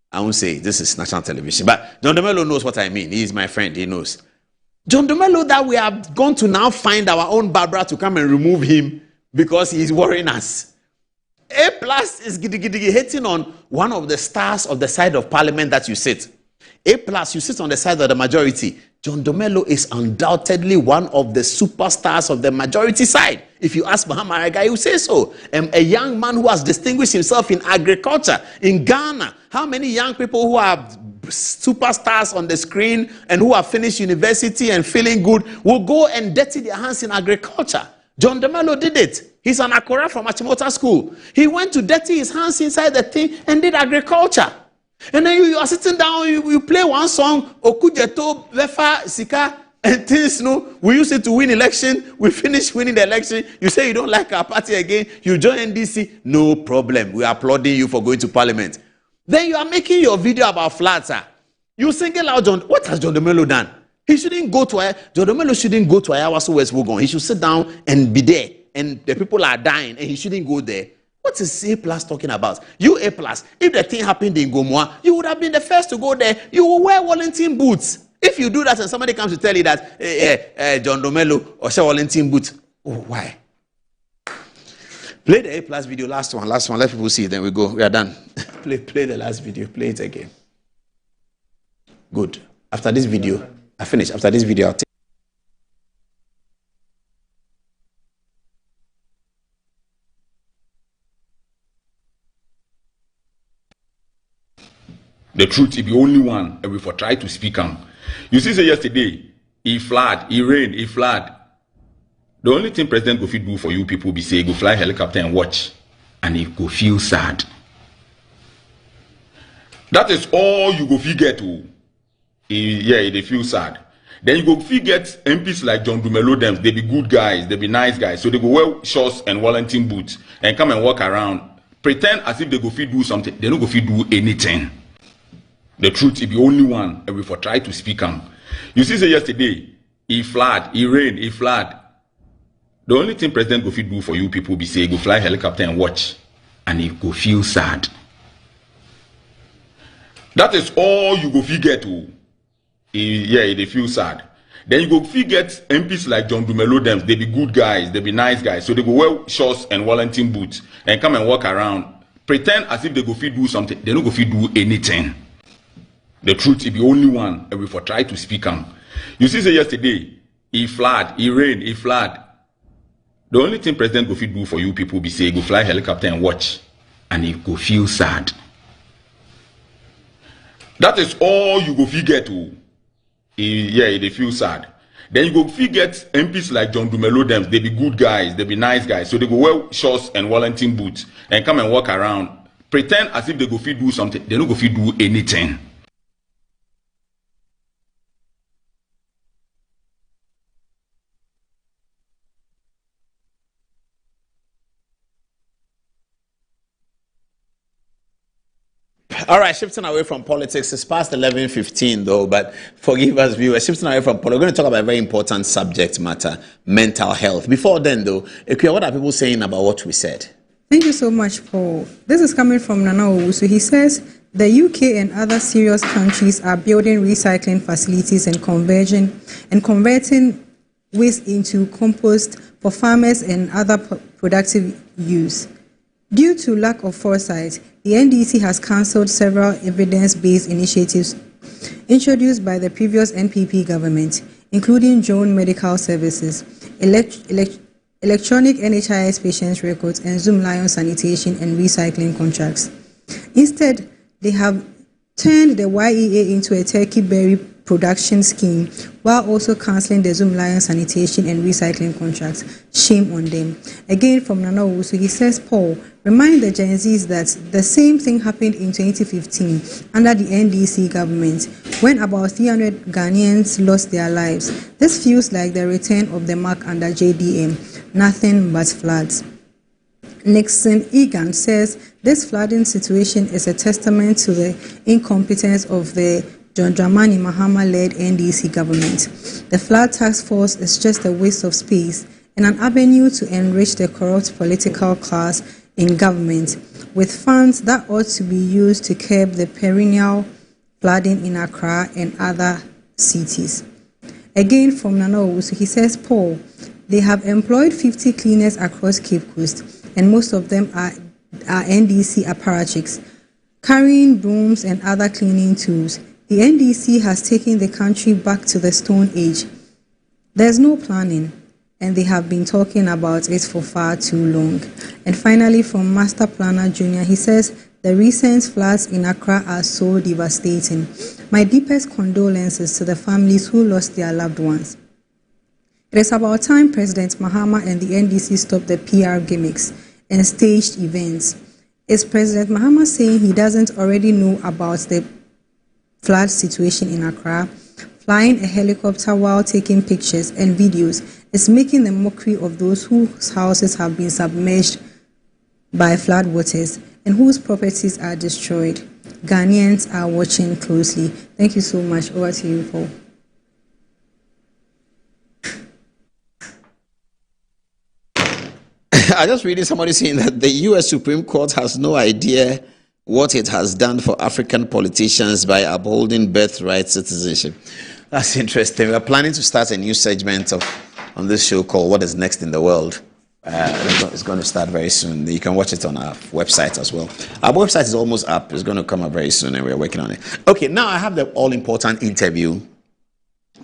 I won't say this is national television. But John Domelo knows what I mean. He is my friend. He knows. John Domelo, that we have gone to now find our own Barbara to come and remove him because he is worrying us. A+ is hitting on one of the stars of the side of parliament that you sit. A+, you sit on the side of the majority. John Domelo is undoubtedly one of the superstars of the majority side. If you ask Muhammad Aga, he will say so. A young man who has distinguished himself in agriculture in Ghana. How many young people who are superstars on the screen and who have finished university and feeling good will go and dirty their hands in agriculture? John Domelo did it. He's an Akora from Achimota School. He went to dirty his hands inside the thing and did agriculture. And then you are sitting down, you play one song, Okujeto, Vefa, Sika, and things, we use it to win election, we finish winning the election, you say you don't like our party again, you join NDC, no problem, we are applauding you for going to parliament. Then you are making your video about floods, you single out John, what has John Domelo done? He shouldn't go to, John Domelo shouldn't go to Ayawaso West Wogon, he should sit down and be there, and the people are dying, and he shouldn't go there. What is A+ talking about? You A+, if the thing happened in Gomoa, you would have been the first to go there. You will wear Wellington boots. If you do that and somebody comes to tell you that John Domelo or share Wellington boots, why? Play the A+ video, last one. Let people see it, then we go. We are done. Play the last video. Play it again. Good. After this video, I finish. After this video, I'll take. The truth, he be only one, and we for try to speak on. You see, say yesterday, he flood, he rained, he flood. The only thing President Kofi do for you people be say, go fly helicopter and watch, and he go feel sad. That is all you go get to. They feel sad. Then you go get MPs like John Dumelo them. They be good guys, they be nice guys. So they go wear shorts and Wellington boots and come and walk around, pretend as if they go do something. They don't go do anything. The truth, he be only one, and we for try to speak on. You see, say yesterday, he flood, he rained, he flood. The only thing President Kofi do for you people be say, go fly helicopter and watch, and he go feel sad. That is all you go get to. They feel sad. Then you go get MPs like John Dumelo them. They be good guys, they be nice guys. So they go wear shorts and Wellington boots and come and walk around, pretend as if they go do something. They don't go do anything. The truth, he be only one, and we for try to speak on. You see, say yesterday, he flood, he rained, he flood. The only thing President Kofi do for you people be say, go fly helicopter and watch, and he go feel sad. That is all you go get to. They feel sad. Then you go get MPs like John Dumelo them. They be good guys, they be nice guys. So they go wear shorts and Wellington boots and come and walk around, pretend as if they go fit do something, they don't go fit do anything. All right, shifting away from politics. It's past 11:15 though, but forgive us, viewers. Shifting away from politics, we're going to talk about a very important subject matter, mental health. Before then, though, Equia, what are people saying about what we said? Thank you so much, Paul. This is coming from Nana Owusu. He says the UK and other serious countries are building recycling facilities and converting waste into compost for farmers and other productive use. Due to lack of foresight, the NDC has cancelled several evidence-based initiatives introduced by the previous NPP government, including drone medical services, electronic NHIS patients records, and Zoom Lion sanitation and recycling contracts. Instead, they have turned the YEA into a turkey berry production scheme while also cancelling the Zoom Lion sanitation and recycling contracts. Shame on them. Again from Nana Owusu, he says, Paul, remind the Gen Zs that the same thing happened in 2015 under the NDC government when about 300 Ghanaians lost their lives. This feels like the return of the mark under JDM. Nothing but floods. Nixon Egan says this flooding situation is a testament to the incompetence of the John Dramani Mahama-led NDC government. The flood task force is just a waste of space and an avenue to enrich the corrupt political class in government with funds that ought to be used to curb the perennial flooding in Accra and other cities. Again from Nana Owusu, he says, Paul, they have employed 50 cleaners across Cape Coast, and most of them are NDC apparatchiks, carrying brooms and other cleaning tools. The NDC has taken the country back to the Stone Age. There's no planning, and they have been talking about it for far too long. And finally, from Master Planner Jr., he says, the recent floods in Accra are so devastating. My deepest condolences to the families who lost their loved ones. It is about time President Mahama and the NDC stop the PR gimmicks and staged events. Is President Mahama saying he doesn't already know about the flood situation in Accra? Flying a helicopter while taking pictures and videos is making a mockery of those whose houses have been submerged by flood waters and whose properties are destroyed. Ghanaians are watching closely. Thank you so much. Over to you, Paul. I just reading somebody saying that the U.S. Supreme Court has no idea what it has done for African politicians by upholding birthright citizenship. That's interesting. We're planning to start a new segment on this show called What is Next in the World. It's going to start very soon. You can watch it on our website as well. Our website is almost up. It's going to come up very soon, and we're working on it. Okay, now I have the all-important interview.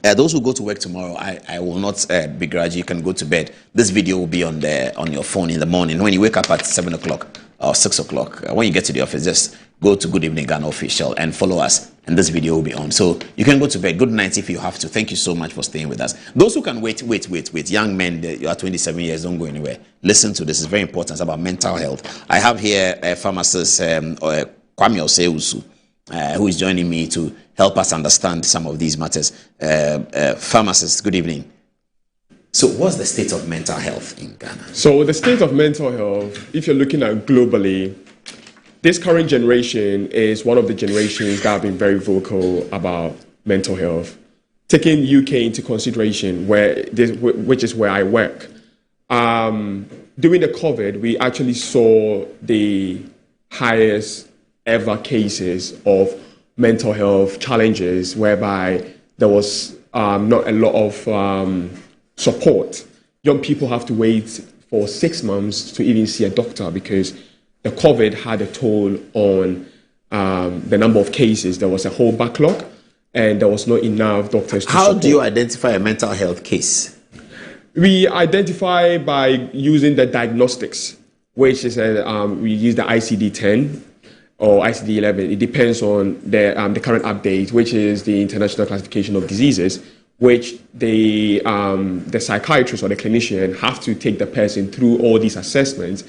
Those who go to work tomorrow, I will not begrudge you. You can go to bed. This video will be on your phone in the morning. When you wake up at 7 o'clock or 6 o'clock, when you get to the office, just go to Good Evening Ghana Official and follow us, and this video will be on. So you can go to bed. Good night if you have to. Thank you so much for staying with us. Those who can wait. Young men, you are 27 years, don't go anywhere. Listen to this. It's very important. It's about mental health. I have here a pharmacist, Kwesi Oseusu, who is joining me to help us understand some of these matters. Pharmacist, good evening. So what's the state of mental health in Ghana? So the state of mental health, if you're looking at globally, this current generation is one of the generations that have been very vocal about mental health. Taking UK into consideration, which is where I work, during the COVID, we actually saw the highest ever cases of mental health challenges whereby there was not a lot of support. Young people have to wait for 6 months to even see a doctor because the COVID had a toll on the number of cases. There was a whole backlog and there was not enough doctors to support. How do you identify a mental health case? We identify by using the diagnostics, which is we use the ICD-10 or ICD-11. It depends on the current update, which is the International Classification of Diseases, which the psychiatrist or the clinician have to take the person through all these assessments,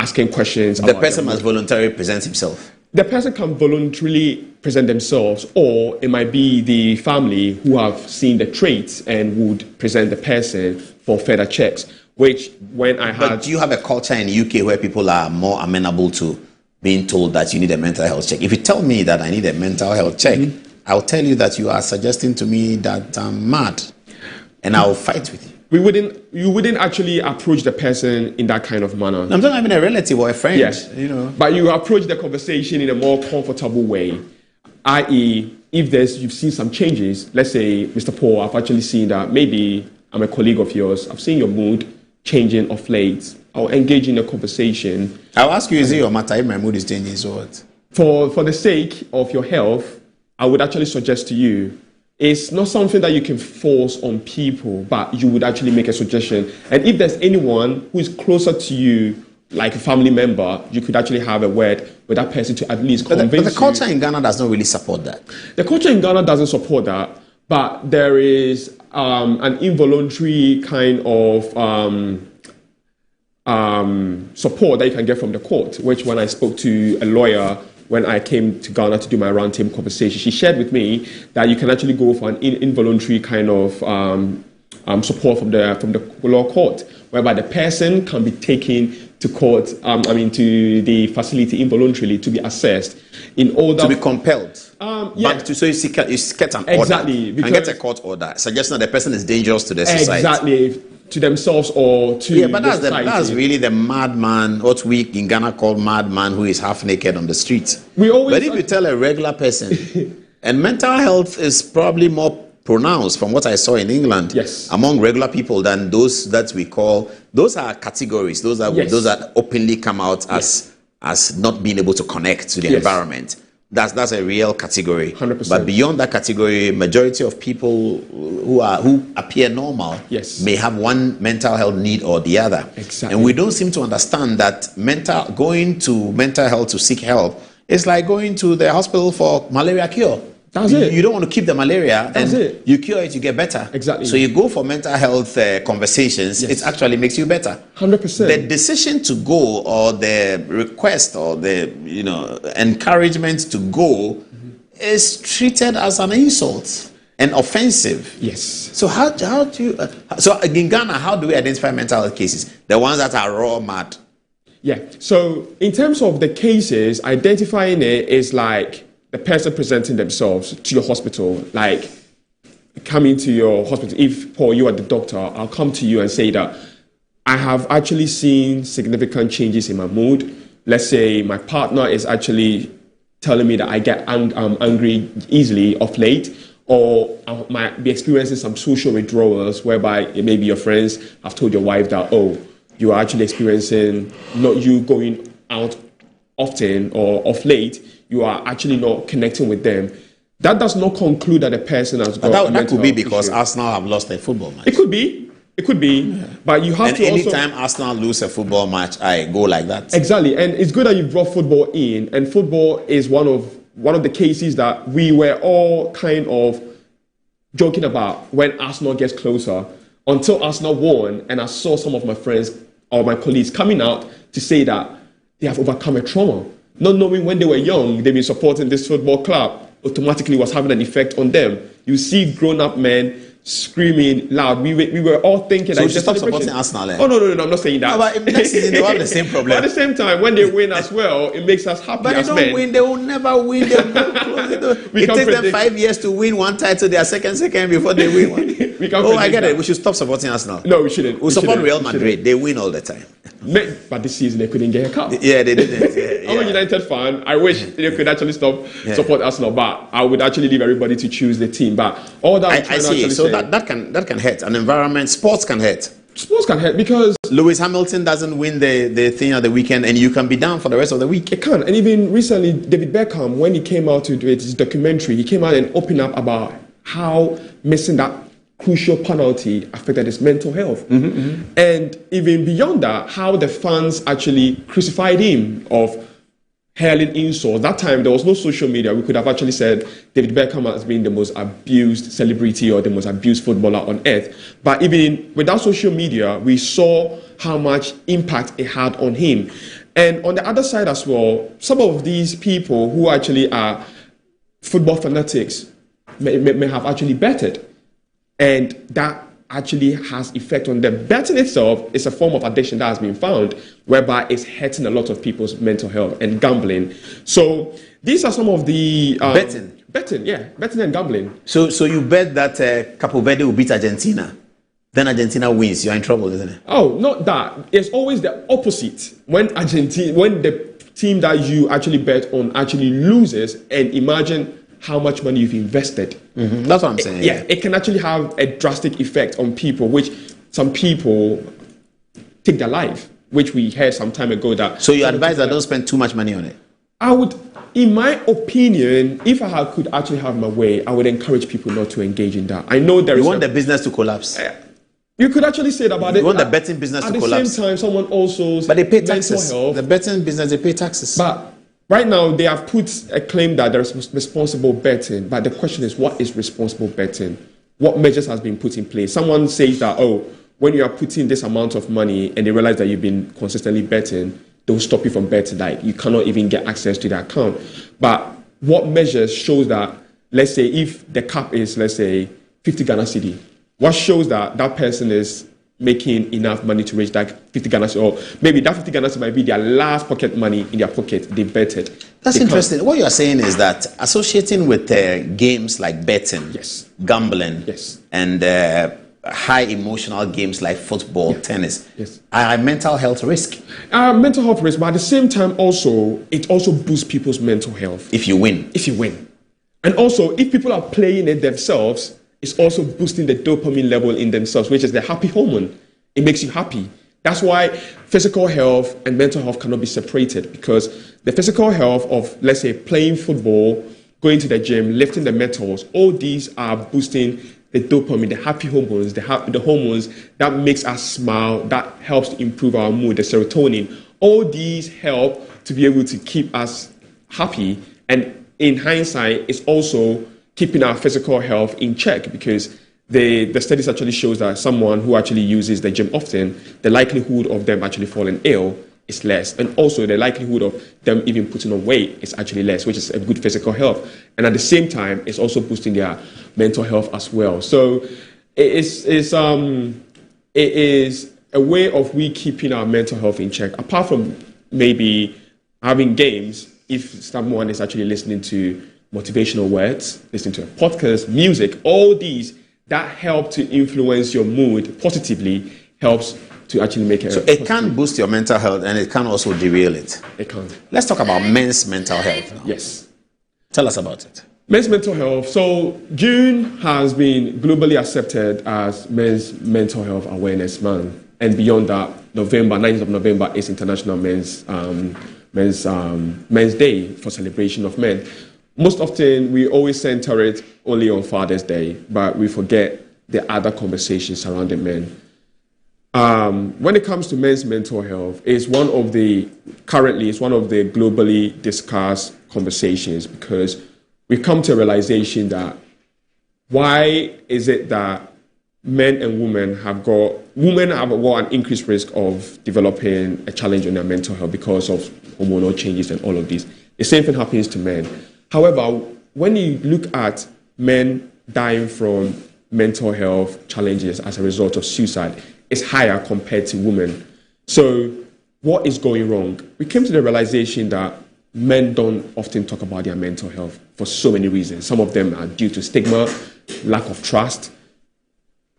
asking questions. The person must voluntarily present himself. The person can voluntarily present themselves, or it might be the family who have seen the traits and would present the person for further checks. Which, when I had... But do you have a culture in the UK where people are more amenable to being told that you need a mental health check? If you tell me that I need a mental health check, I'll tell you that you are suggesting to me that I'm mad, and I'll fight with you. You wouldn't actually approach the person in that kind of manner. I'm talking about a relative or a friend. Yes, you know. But you approach the conversation in a more comfortable way, i.e., if you've seen some changes. Let's say, Mr. Paul, I've actually seen that maybe I'm a colleague of yours. I've seen your mood changing of late. I'll engage in a conversation. I'll ask you, is it your matter if my mood is changing? So what? For the sake of your health, I would actually suggest to you, it's not something that you can force on people, but you would actually make a suggestion. And if there's anyone who is closer to you, like a family member, you could actually have a word with that person to at least convince you. But the culture in Ghana does not really support that. The culture in Ghana doesn't support that, but there is an involuntary kind of support that you can get from the court, which when I spoke to a lawyer when I came to Ghana to do my roundtable conversation, she shared with me that you can actually go for an involuntary kind of support from the law court, whereby the person can be taken to court, to the facility involuntarily to be assessed in order to be compelled. Yes. So you get an order. Exactly. And get a court order suggesting that the person is dangerous to the society. Exactly. To themselves or to but that's really the madman, what we in Ghana call madman, who is half naked on the street. But if you tell a regular person, and mental health is probably more pronounced from what I saw in England among regular people than those that we call, those are categories, those that openly come out as not being able to connect to the environment. That's a real category. 100%. But beyond that category, majority of people who appear normal may have one mental health need or the other. Exactly. And we don't seem to understand that going to mental health to seek help is like going to the hospital for malaria cure. That's it. You don't want to keep the malaria. That's and it. You cure it, you get better. Exactly. So you go for mental health conversations. It actually makes you better. 100%. The decision to go, or the request, or the encouragement to go, is treated as an insult and offensive. Yes. So how do you? So in Ghana, how do we identify mental health cases? The ones that are raw mad. Yeah. So in terms of the cases, identifying it is like the person presenting themselves to your hospital, like coming to your hospital. If, Paul, you are the doctor, I'll come to you and say that I have actually seen significant changes in my mood. Let's say my partner is actually telling me that I get angry easily of late, or I might be experiencing some social withdrawals whereby maybe your friends have told your wife that, oh, you are actually experiencing not you going out often or of late, you are actually not connecting with them. That does not conclude that the person has got a mental that could be because issue. Arsenal have lost a football match. It could be. But you have and to also... anytime Arsenal lose a football match, I go like that. Exactly. And it's good that you brought football in. And football is one of the cases that we were all kind of joking about when Arsenal gets closer, until Arsenal won. And I saw some of my friends or my colleagues coming out to say that they have overcome a trauma. Not knowing when they were young, they've been supporting this football club, automatically was having an effect on them. You see grown-up men screaming loud. We were all thinking... So you should stop supporting Arsenal, eh? Oh, no, I'm not saying that. No, but next season they'll have the same problem. But at the same time, when they win as well, it makes us happy but as men. But they don't win, they will never win. It takes them 5 years to win one title, they are second before they win one. I get it. We should stop supporting Arsenal. No, we shouldn't. We support Real Madrid. They win all the time. But this season they couldn't get a cup. Yeah, they didn't. I'm a United fan. I wish they could actually support Arsenal, but I would actually leave everybody to choose the team. But all that I see. So that can hurt. An environment, sports can hurt. Sports can hurt because Lewis Hamilton doesn't win the thing at the weekend, and you can be down for the rest of the week. It can. And even recently, David Beckham, when he came out to do his documentary, he came out and opened up about how missing that crucial penalty affected his mental health. And even beyond that, how the fans actually crucified him of hurling insults. That time, there was no social media. We could have actually said David Beckham has been the most abused celebrity or the most abused footballer on earth. But even without social media, we saw how much impact it had on him. And on the other side as well, some of these people who actually are football fanatics may have actually betted. And that actually has effect on them. Betting itself is a form of addiction that has been found, whereby it's hurting a lot of people's mental health, and gambling. So these are some of the... Betting, and gambling. So you bet that Capo Verde will beat Argentina. Then Argentina wins. You're in trouble, isn't it? Oh, not that. It's always the opposite. When the team that you actually bet on actually loses, and imagine how much money you've invested. Mm-hmm. That's what I'm saying. Yeah, it can actually have a drastic effect on people, which some people take their life, which we heard some time ago. That. So you advise that don't spend too much money on it? I would, in my opinion, if I could actually have my way, I would encourage people not to engage in that. I know there is. You want the business to collapse? You could actually say that about it. You want the betting business to collapse? At the same time, someone also... But they pay taxes. The betting business, they pay taxes. But right now, they have put a claim that there is responsible betting. But the question is, what is responsible betting? What measures has been put in place? Someone says that, when you are putting this amount of money and they realize that you've been consistently betting, they'll stop you from betting. Like, you cannot even get access to the account. But what measures shows that, let's say, if the cap is, let's say, 50 Ghana cedi, what shows that that person is making enough money to reach that 50 Ghana cedi, or maybe that 50 Ghana cedi might be their last pocket money in their pocket. They betted. That's interesting. What you are saying is that associating with games like betting, gambling, and high emotional games like football, tennis, are a mental health risk. Mental health risk, but at the same time, it also boosts people's mental health. If you win. And also, if people are playing it themselves, it's also boosting the dopamine level in themselves, which is the happy hormone. It makes you happy. That's why physical health and mental health cannot be separated, because the physical health of, let's say, playing football, going to the gym, lifting the metals, all these are boosting the dopamine, the happy hormones, the hormones that makes us smile, that helps to improve our mood, the serotonin. All these help to be able to keep us happy. And in hindsight, it's also keeping our physical health in check, because the studies actually shows that someone who actually uses the gym often, the likelihood of them actually falling ill is less. And also the likelihood of them even putting on weight is actually less, which is a good physical health. And at the same time, it's also boosting their mental health as well. So it is a way of we keeping our mental health in check, apart from maybe having games. If someone is actually listening to motivational words, listening to a podcast, music, all these that help to influence your mood positively helps to actually make it. So it can boost your mental health, and it can also derail it. It can. Let's talk about men's mental health now. Yes. Tell us about it. Men's mental health. So June has been globally accepted as Men's Mental Health Awareness Month. And beyond that, November, 9th of November is International Men's Day for celebration of men. Most often, we always center it only on Father's Day, but we forget the other conversations surrounding men. When it comes to men's mental health, it's one of the globally discussed conversations, because we've come to a realization that why is it that men and women have got an increased risk of developing a challenge on their mental health because of hormonal changes and all of these. The same thing happens to men. However, when you look at men dying from mental health challenges as a result of suicide, it's higher compared to women. So what is going wrong? We came to the realization that men don't often talk about their mental health for so many reasons. Some of them are due to stigma, lack of trust,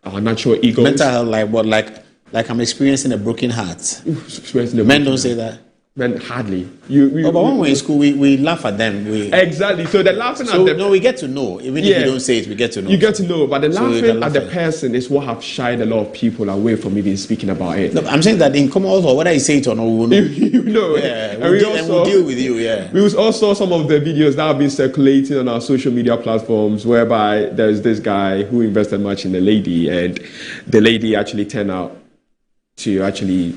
our natural egos. Mental health, like what? Like I'm experiencing a broken heart. Men don't say that. Men hardly. But when we're in school, we laugh at them. Exactly. So they're laughing at them. No, we get to know. Even if you don't say it, we get to know. You get to know. But the laughing at the person is what have shied a lot of people away from even speaking about it. No, I'm saying that in common also, whether you say it or not, we'll know. You know. Yeah, we'll deal with you, yeah. We also saw some of the videos that have been circulating on our social media platforms, whereby there's this guy who invested much in the lady, and the lady actually turned out to actually,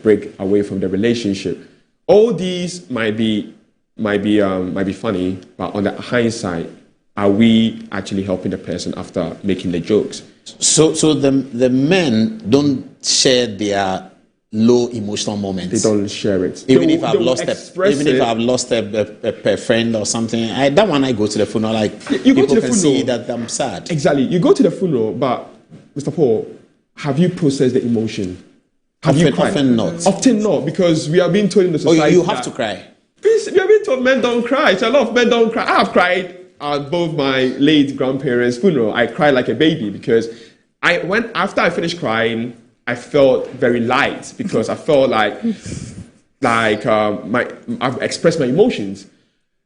break away from the relationship. All these might be funny, but on the hindsight, are we actually helping the person after making the jokes? So the men don't share their low emotional moments. They don't share it. Even if I've lost a friend or something, that one I go to the funeral. Like you go to the can funeral, see that I'm sad. Exactly. You go to the funeral, but Mr. Paul, have you processed the emotion? Often not. Often not, because we are being told in the society. You have to cry. Please, we are being told men don't cry. So a lot of men don't cry. I have cried at both my late grandparents' funeral. I cried like a baby because after I finished crying, I felt very light because I felt like I've expressed my emotions.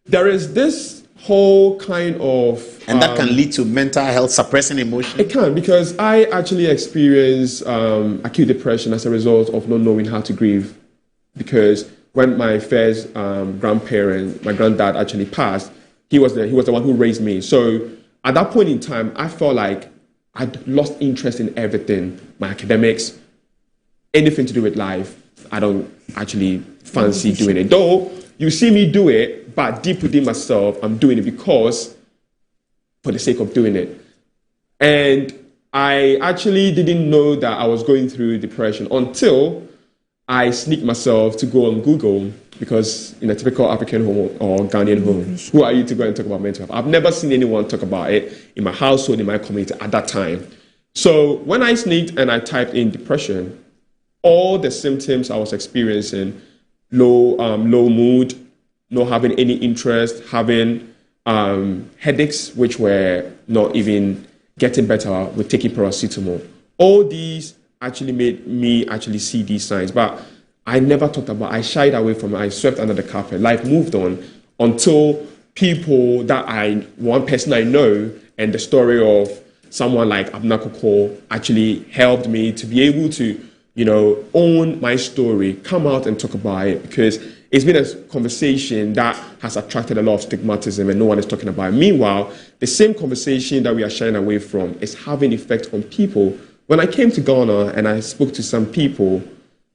There is this whole kind of... And that can lead to mental health, suppressing emotion? It can, because I actually experienced acute depression as a result of not knowing how to grieve. Because when my first grandparent, my granddad, actually passed, he was the one who raised me. So at that point in time, I felt like I'd lost interest in everything. My academics, anything to do with life, I don't actually fancy doing it. Though you see me do it, but deep within myself, I'm doing it because for the sake of doing it. And I actually didn't know that I was going through depression until I sneaked myself to go on Google, because in a typical African home or Ghanaian home, who are you to go and talk about mental health? I've never seen anyone talk about it in my household, in my community at that time. So when I sneaked and I typed in depression, all the symptoms I was experiencing, low mood, not having any interest, having headaches, which were not even getting better with taking paracetamol. All these actually made me actually see these signs. But I never talked about it. I shied away from it. I swept under the carpet. Life moved on until people one person I know, and the story of someone like Abna Koko actually helped me to be able to, own my story, come out and talk about it, because it's been a conversation that has attracted a lot of stigmatism and no one is talking about it. Meanwhile, the same conversation that we are shying away from is having effect on people. When I came to Ghana and I spoke to some people,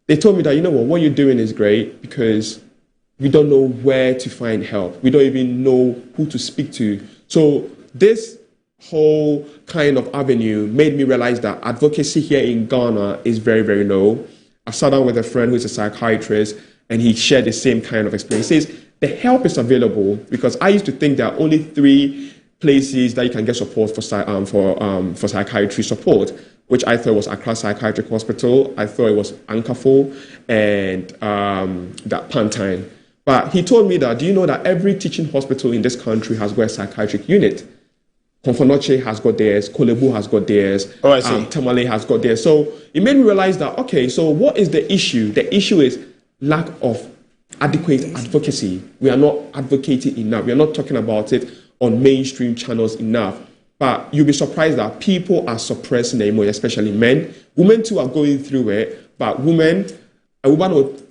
they told me that, what you're doing is great, because we don't know where to find help. We don't even know who to speak to. So this whole kind of avenue made me realize that advocacy here in Ghana is very, very low. I sat down with a friend who's a psychiatrist, and he shared the same kind of experience. He says the help is available, because I used to think there are only 3 places that you can get support for psychiatry support, which I thought was Accra Psychiatric Hospital. I thought it was Ankafo and that Pantine. But he told me that, do you know that every teaching hospital in this country has got a psychiatric unit? Konfonoche has got theirs, Kolebu has got theirs, Tamale has got theirs. So it made me realize that, okay, so what is the issue? The issue is lack of adequate advocacy. We are not advocating enough. We are not talking about it on mainstream channels enough. But you'll be surprised that people are suppressing their emotions, especially men. Women too are going through it, but a woman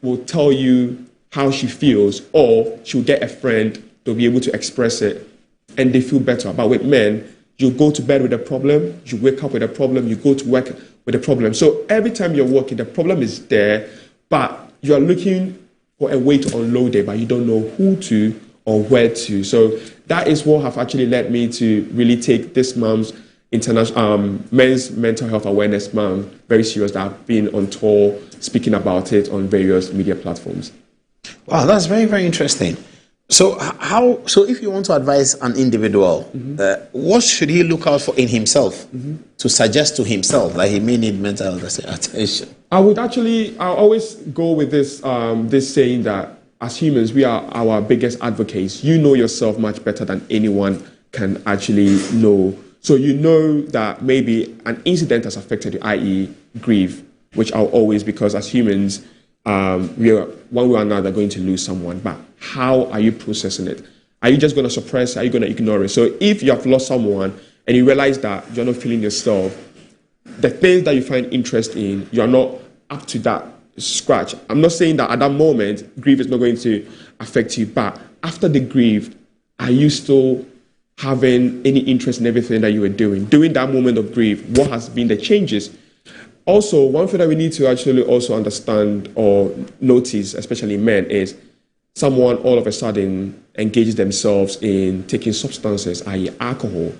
will tell you how she feels, or she'll get a friend to be able to express it, and they feel better. But with men, you go to bed with a problem, you wake up with a problem, you go to work with a problem. So every time you're working, the problem is there, but you are looking for a way to unload it, but you don't know who to or where to. So that is what have actually led me to really take this month's Men's Mental Health Awareness Month very serious. That I've been on tour speaking about it on various media platforms. Wow, that's very, very interesting. So if you want to advise an individual, what should he look out for in himself to suggest to himself that he may need mental health attention? I always go with this saying that as humans, we are our biggest advocates. You know yourself much better than anyone can actually know. So you know that maybe an incident has affected you, i.e. grief, which I'll always, because as humans, we are one way or another going to lose someone. But how are you processing it? Are you just going to suppress it? Are you going to ignore it? So if you have lost someone and you realize that you're not feeling yourself, the things that you find interest in, you're not up to that scratch. I'm not saying that at that moment, grief is not going to affect you, but after the grief, are you still having any interest in everything that you were doing? During that moment of grief, what has been the changes? Also, one thing that we need to actually also understand or notice, especially men, is someone all of a sudden engages themselves in taking substances, i.e. alcohol.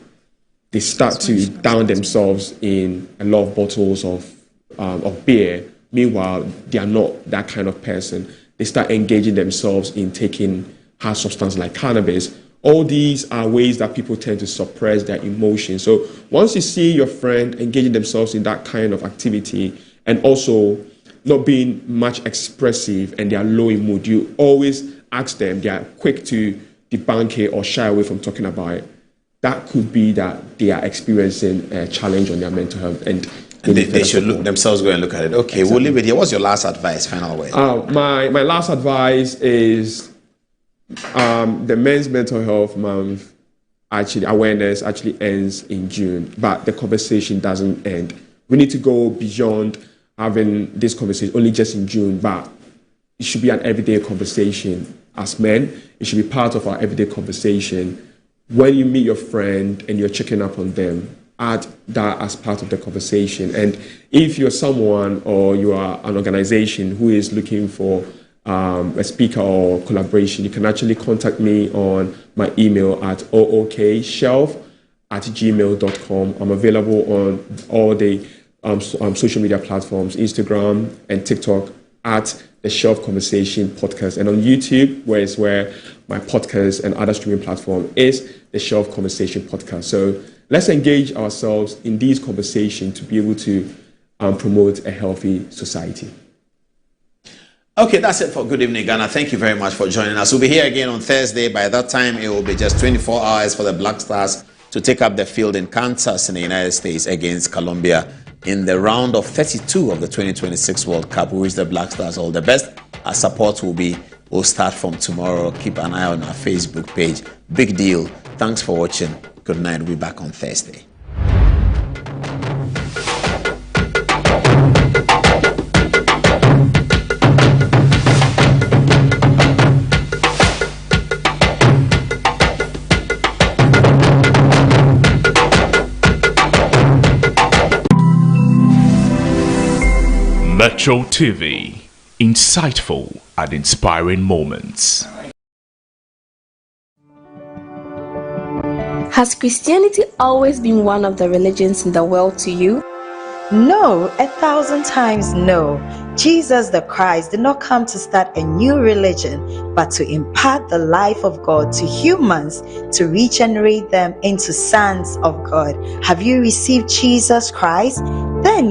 They start to down themselves in a lot of bottles of beer, Meanwhile, they are not that kind of person. They start engaging themselves in taking hard substances like cannabis. All these are ways that people tend to suppress their emotions. So once you see your friend engaging themselves in that kind of activity and also not being much expressive and they are low in mood, you always ask them, they are quick to debunk it or shy away from talking about it. That could be that they are experiencing a challenge on their mental health and they should look themselves, go and look at it. Okay, exactly. We'll leave it here. What's your last advice, final word? My last advice is the Men's Mental Health Month awareness ends in June, but the conversation doesn't end. We need to go beyond having this conversation only just in June, but it should be an everyday conversation. As men, it should be part of our everyday conversation. When you meet your friend and you're checking up on them, add that as part of the conversation. And if you're someone or you are an organization who is looking for a speaker or collaboration, you can actually contact me on my email at ookshelf@gmail.com. I'm available on all the social media platforms, Instagram and TikTok at the Shelf Conversation Podcast, and on YouTube, where my podcast and other streaming platform is the Shelf Conversation Podcast. So let's engage ourselves in these conversations to be able to promote a healthy society. Okay, that's it for Good Evening Ghana. Thank you very much for joining us. We'll be here again on Thursday. By that time, it will be just 24 hours for the Black Stars to take up the field in Kansas in the United States against Colombia in the round of 32 of the 2026 World Cup. We wish the Black Stars all the best. Our support will start from tomorrow. Keep an eye on our Facebook page. Big deal. Thanks for watching. Good night. We'll be back on Thursday. Metro TV, insightful and inspiring moments. Has Christianity always been one of the religions in the world to you? No, 1,000 times no. Jesus the Christ did not come to start a new religion, but to impart the life of God to humans, to regenerate them into sons of God. Have you received Jesus Christ? Then